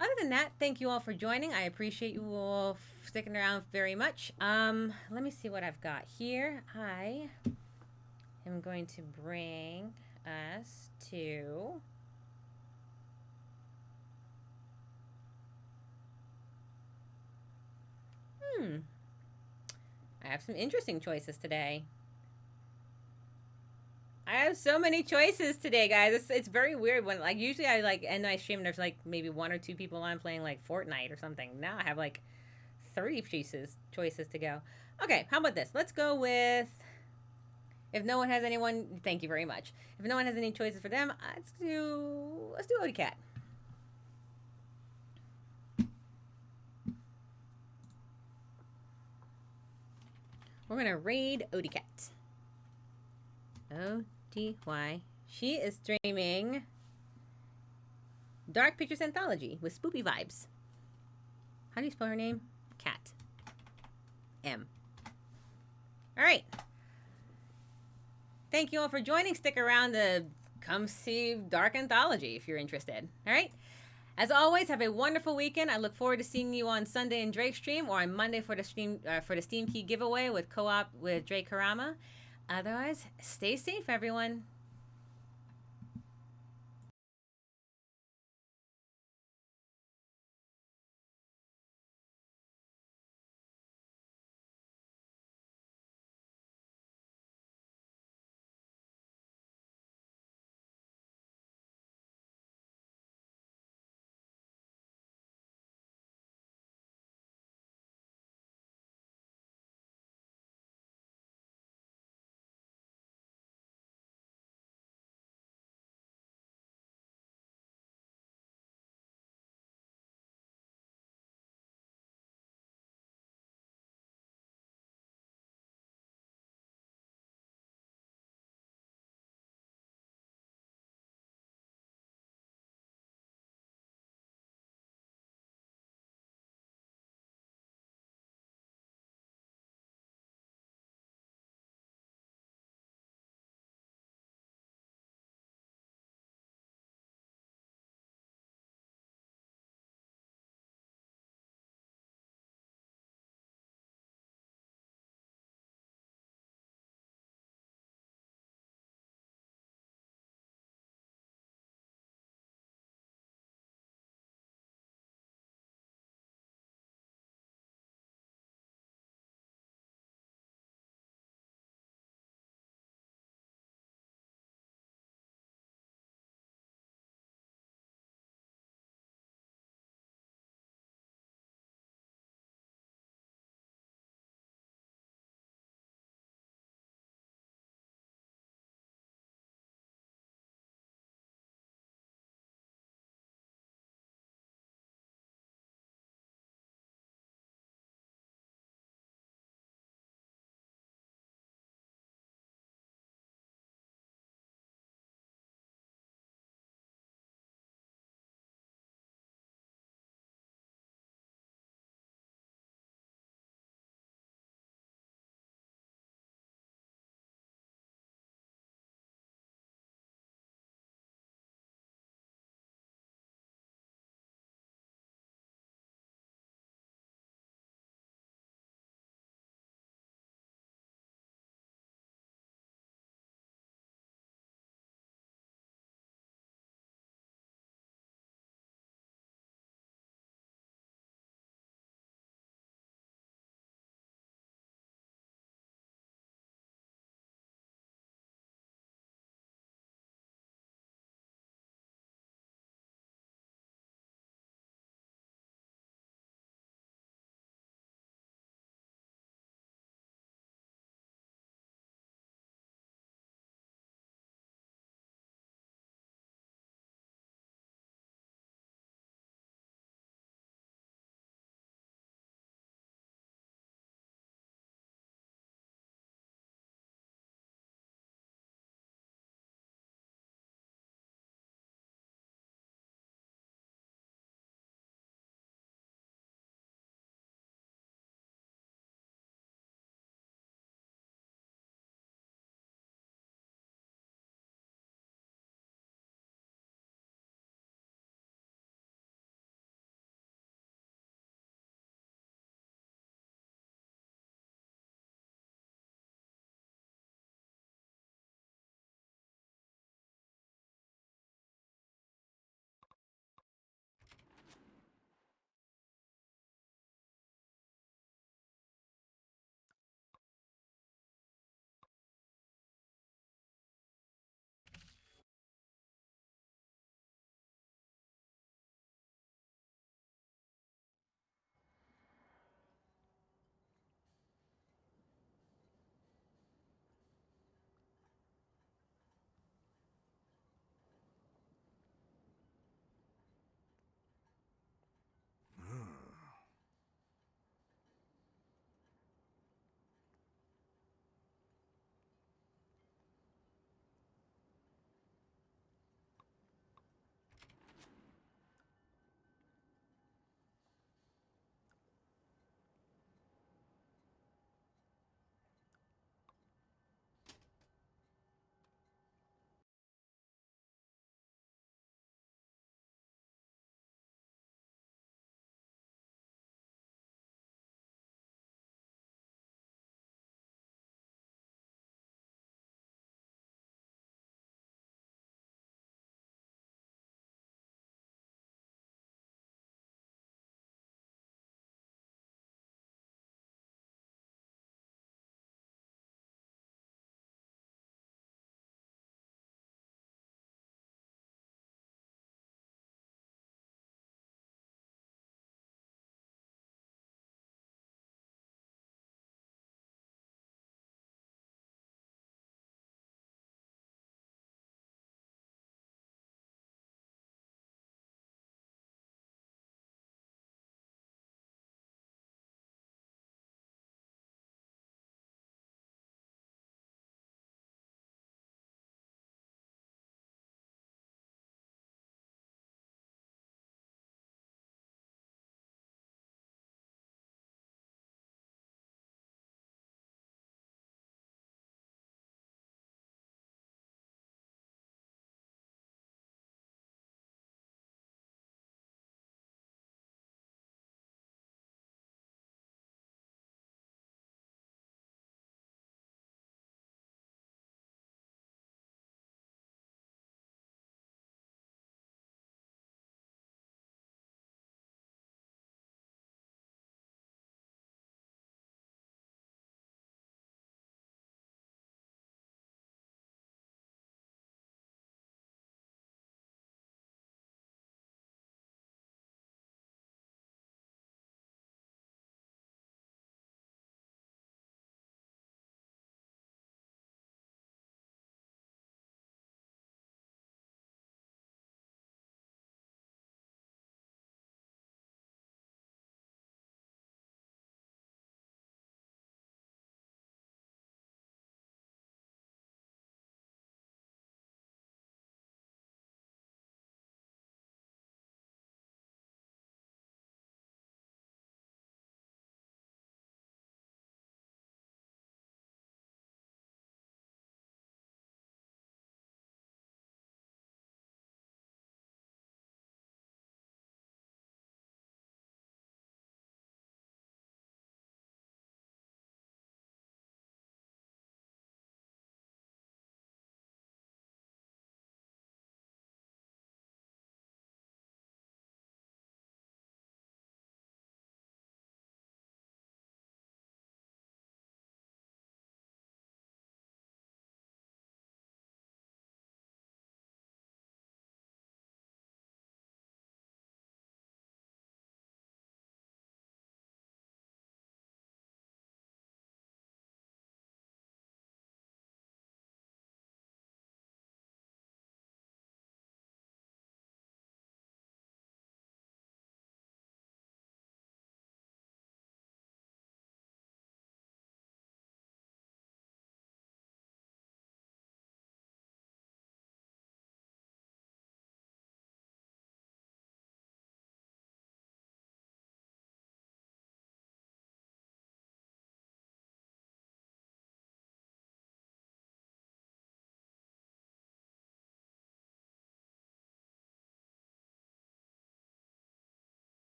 Other than that, thank you all for joining. I appreciate you all sticking around very much. Let me see what I've got here. I am going to bring us to... I have some interesting choices today. I have so many choices today, guys. It's very weird when, like, usually I, like, end my stream and there's, like, maybe 1 or 2 people on playing, like, Fortnite or something. Now I have, like, 30 choices to go. Okay, how about this? Let's go with... If no one has anyone... Thank you very much. If no one has any choices for them, let's do Odie Cat. We're going to raid Odie Cat. O-D-Y. She is streaming Dark Pictures Anthology with spoopy vibes. How do you spell her name? Cat. M. All right. Thank you all for joining. Stick around to come see Dark Anthology if you're interested. All right. As always, have a wonderful weekend. I look forward to seeing you on Sunday in Drake's stream or on Monday for the Steam Key giveaway with co-op with Drake Karama. Otherwise, stay safe, everyone.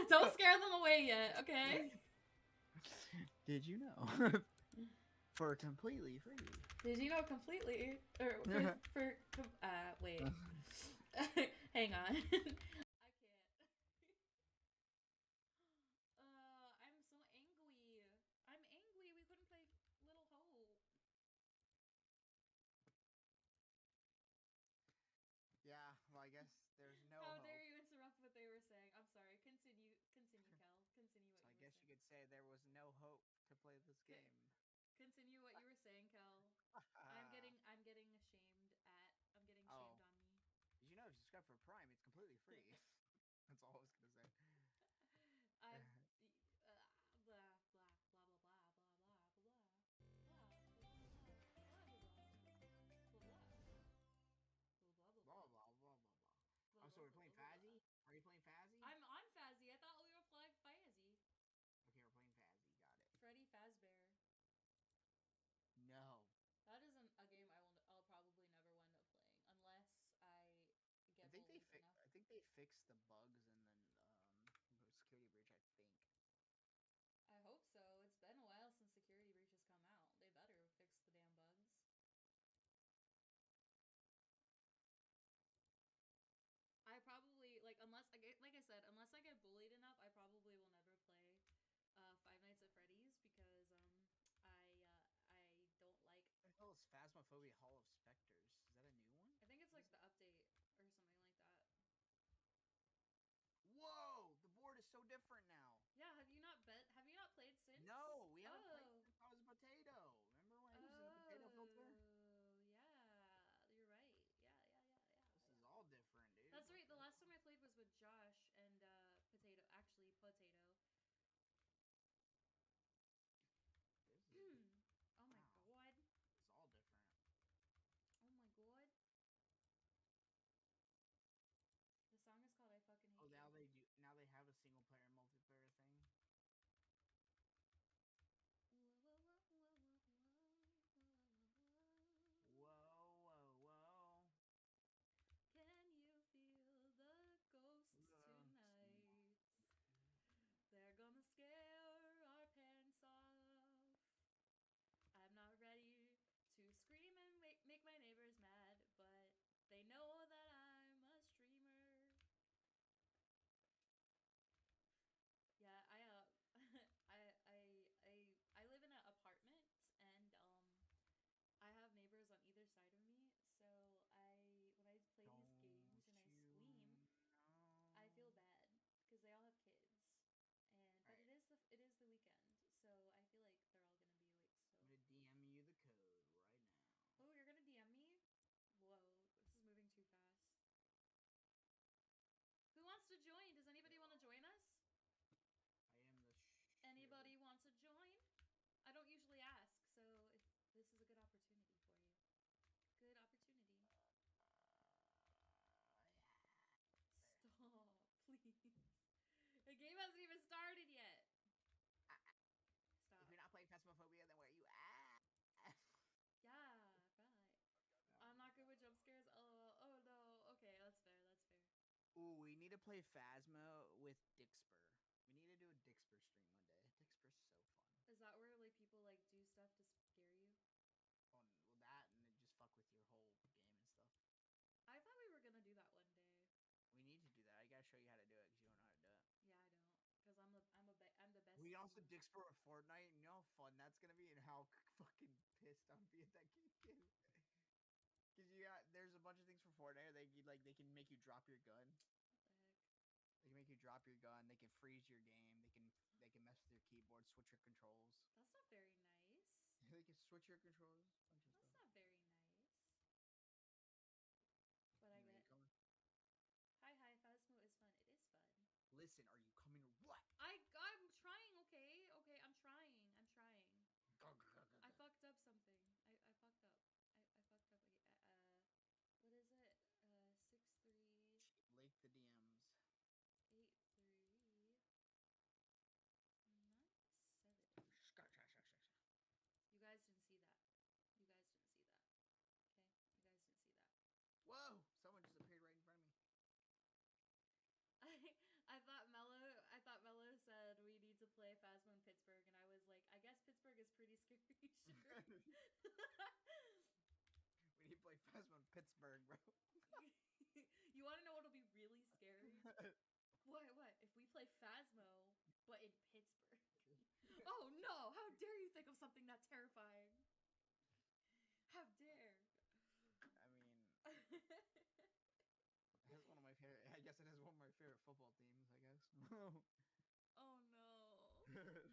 Don't scare them away yet, okay? Did you know? For completely free. Did you know completely? Or wait. Hang on. I can't. I'm so angry. I'm angry. We couldn't play Little Hope. Yeah, well, I guess there's no How hope. dare you interrupt what they were saying? I'm sorry. Continue, Kel. Continue what So I you were guess saying. you could say there was no hope to play this game. Continue what you were saying, Kel. I'm getting ashamed at. I'm getting shamed on me. Did you know if you subscribe for Prime, it's completely free? That's all I was gonna say. I blah blah blah blah blah blah blah blah blah Blah blah blah blah blah. Oh, so we're playing Fazzy? Are you playing Fazzy? I'm on Fazzy. I thought we were playing Fazzy. Okay, we're playing Fazzy. Got it. Freddy Fazbear. No. That isn't a game I'll probably never wind up playing unless I get bullied enough. I think they fixed the bugs in the security breach. I think. I hope so. It's been a while since Security Breach has come out. They better fix the damn bugs. I probably unless I said, unless I get bullied enough, I probably will never play Five Nights at Freddy's because I don't like. What the hell is Phasmophobia Hall of Specters? Is that a new one? I think it's like the update or something like that. Whoa! The board is so different now. Yeah, have you not played since? No, we haven't played since I was a potato. Remember when I was in the potato filter? Oh, yeah, you're right. Yeah. This is all different, dude. That's right. The last time I played was with Josh and Potato. Actually, Potato. Oh my god. It's all different. Oh my god. The song is called "I Fucking Hate You." Oh, now they have a single player multiplayer thing. Whoa. Can you feel the ghosts tonight? They're gonna scare our pants off. I'm not ready to scream and make my neighbors mad, but they know that I'm a streamer. Yeah, I live in an apartment, and I have neighbors on either side of me. So when I play these games and I scream, I feel bad because they all have kids, but it is the weekend, so I feel like they're all gonna be awake still. I'm gonna DM you the code right now. Oh, you're gonna DM me? Whoa, this is moving too fast. Who wants to join? Does anybody want to join us? I am the Anybody want to join? I don't usually ask, so if this is a good opportunity for you. Good opportunity. Stop, please. The game hasn't even started yet. Stop. If you're not playing Phasmophobia, then where are you at? Yeah, right. I'm not good with jump scares. Oh no. Okay, that's fair. Ooh, we need to play Phasmo with Dixper. We need to do a Dixper stream one day. Dixper's so fun. Is that where people do stuff to scare you? Oh, well, that and then just fuck with your whole game and stuff. I thought we were gonna do that one day. We need to do that. I gotta show you how to do it because you don't know how to do it. Yeah, I don't. Because I'm the best. We also Dixper a Fortnite. You know how fun that's gonna be and how fucking pissed I'm be at that game too. Because there's a bunch of things for Fortnite. They can make you drop your gun. What the heck? They can make you drop your gun. They can freeze your game. They can mess with your keyboard, switch your controls. That's not very nice. They can switch your controls. That's not very nice. But I get. Hi, Phasmo is fun. It is fun. Listen, are you coming or what? I'm trying. Okay, I'm trying. I fucked up something. I fucked up. I fucked up. What is it? 63. Lake the DMs. 83. Not 7. You guys didn't see that. Okay? You guys didn't see that. Whoa! Someone just appeared right in front of me. I thought Mello pretty scary. Sure. We need to play Phasma in Pittsburgh, bro. You want to know what'll be really scary? What? If we play Phasmo, but in Pittsburgh? Oh no! How dare you think of something that terrifying? How dare? I mean, that's one of my favorite. I guess it is one of my favorite football teams. I guess. Oh no!